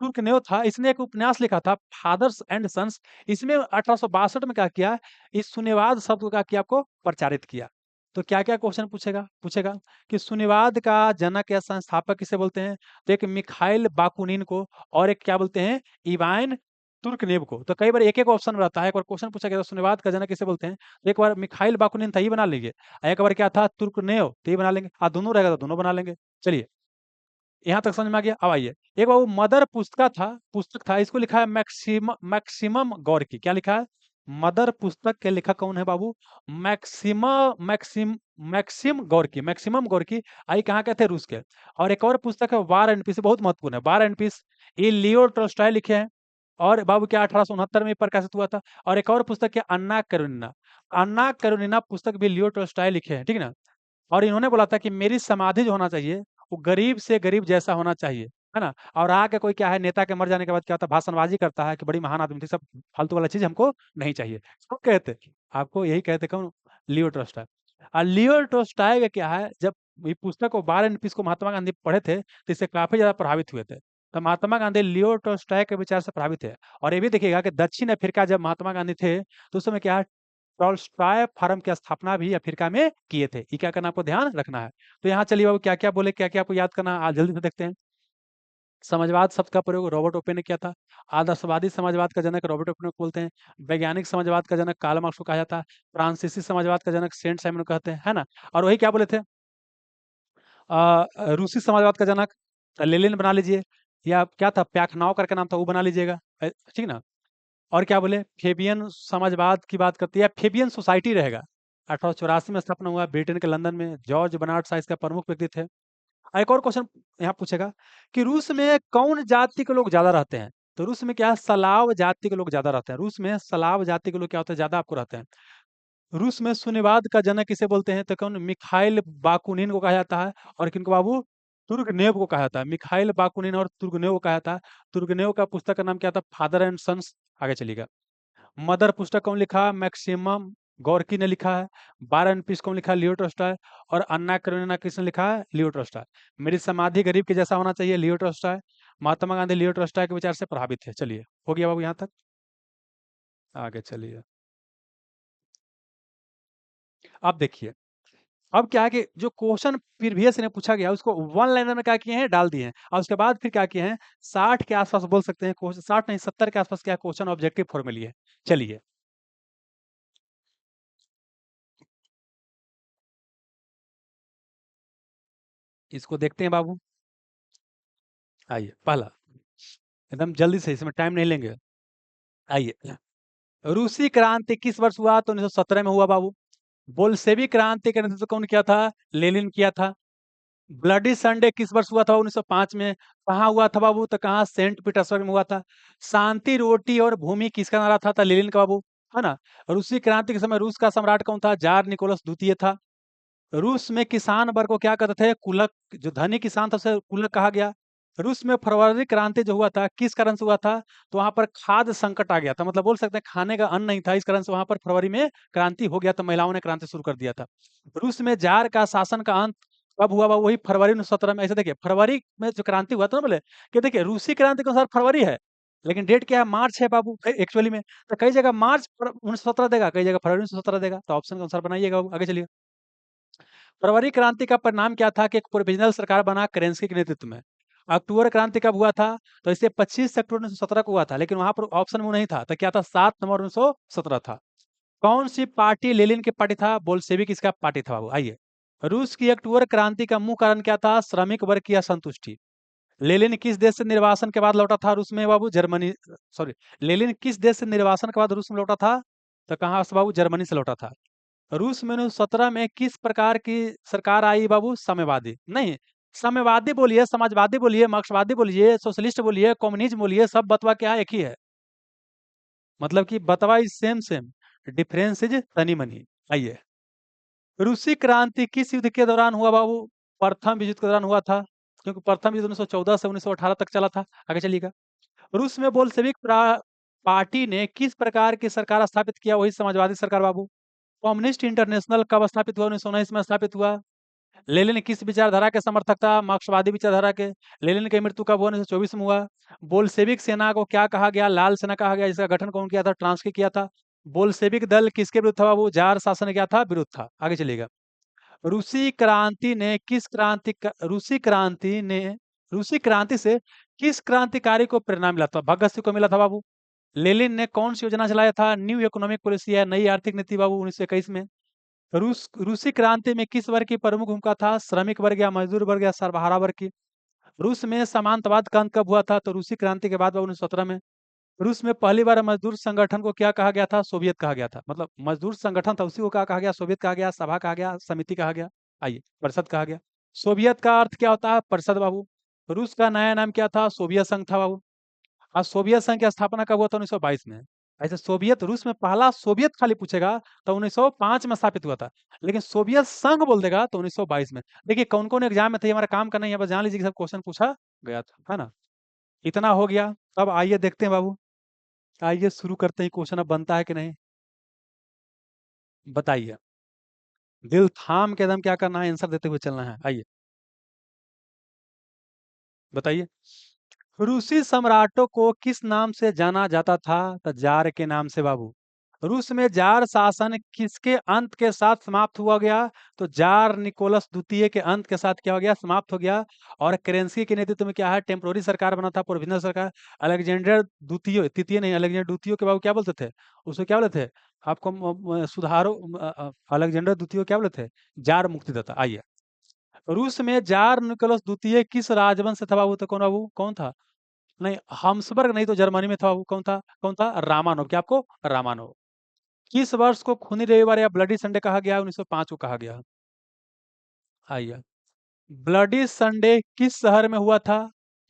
तुर्गनेव था। इसने एक उपन्यास लिखा था, फादर्स एंड सन्स। इसमें 1862 में क्या किया, इस शून्यवाद शब्द का क्या आपको प्रचारित किया। तो क्या क्या क्वेश्चन पूछेगा पूछेगा कि शून्यवाद का जनक या संस्थापक किसे बोलते हैं? तो एक मिखाइल बाकुनिन को, और एक क्या बोलते हैं, इवान तुर्कनेव को। तो कई बार एक एक ऑप्शन रहता है। एक बार क्वेश्चन पूछा गया था शून्यवाद का जनक किसे बोलते हैं, तो एक बार मिखाइल बाकुनिन था, ये बना लीजिए। एक बार क्या था, तुर्कनेव, तो ये बना लेंगे। दोनों रहेगा तो दोनों बना लेंगे। चलिए, यहाँ तक समझ में आ गया। अब आइए, एक बाबू मदर पुस्तक था, इसको लिखा है मैक्सिमम गौरकी। क्या लिखा है? मदर पुस्तक के लेखक कौन है बाबू? मैक्सिमम गौरकी। आई कहाँ के थे? रूस के। और एक और पुस्तक है वार एंड पीस, बहुत महत्वपूर्ण है, वार एंड पीस। ये लियो टॉल्स्टॉय लिखे हैं। और बाबू क्या 1869 में प्रकाशित हुआ था। और एक और पुस्तक है अन्ना करोनिना पुस्तक भी लियो टॉल्स्टॉय लिखे हैं, ठीक है ना। और इन्होंने बोला था कि मेरी समाधि जो होना चाहिए वो गरीब से गरीब जैसा होना चाहिए, है ना। और आके कोई क्या है, नेता के मर जाने के बाद क्या होता है, भाषणबाजी करता है कि बड़ी महान आदमी थी, सब फालतू वाला चीज हमको नहीं चाहिए। कौन कहते? आपको यही कहते कौन? Leo Tolstoy. और लियो टॉल्स्टॉय का क्या है, जब ये पुस्तक को वार एंड पीस को महात्मा गांधी पढ़े थे तो इससे काफी ज्यादा प्रभावित हुए थे। तो महात्मा गांधी लियो टॉल्स्टॉय के विचार से प्रभावित थे। और ये भी देखिएगा कि दक्षिण अफ्रीका जब महात्मा गांधी थे तो उस समय क्या है, टॉल्स्टॉय फार्म की स्थापना भी अफ्रीका में किए थे। ये क्या करना, आपको ध्यान रखना है। तो यहाँ चलिए बाबू, क्या क्या बोले, क्या क्या आपको याद करना है, आज जल्दी से देखते हैं। समाजवाद शब्द का प्रयोग रॉबर्ट ओपे ने किया था। आदर्शवादी समाजवाद का जनक रॉबर्ट ओपे को बोलते हैं। वैज्ञानिक समाजवाद का जनक कार्ल मार्क्स को कहा जाता है। फ्रांसीसी समाजवाद का जनक सेंट साइमन को कहते हैं, है ना। और वही क्या बोले थे, रूसी समाजवाद का जनक लेनिन बना लीजिए, या क्या था, प्याखनाव करके नाम था, वो बना लीजिएगा, ठीक ना। और क्या बोले, फेबियन समाजवाद की बात करती है, फेबियन सोसाइटी रहेगा। 1884 में स्थापना हुआ, ब्रिटेन के लंदन में। जॉर्ज बर्नार्ड शॉ इसका प्रमुख व्यक्ति थे। एक और क्वेश्चन यहाँ पूछेगा कि रूस में कौन जाति के लोग ज्यादा रहते हैं? तो रूस में क्या है, सलाव जाति के लोग ज्यादा रहते हैं। रूस में सलाव जाति के लोग क्या होते हैं, ज्यादा आपको रहते हैं। रूस में शून्यवाद का जनक किसे बोलते हैं? तो कौन? मिखाइल बाकुनिन को कहा जाता है। और किनको बाबू? तुर्गनेव को कहा जाता है। मिखाइल बाकुनिन और तुर्गनेव को कहा जाता है। तुर्गनेव का पुस्तक का नाम क्या था? Father and sons. आगे चलिएगा। मदर पुस्तक कौन लिखा? मैक्सिमम गोर्की ने लिखा है। बार एंड पीस कौन लिखा? Leo Tolstoy. और अन्ना करेनिना किसने लिखा है? Leo Tolstoy. मेरी समाधि गरीब के जैसा होना चाहिए, Leo Tolstoy. Mahatma Gandhi Leo Tolstoy के विचार से प्रभावित है। चलिए, हो गया बाबू यहाँ तक। आगे चलिए। अब देखिए, अब क्या है कि जो क्वेश्चन प्रीवियस ने पूछा गया उसको वन लाइनर में क्या किए हैं, डाल दिए हैं। और उसके बाद फिर क्या किए हैं, 60 के आसपास बोल सकते हैं क्वेश्चन, 60 नहीं 70 के आसपास क्या क्वेश्चन ऑब्जेक्टिव फॉर्म में लिए। चलिए, इसको देखते हैं बाबू। आइए, पहला, एकदम जल्दी से, इसमें टाइम नहीं लेंगे। आइए, रूसी क्रांति किस वर्ष हुआ? तो 1917 में हुआ बाबू। बोल्शेविक क्रांति का नेतृत्व कौन किया था? लेनिन किया था। ब्लडी संडे किस वर्ष हुआ था? 1905 में। कहाँ हुआ था बाबू? तो कहाँ? सेंट पीटर्सबर्ग में हुआ था। शांति, रोटी और भूमि किसका नारा था? लेनिन का बाबू, है ना। रूसी क्रांति के समय रूस का सम्राट कौन था? जार निकोलस द्वितीय था। रूस में किसान वर्ग को क्या कहते थे? कुलक। जो धनी किसान था उसे कुलक कहा गया। रूस में फरवरी क्रांति जो हुआ था किस कारण से हुआ था? तो वहां पर खाद्य संकट आ गया था, मतलब बोल सकते हैं खाने का अन्न नहीं था, इस कारण से वहां पर फरवरी में क्रांति हो गया था, महिलाओं ने क्रांति शुरू कर दिया था। रूस में जार का शासन का अंत कब हुआ? वही फरवरी 1917 में। ऐसे देखिए, फरवरी में जो क्रांति हुआ था ना, बोले कि देखिए रूसी क्रांति के अनुसार फरवरी है, लेकिन डेट क्या है? मार्च है बाबू एक्चुअली में। तो कई जगह मार्च 1917 देगा, कई जगह फरवरी 1917 देगा। तो ऑप्शन के अनुसार बनाइएगा बाबू। आगे चलिए। फरवरी क्रांति का परिणाम क्या था? कि एक प्रोविजनल सरकार बना केरेंस्की के नेतृत्व में। अक्टूबर क्रांति कब हुआ था? तो इसे 25 अक्टूबर 1917 को हुआ था, लेकिन वहां पर ऑप्शन में वो नहीं था। तो क्या था? 7 नवंबर 1917 था। कौन सी पार्टी लेनिन की पार्टी था? बोल्शेविक इसका पार्टी था बाबू। आइए, रूस की अक्टूबर क्रांति का मुख्य कारण क्या था? श्रमिक वर्ग की असंतुष्टि। लेनिन किस देश से निर्वासन के बाद लौटा था रूस में बाबू? जर्मनी, सॉरी, लेनिन किस देश से निर्वासन के बाद रूस में लौटा था? तो कहाँ से बाबू? जर्मनी से लौटा था। रूस में 1917 में किस प्रकार की सरकार आई बाबू? साम्यवादी नहीं, साम्यवादी बोलिए, समाजवादी बोलिए, मार्क्सवादी बोलिए, सोशलिस्ट बोलिए, कम्युनिज्म बोलिए, सब बतवा क्या है? एक ही है। मतलब कि बतवा is same same, difference is तनी मनी। आइए, रूसी क्रांति किस युद्ध के दौरान हुआ बाबू? प्रथम विश्व युद्ध के दौरान हुआ था, क्योंकि प्रथम युद्ध 1914 से 1918 तक चला था। आगे चलिएगा। रूस में बोल्शेविक पार्टी ने किस प्रकार की सरकार स्थापित किया? वही समाजवादी सरकार बाबू। कम्युनिस्ट इंटरनेशनल कब स्थापित हुआ? 1919 में स्थापित हुआ। लेनिन किस विचारधारा के समर्थक था? मार्क्सवादी विचारधारा के। लेनिन की मृत्यु कब हुआ? 1924 में हुआ। बोल्शेविक सेना को क्या कहा गया? लाल सेना कहा गया। इसका गठन कौन किया था? ट्रांस्की किया था। बोल्शेविक दल किसके विरुद्ध था बाबू? जार शासन क्या था? विरुद्ध था। आगे चलिएगा। रूसी क्रांति से किस क्रांतिकारी को प्रेरणा मिला था? भगत सिंह को मिला था बाबू। लेनिन ने कौन सी योजना चलाया था? न्यू इकोनॉमिक पॉलिसी है, नई आर्थिक नीति बाबू 1921 में। रूसी क्रांति में किस वर्ग की प्रमुख भूमिका था? श्रमिक वर्ग या मजदूर वर्ग या सर्वहारा वर्ग की? रूस में सामंतवाद का अंत कब हुआ था? तो रूसी क्रांति के बाद बाबू 1917 में। रूस में पहली बार मजदूर संगठन को क्या कहा गया था? सोवियत कहा गया था। मतलब मजदूर संगठन था उसी को क्या कहा गया? सोवियत कहा गया, सभा कहा गया, समिति कहा गया, आइए परिषद कहा गया। सोवियत का अर्थ क्या होता है? परिषद बाबू। रूस का नया नाम क्या था? सोवियत संघ था बाबू। और सोवियत संघ की स्थापना कब हुआ था? 1922 में। ऐसे सोवियत रूस में पहला सोवियत खाली पूछेगा तो 1905 में स्थापित हुआ था, लेकिन सोवियत संघ बोल देगा तो 1922 में। देखिए कौन कौन एग्जाम में थे, हमारा काम का नहीं है, बस जान लीजिए कि सब क्वेश्चन पूछा गया था, है ना। इतना हो गया। अब आइए देखते हैं बाबू, आइए शुरू करते हैं। क्वेश्चन अब बनता है कि नहीं, बताइए। दिल थाम के एकदम क्या करना है, आंसर देते हुए चलना है। आइए बताइए। रूसी सम्राटों को किस नाम से जाना जाता था? तो जार के नाम से बाबू। रूस में जार शासन किसके अंत के साथ समाप्त हुआ गया? तो जार निकोलस द्वितीय के अंत के साथ क्या हो गया? समाप्त हो गया। और केरेंस्की के नेतृत्व में क्या है? टेम्पोररी सरकार बना था, प्रोविजनल सरकार। अलेक्जेंडर द्वितीय, तृतीय नहीं, अलेक्जेंडर द्वितीय के बाबू क्या बोलते थे? उसको क्या बोलते थे? आपको सुधारो, अलेक्जेंडर द्वितीय क्या बोलते थे? जार मुक्तिदाता। आइए। रूस में जार निकोलस द्वितीय किस राजवंश से था बाबू? तो कौन बाबू, कौन था? नहीं, हम्सबर्ग नहीं, तो जर्मनी में था बाबू। कौन था? कौन था? रामानोव। क्या आपको? रामानोव। किस वर्ष को खूनी रविवार या ब्लडी संडे कहा गया? 1905 को कहा गया। आइए। ब्लडी संडे किस शहर में हुआ था?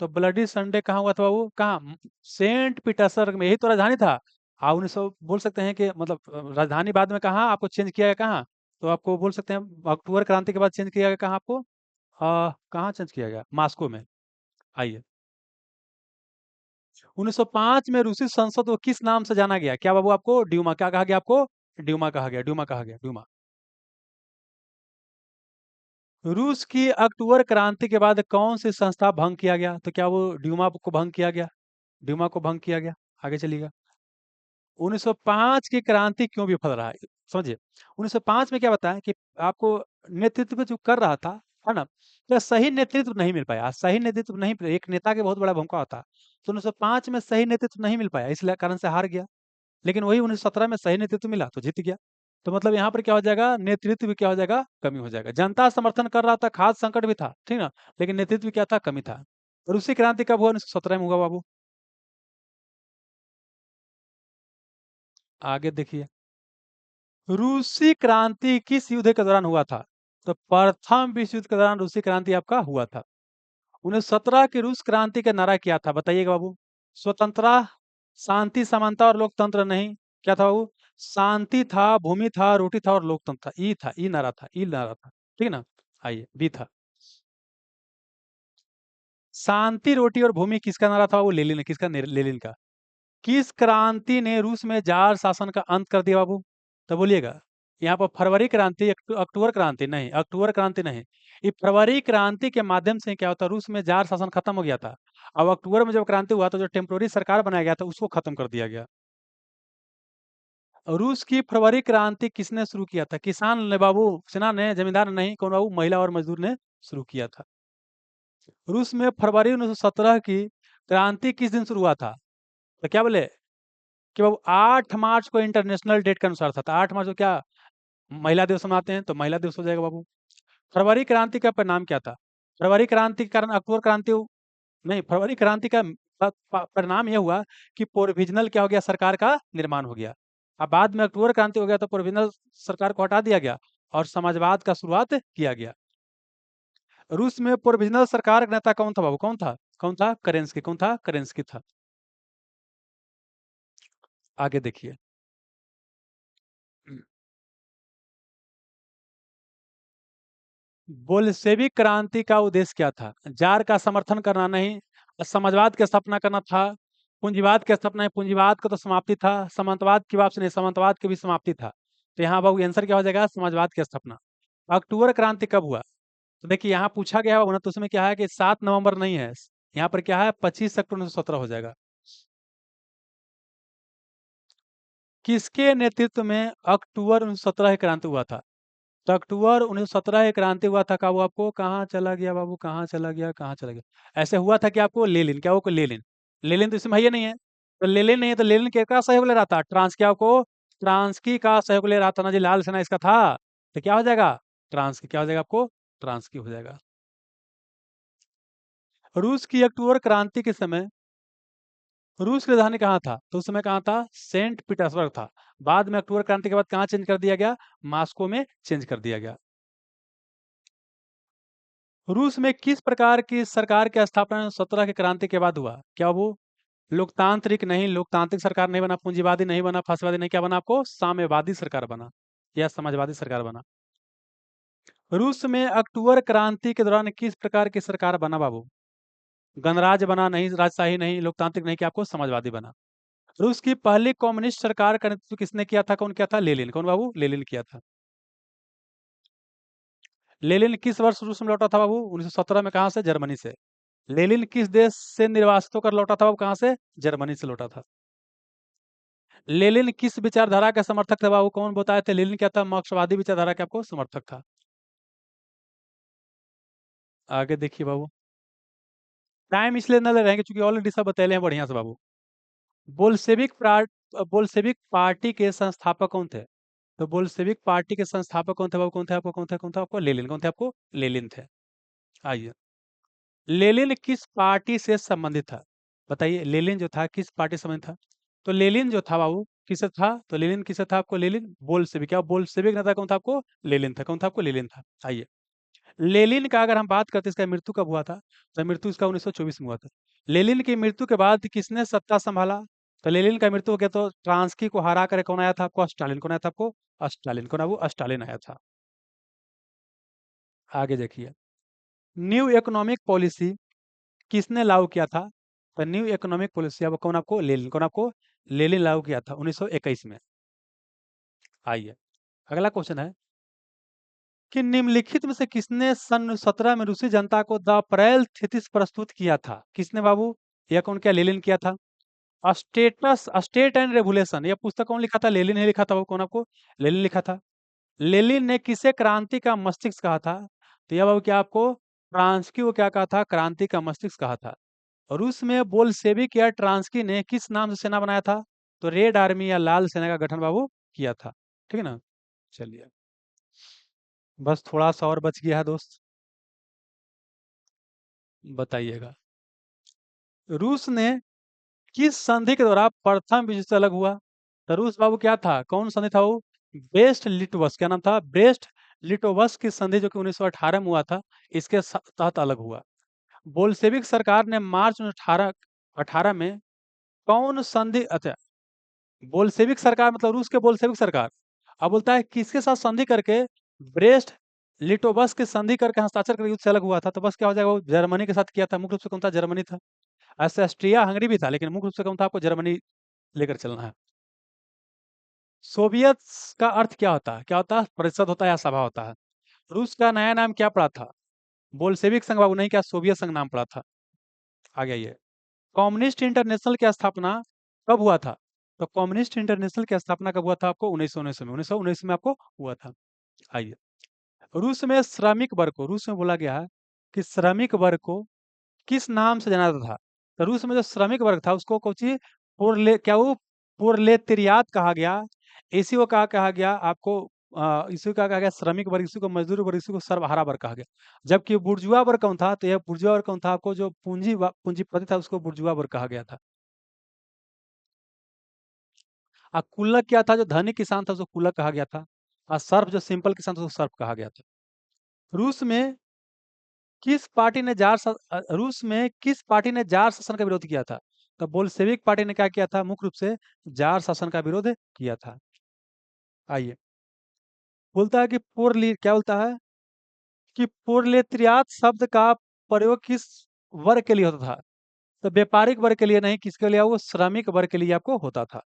तो ब्लडी संडे कहाँ हुआ था बाबू? कहाँ? सेंट पीटर्सबर्ग में, यही तो राजधानी था। आप 1900 बोल सकते हैं कि मतलब राजधानी बाद में कहाँ आपको चेंज किया गया? कहाँ? तो आपको बोल सकते हैं अक्टूबर क्रांति के बाद चेंज किया गया। कहाँ आपको? कहाँ चेंज किया गया? मॉस्को में। आइए। 1905 में रूसी संसद को किस नाम से जाना गया? क्या बाबू आपको? ड्यूमा। क्या कहा गया आपको? ड्यूमा कहा गया, ड्यूमा कहा गया, ड्यूमा। रूस की अक्टूबर क्रांति के बाद कौन सी संस्था भंग किया गया? तो क्या वो ड्यूमा को भंग किया गया? ड्यूमा को भंग किया गया। आगे चलिएगा। 1905 की क्रांति क्यों विफल रहा है? समझिए। 1905 में क्या बताया कि आपको नेतृत्व जो कर रहा था, है ना, तो सही नेतृत्व नहीं मिल पाया। सही नेतृत्व नहीं, एक नेता के बहुत बड़ा भूमिका होता है। तो 1905 में सही नेतृत्व नहीं मिल पाया, इसलिए कारण से हार गया। लेकिन वही 1917 में सही नेतृत्व मिला तो जीत गया। तो मतलब यहाँ पर क्या हो जाएगा? नेतृत्व भी क्या हो जाएगा? कमी हो जाएगा। जनता समर्थन कर रहा था, खाद्य संकट भी था, ठीक ना, लेकिन नेतृत्व क्या था? कमी था। रूसी क्रांति कब हुआ? 1917 में हुआ बाबू। आगे देखिए। रूसी क्रांति किस युद्ध के दौरान हुआ था? तो प्रथम विश्व युद्ध के दौरान रूसी क्रांति आपका हुआ था। 1917 की रूस क्रांति का नारा क्या था? बताइएगा बाबू। स्वतंत्रता, शांति, समानता और लोकतंत्र नहीं। क्या था बाबू? शांति था, भूमि था, रोटी था और लोकतंत्र था। ई था, ई नारा था, ई नारा था। ठीक है ना। आइए, बी था। शांति, रोटी और भूमि किसका नारा था? वो लेनिन, किसका? लेनिन का। किस क्रांति ने रूस में जार शासन का अंत कर दिया बाबू? तो बोलिएगा। यहाँ पर फरवरी क्रांति, अक्टूबर क्रांति नहीं, अक्टूबर क्रांति नहीं। ये फरवरी क्रांति के माध्यम से क्या होता? रूस में जार शासन खत्म हो गया था। अब अक्टूबर में जब क्रांति हुआ तो जो टेम्पोररी सरकार बनाया गया था उसको खत्म कर दिया गया। रूस की फरवरी क्रांति किसने शुरू किया था? किसान ने बाबू, सेना ने, जमींदार ने नहीं, कौन बाबू? महिला और मजदूर ने शुरू किया था। रूस में फरवरी 1917 की क्रांति किस दिन शुरू हुआ था? तो क्या बोले कि बाबू 8 मार्च को इंटरनेशनल डेट के अनुसार था। तो 8 मार्च को क्या महिला दिवस मनाते हैं? तो महिला दिवस हो जाएगा बाबू। फरवरी क्रांति का परिणाम क्या था? फरवरी क्रांति के कारण अक्टूबर क्रांति नहीं, फरवरी क्रांति का परिणाम यह हुआ कि प्रोविजनल क्या हो गया? सरकार का निर्माण हो गया। अब बाद में अक्टूबर क्रांति हो गया तो प्रोविजनल सरकार को हटा दिया गया और समाजवाद का शुरुआत किया गया। रूस में प्रोविजनल सरकार का नेता कौन था बाबू? कौन था? कौन था? करेंस्की। कौन था? करेंस्की था। आगे देखिए। बोल्शेविक क्रांति का उद्देश्य क्या था? जार का समर्थन करना नहीं, समाजवाद की स्थापना करना था, पूंजीवाद की स्थापना नहीं, पूंजीवाद का तो समाप्ति था, सामंतवाद की वापसी नहीं, सामंतवाद की भी समाप्ति था। तो यहाँ बाबू आंसर क्या हो जाएगा? समाजवाद की स्थापना। अक्टूबर क्रांति कब हुआ? तो देखिए यहाँ पूछा गया होगा ना, तो उसमें क्या है कि 7 नवंबर नहीं है, यहाँ पर क्या है? 25 अक्टूबर 1917 हो जाएगा। किसके नेतृत्व में अक्टूबर 1917 की क्रांति हुआ था? तो अक्टूबर 1917 एक क्रांति हुआ था, का वो आपको कहाँ चला गया बाबू, कहाँ चला गया, कहाँ चला गया, ऐसे हुआ था कि आपको लेलिन, क्या वो लेलिन, लेलिन तो इसमें है ही नहीं है, तो लेलिन नहीं है, तो लेलिन के का सहयोग ले रहा था, ट्रांस्की, आपको ट्रांस्की का सहयोग ले रहा था ना जी, लाल सेना इसका था, तो क्या हो जाएगा, ट्रांस्की, क्या हो जाएगा आपको, ट्रांस्की हो जाएगा। रूस की अक्टूबर क्रांति के समय रूस की राजधानी कहाँ था, तो उस समय कहाँ था, सेंट पीटर्सबर्ग था। बाद में अक्टूबर क्रांति के बाद कहाँ चेंज कर दिया गया, मास्को में चेंज कर दिया गया। रूस में किस प्रकार की सरकार की स्थापना 17 की क्रांति के बाद हुआ, क्या वो लोकतांत्रिक नहीं, लोकतांत्रिक सरकार नहीं बना, पूंजीवादी नहीं बना, फासिवादी नहीं, क्या बना आपको, साम्यवादी सरकार बना या समाजवादी सरकार बना। रूस में अक्टूबर क्रांति के दौरान किस प्रकार की सरकार बना बाबू, गणराज्य बना नहीं, राजशाही नहीं, लोकतांत्रिक नहीं, क्या आपको समाजवादी बना। रूस की पहली कम्युनिस्ट सरकार का नेतृत्व किसने किया था, कौन किया था, लेलिन, कौन बाबू, लेलिन किया था। लेनिन किस वर्ष रूस में लौटा था बाबू, 1917 में, कहाँ से, जर्मनी से। लेनिन किस देश से निर्वासित होकर लौटा था बाबू, कहाँ से, जर्मनी से लौटा था। लेनिन किस विचारधारा के समर्थक थे बाबू, कौन बताए थे, लेनिन क्या था, मार्क्सवादी विचारधारा के आपको समर्थक था। आगे देखिए बाबू, टाइम इसलिए न ले रहे हैं क्योंकि ऑलरेडी सब बतैले हैं बढ़िया से बाबू। बोल्शेविक पार्टी के संस्थापक कौन थे, तो बोल्शेविक पार्टी के संस्थापक कौन थे बाबू, कौन थे आपको, कौन थे आपको, लेनिन, कौन थे आपको, लेनिन थे। आइए, लेनिन किस पार्टी से संबंधित था, बताइए, लेनिन जो था किस पार्टी से संबंधित था, तो लेनिन जो था बाबू किससे था, तो लेनिन किससे था आपको, लेनिन बोल्शेविक, क्या बोल्शेविक नेता कौन था आपको, लेनिन था, कौन था आपको, लेनिन था। आइए, लेनिन का अगर हम बात करते हैं इसका मृत्यु कब हुआ था, तो मृत्यु इसका 1924 में हुआ था। लेनिन की मृत्यु के बाद किसने सत्ता संभाला, तो लेनिन का मृत्यु हो गया तो ट्रांस्की को हरा कर कौन आया था आपको, स्टालिन, कौन आया था आपको, स्टालिन, कौन है वो, स्टालिन आया था। आगे देखिए, न्यू इकोनॉमिक पॉलिसी किसने लागू किया था, तो न्यू इकोनॉमिक पॉलिसी अब कौन आपको, लेनिन, कौन आपको, लेनिन लागू किया था 1921 में। आइए, अगला क्वेश्चन है कि निम्नलिखित में से किसने सन 17 में रूसी जनता को द अप्रैल थीसिस प्रस्तुत किया था, किसने बाबू, यह कौन, क्या लेनिन किया था। स्टेट एंड रेवोल्यूशन, यह पुस्तक कौन लिखा था, लेनिन ने लिखा था, वो कौन आपको, लेनिन लिखा था। लेनिन ने किसे क्रांति का मस्तिष्क कहा था, तो यह बाबू क्या आपको, ट्रांस्की को क्या कहा था, क्रांति का मस्तिष्क कहा था। रूस में बोल्शेविक या ट्रांस्की ने किस नाम से सेना बनाया था, तो रेड आर्मी या लाल सेना का गठन बाबू किया था, ठीक है ना। चलिए, बस थोड़ा सा और बच गया है दोस्त, बताइएगा। रूस ने किस संधि के द्वारा प्रथम विश्व युद्ध से अलग हुआ, तो रूस बाबू क्या था, कौन संधि था वो, ब्रेस्ट लिटोवस, क्या नाम था, ब्रेस्ट लिटोवस की संधि जो कि 1918 में हुआ था, इसके तहत अलग हुआ। बोल्शेविक सरकार ने मार्च 1918 18 में कौन संधि, अच्छा, बोल्शेविक सरकार मतलब रूस के बोल्शेविक सरकार, अब बोलता है किसके साथ संधि करके, ब्रेस्ट लिटोवस की संधि करके हस्ताक्षर करके युद्ध से अलग हुआ था, तो बस क्या हो जाएगा, वो जर्मनी के साथ किया था, मुख्य रूप से कौन था, जर्मनी था। ऐसे ऑस्ट्रिया हंगरी भी था, लेकिन मुख्य रूप से कौन था, आपको जर्मनी लेकर चलना है। सोवियत का अर्थ क्या होता है, क्या होता है, परिषद होता है या सभा होता है। रूस का नया नाम क्या पड़ा था, बोल्शेविक संघ बाबू नहीं, क्या सोवियत संघ नाम पड़ा था। आगे आइए, कम्युनिस्ट इंटरनेशनल की स्थापना कब हुआ था, तो कम्युनिस्ट इंटरनेशनल की स्थापना कब हुआ था आपको, 1919 में, 1919 में आपको हुआ था। आइए, रूस में श्रमिक वर्ग को, रूस में बोला गया है कि श्रमिक वर्ग को किस नाम से जाना जाता था, तो रूस में जो श्रमिक वर्ग था उसको कुछ क्या वो प्रोलेतारियात कहा गया, इसी को कहा गया आपको, इसी को कहा गया श्रमिक वर्ग, इसी को मजदूर वर्ग, इसी को सर्वहारा वर्ग कहा गया। जबकि बुर्जुआ वर्ग कौन था, तो यह बुर्जुआ वर्ग कौन था, आपको जो पूंजीपति था उसको बुर्जुआ वर्ग कहा गया था। और कुलक क्या था, जो धनिक किसान था उसको कुलक कहा गया था। और सर्फ जो सिंपल किसान था उसको सर्फ कहा गया था। रूस में रूस में किस पार्टी ने जार शासन का विरोध किया था, तो बोल्शेविक पार्टी ने क्या किया था, मुख्य रूप से जार शासन का विरोध किया था। आइए, बोलता है कि क्या बोलता है कि प्रोलेतारियात शब्द का प्रयोग किस वर्ग के लिए होता था, तो व्यापारिक वर्ग के लिए नहीं, किसके लिए, वो श्रमिक वर्ग के लिए आपको होता था।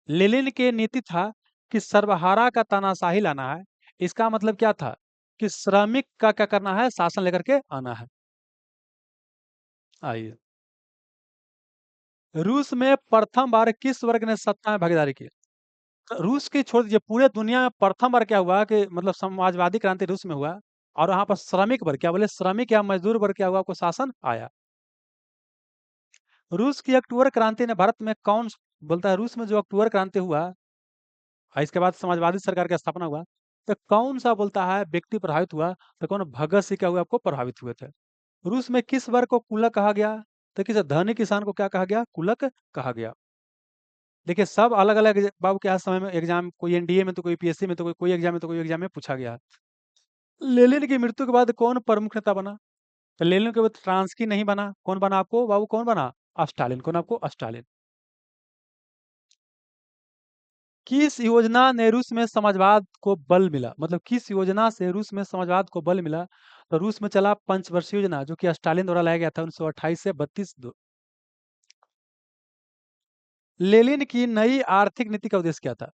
लेनिन के नीति था कि सर्वहारा का तानाशाही लाना है, इसका मतलब क्या था, कि श्रमिक का क्या करना है, शासन लेकर के आना है। आइए, रूस में प्रथम बार किस वर्ग ने सत्ता में भागीदारी की, तो रूस की छोड़ दीजिए, पूरे दुनिया में प्रथम बार क्या हुआ कि मतलब समाजवादी क्रांति रूस में हुआ, और वहां पर श्रमिक वर्ग, क्या बोले, श्रमिक या मजदूर वर्ग क्या हुआ, को शासन आया। रूस की अक्टूबर क्रांति ने भारत में कौन, बोलता है रूस में जो अक्टूबर क्रांति हुआ और इसके बाद समाजवादी सरकार की स्थापना हुआ, तो कौन सा बोलता है व्यक्ति प्रभावित हुआ, तो कौन, भगत सिंह क्या हुआ, आपको प्रभावित हुए थे। रूस में किस वर्ग को कुलक कहा गया, तो किस धनी किसान को क्या कहा गया, कुलक कहा गया। देखिए सब अलग अलग बाबू के आज समय में एग्जाम, कोई एनडीए में तो कोई पीएससी में तो कोई एग्जाम में तो कोई एग्जाम में पूछा गया। लेनिन की मृत्यु के बाद कौन प्रमुख नेता बना, तो लेनिन के बाद ट्रांस्की नहीं बना, कौन बना आपको बाबू, कौन बना, स्टालिन, कौन आपको, स्टालिन। किस योजना ने रूस में समाजवाद को बल मिला, मतलब किस योजना से रूस में समाजवाद को बल मिला, तो रूस में चला पंचवर्षीय योजना, जो कि स्टालिन द्वारा लाया गया था 1928 से 32। लेनिन की नई आर्थिक नीति का उद्देश्य क्या था,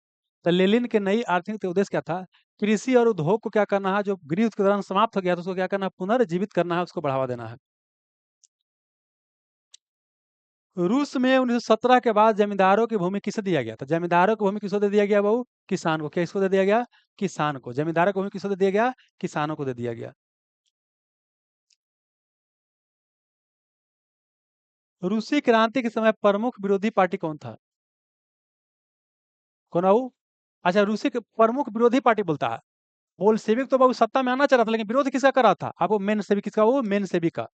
तो लेनिन के नई आर्थिक नीति का उद्देश्य क्या था, कृषि और उद्योग को क्या करना है, जो गृह युद्ध के दौरान समाप्त हो गया था उसको क्या करना है, पुनर्जीवित करना है, उसको बढ़ावा देना है। रूस में 1917 के बाद जमींदारों की भूमि किसे दिया गया था, जमींदारों की भूमि किसको दे दिया गया बाबू, किसान को, किसको दे दिया गया, किसान को, जमींदारों की भूमि किसको दे दिया गया, किसानों को दे दिया गया। रूसी क्रांति के समय प्रमुख विरोधी पार्टी कौन था, कौन बाबू, अच्छा रूसी के प्रमुख विरोधी पार्टी बोलता है, बोल्शेविक तो बाबू सत्ता में आना चाह रहा था, लेकिन विरोध किसका कर रहा था, आपको मेन सेविक किसका, वो मेन सेविक का।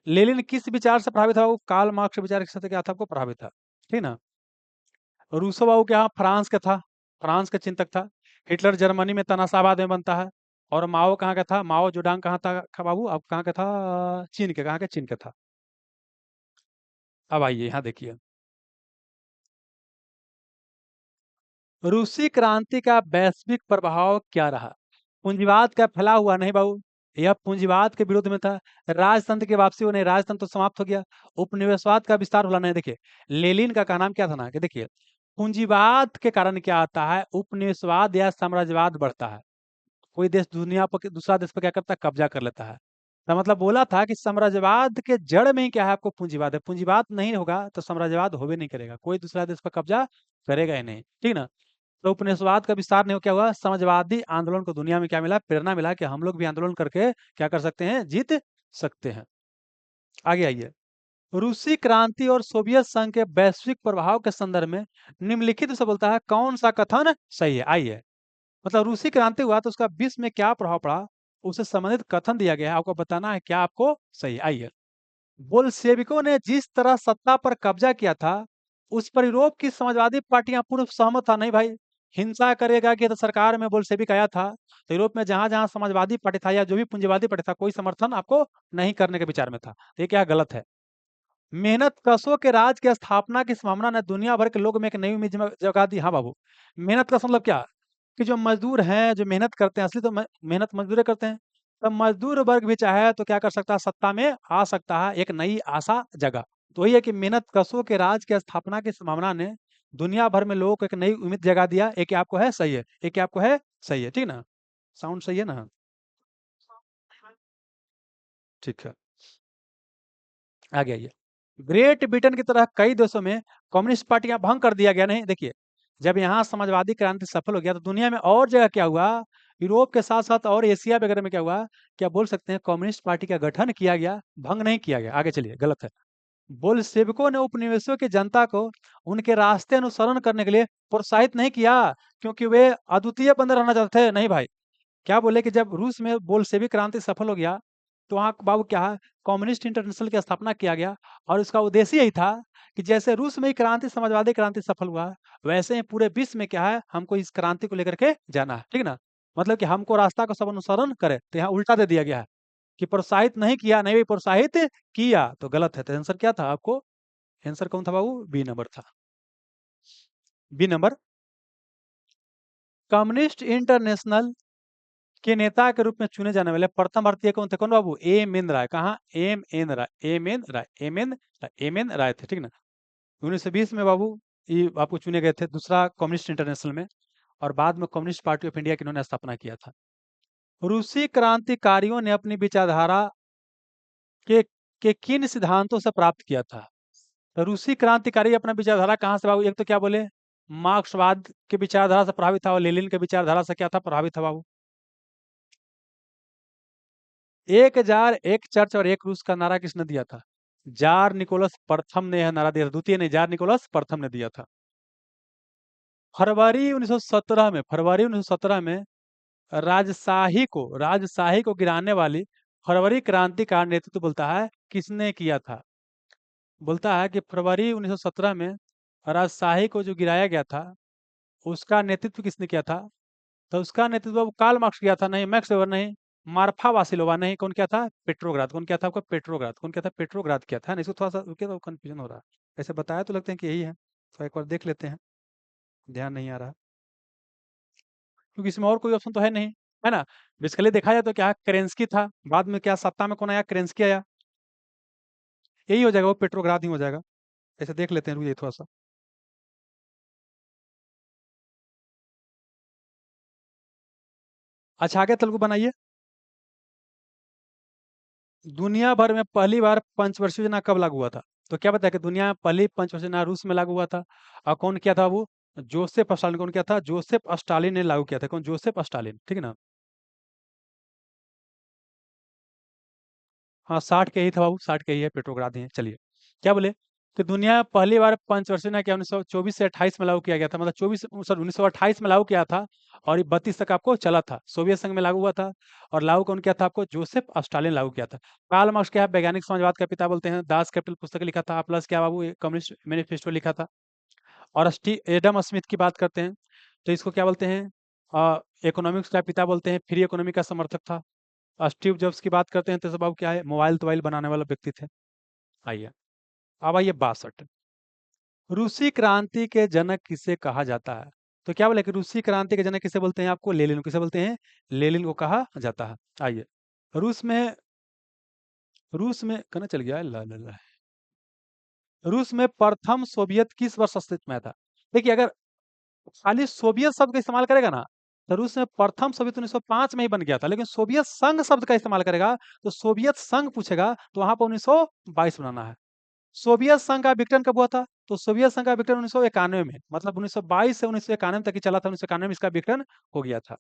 लेनिन किस विचार से प्रभावित था, वो कार्ल मार्क्स के विचार के साथ क्या था, आपको प्रभावित था, ठीक ना। रूसो बाबू क्या फ्रांस का था, फ्रांस का चिंतक था। हिटलर जर्मनी में तनाशाबाद में बनता है। और माओ कहाँ का था, माओ जोडांग कहाँ था बाबू, अब कहाँ का था, चीन के, कहाँ का, चीन का था। अब आइए यहाँ देखिए, रूसी क्रांति का वैश्विक प्रभाव क्या रहा, पूंजीवाद का फैला हुआ नहीं बाबू, यह पूंजीवाद के विरुद्ध में था। राजतंत्र की वापसी हो नहीं, राजतंत्र तो समाप्त हो गया। उपनिवेशवाद का विस्तार होला नहीं, देखिए लेनिन का कहना क्या था ना, कि देखिए पूंजीवाद के कारण क्या आता है, उपनिवेशवाद या साम्राज्यवाद बढ़ता है। कोई देश दुनिया पर दूसरा देश पर क्या करता है, कब्जा कर लेता है। तो मतलब बोला था कि साम्राज्यवाद के जड़ में ही क्या है, आपको पूंजीवाद है, पूंजीवाद नहीं होगा तो साम्राज्यवाद होवे नहीं करेगा, कोई दूसरा देश पर कब्जा करेगा ही नहीं, ठीक ना। तो उपनिवेशवाद का विस्तार नहीं हो, क्या हुआ, समाजवादी आंदोलन को दुनिया में क्या मिला, प्रेरणा मिला कि हम लोग भी आंदोलन करके क्या कर सकते हैं, जीत सकते हैं। आगे आइए, रूसी क्रांति और सोवियत संघ के वैश्विक प्रभाव के संदर्भ में निम्नलिखित से बोलता है कौन सा कथन सही है, आइए। मतलब रूसी क्रांति हुआ तो उसका विश्व में क्या प्रभाव पड़ा, उससे संबंधित कथन दिया गया है, आपको बताना है क्या आपको सही, आइए। बोल्शेविकों ने जिस तरह सत्ता पर कब्जा किया था, उस पर यूरोप की समाजवादी पार्टियां पूर्व सहमत था नहीं भाई, हिंसा करेगा कि तो सरकार में बोल्शेविक आया था, तो यूरोप में जहां जहां समाजवादी पार्टी था या जो भी पूंजीवादी पार्टी था, कोई समर्थन आपको नहीं करने के विचार में था, तो ये क्या गलत है। मेहनत कशों के राज की स्थापना की संभावना ने दुनिया भर के लोग में एक नई उम्मीद जगा दी, हाँ बाबू। मेहनत का मतलब क्या, कि जो मजदूर हैं, जो मेहनत करते हैं, असली तो मेहनत मजदूर करते हैं, तब मजदूर वर्ग भी चाहे तो क्या कर सकता है, सत्ता में आ सकता है, एक नई आशा जगा। तो वही है कि मेहनत कशों के राज की स्थापना की संभावना ने दुनिया भर में लोगों को एक नई उम्मीद जगा दिया, एक आपको है सही है, एक आपको है सही है, ठीक ना। साउंड सही है ना, ठीक है। आगे आइए, ग्रेट ब्रिटेन की तरह कई देशों में कम्युनिस्ट पार्टियां भंग कर दिया गया नहीं, देखिए जब यहाँ समाजवादी क्रांति सफल हो गया तो दुनिया में और जगह क्या हुआ, यूरोप के साथ साथ और एशिया वगैरह में क्या हुआ, क्या बोल सकते हैं, कम्युनिस्ट पार्टी का गठन किया गया, भंग नहीं किया गया। आगे चलिए, गलत है। बोल्शेविकों ने उपनिवेशों की जनता को उनके रास्ते अनुसरण करने के लिए प्रोत्साहित नहीं किया, क्योंकि वे अद्वितीय बंदे रहना चाहते थे, नहीं भाई। क्या बोले कि जब रूस में बोल्शेविक क्रांति सफल हो गया, तो वहाँ बाबू क्या है, कम्युनिस्ट इंटरनेशनल की स्थापना किया गया, और उसका उद्देश्य यही था कि जैसे रूस में ही क्रांति, समाजवादी क्रांति सफल हुआ, वैसे ही पूरे विश्व में क्या है, हमको इस क्रांति को लेकर के जाना है, ठीक ना। मतलब कि हमको रास्ता का सब अनुसरण करे, तो यहाँ उल्टा दे दिया गया है कि प्रोत्साहित नहीं किया, नहीं भी प्रोत्साहित किया, तो गलत है। तो आंसर क्या था आपको, आंसर कौन था बाबू, बी नंबर था, बी नंबर। कम्युनिस्ट इंटरनेशनल के नेता के रूप में चुने जाने वाले प्रथम भारतीय कौन थे, कौन बाबू, एम एन राय, कहाँ, एम एन राय, एम एन राय, एम एन, एम एन राय थे, ठीक ना। 1920 में बाबू ये आपको चुने गए थे दूसरा कम्युनिस्ट इंटरनेशनल में, और बाद में कम्युनिस्ट पार्टी ऑफ इंडिया की इन्होंने स्थापना किया था। रूसी क्रांतिकारियों ने अपनी विचारधारा के के किन सिद्धांतों से प्राप्त किया था, तो रूसी क्रांतिकारी अपना विचारधारा कहाँ से बाबू, एक तो क्या बोले, मार्क्सवाद के विचारधारा से प्रभावित था और लेनिन के विचारधारा से क्या था प्रभावित था बाबू? एक जार एक चर्च और एक रूस का नारा किसने दिया था? जार निकोलस प्रथम ने यह नारा दिया था, द्वितीय ने, जार निकोलस प्रथम ने दिया था। फरवरी 1917 में राजशाही को गिराने वाली फरवरी क्रांति का नेतृत्व बोलता है किसने किया था? बोलता है कि फरवरी 1917 में राजशाही को जो गिराया गया था उसका नेतृत्व किसने किया था? तो उसका नेतृत्व अब कार्ल मार्क्स किया था, नहीं मैक्स वेबर, नहीं मार्फा वासिलोवा, नहीं कौन किया था? पेट्रोग्राद। कौन किया था आपका? पेट्रोग्राद। कौन किया था? पेट्रोग्राद किया था ना। इसको थोड़ा सा रुकिए, तो कंफ्यूजन हो रहा है। ऐसे बताया तो लगते हैं कि यही है, तो एक बार देख लेते हैं। ध्यान नहीं आ रहा क्योंकि इसमें और कोई ऑप्शन तो है नहीं, है ना। बेसिकली देखा जाए तो क्या करेंस्की था, बाद में क्या सत्ता में कौन आया? करेंस्की आया। यही हो जाएगा, वो पेट्रोग्राद ही हो जाएगा। ऐसे देख लेते हैं, रुकिए थोड़ा सा। अच्छा आगे तेलुगु बनाइए। दुनिया भर में पहली बार पंचवर्षीय योजना कब लागू हुआ था? तो क्या बताया कि दुनिया में पहली पंचवर्षीय योजना रूस में लागू हुआ था। और कौन किया था वो? Joseph Stalin. कौन किया था? जोसेफ स्टालिन ने लागू किया था। कौन? जोसेफ स्टालिन, ठीक है ना। हाँ 60 के ही था बाबू, 60 के ही है, पेट्रोग्राद ही है। चलिए, क्या बोले कि दुनिया में पहली बार पंचवर्षीय योजना क्या 1924 से 28 में लागू किया गया था, मतलब 1928 में लागू किया था और ये 32 तक आपको चला था। सोवियत संघ में लागू हुआ था और लागू कौन किया था आपको? जोसेफ स्टालिन लागू किया था। कार्ल मार्क्स क्या है? वैज्ञानिक समाजवाद का पिता बोलते हैं। दास कैपिटल पुस्तक लिखा था। प्लस क्या बाबू? कम्युनिस्ट मैनिफेस्टो लिखा था। और एडम स्मिथ की बात करते हैं तो इसको क्या बोलते हैं? इकोनॉमिक्स का पिता बोलते हैं, फ्री इकोनॉमी का समर्थक था। स्टीव जॉब्स की बात करते हैं तो सब बाबू क्या है? मोबाइल तोबाइल बनाने वाला व्यक्ति थे। आइए, अब आइए 62। रूसी क्रांति के जनक किसे कहा जाता है? तो क्या बोले कि रूसी क्रांति के जनक किसे बोलते हैं? आपको लेनिन। किसे बोलते हैं? लेनिन को कहा जाता है। आइए, रूस में रूस में कहना चल गया है, ला ला ला। रूस में प्रथम सोवियत किस वर्ष अस्तित्व में आया था? देखिए, अगर खाली सोवियत शब्द का इस्तेमाल करेगा ना तो रूस में प्रथम सोवियत 1905 में ही बन गया था, लेकिन सोवियत संघ शब्द का इस्तेमाल करेगा तो सोवियत संघ पूछेगा तो वहां पर 1922 बनाना है। सोवियत संघ का विघटन कब हुआ था? तो सोवियत संघ का विघटन 1991 में, मतलब 1922 से 1991 तक ही चला था। 1991 में इसका विघटन हो गया था।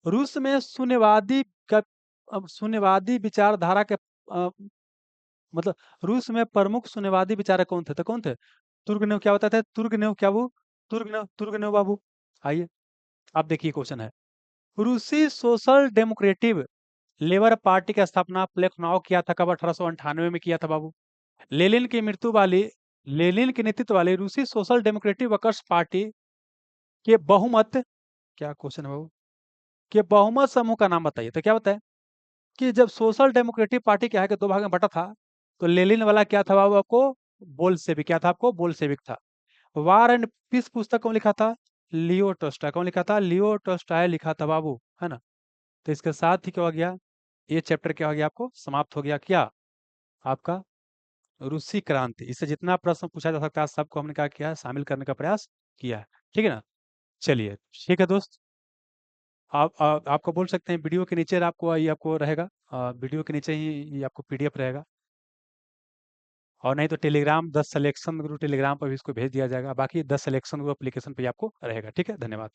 रूस में शून्यवादी का अब शून्यवादी विचारधारा के मतलब रूस में प्रमुख शून्यवादी विचारक कौन थे? तो कौन थे? तुर्गनेव। क्या बताते हैं? तुर्गनेव। क्या वो? तुर्गनेव बाबू। आइए, आप देखिए क्वेश्चन है। रूसी सोशल डेमोक्रेटिव लेबर पार्टी की स्थापना प्लेखनाव किया था कब? 1898 में किया था बाबू। लेनिन की मृत्यु वाली लेनिन के नेतृत्व वाली रूसी सोशल डेमोक्रेटिक वर्कर्स पार्टी के बहुमत, क्या क्वेश्चन है बाबू, के बहुमत समूह का नाम बताइए। तो क्या बताए कि जब सोशल डेमोक्रेटिक पार्टी क्या है कि दो भाग में बटा था, तो लेनिन वाला क्या था बाबू आपको? बोल्शेविक। क्या था आपको? बोल्शेविक था। वार एंड पीस पुस्तक कौन लिखा था? लियो टोस्टाय। कौन लिखा था? लियो टोस्टाय लिखा था बाबू, है ना। तो इसके साथ ही क्या हो गया? ये चैप्टर क्या हो गया? आपको समाप्त हो गया क्या? आपका रूसी क्रांति। इससे जितना प्रश्न पूछा जा सकता है सबको हमने क्या किया है? शामिल करने का प्रयास किया है, ठीक है ना। चलिए, ठीक है दोस्त। आपको बोल सकते हैं वीडियो के नीचे आपको ये आपको रहेगा, वीडियो के नीचे ही ये आपको पीडीएफ रहेगा। और नहीं तो टेलीग्राम 10 सिलेक्शन ग्रुप टेलीग्राम पर भी इसको भेज दिया जाएगा। बाकी 10 सिलेक्शन ग्रुप एप्लीकेशन पे आपको रहेगा। ठीक है, धन्यवाद।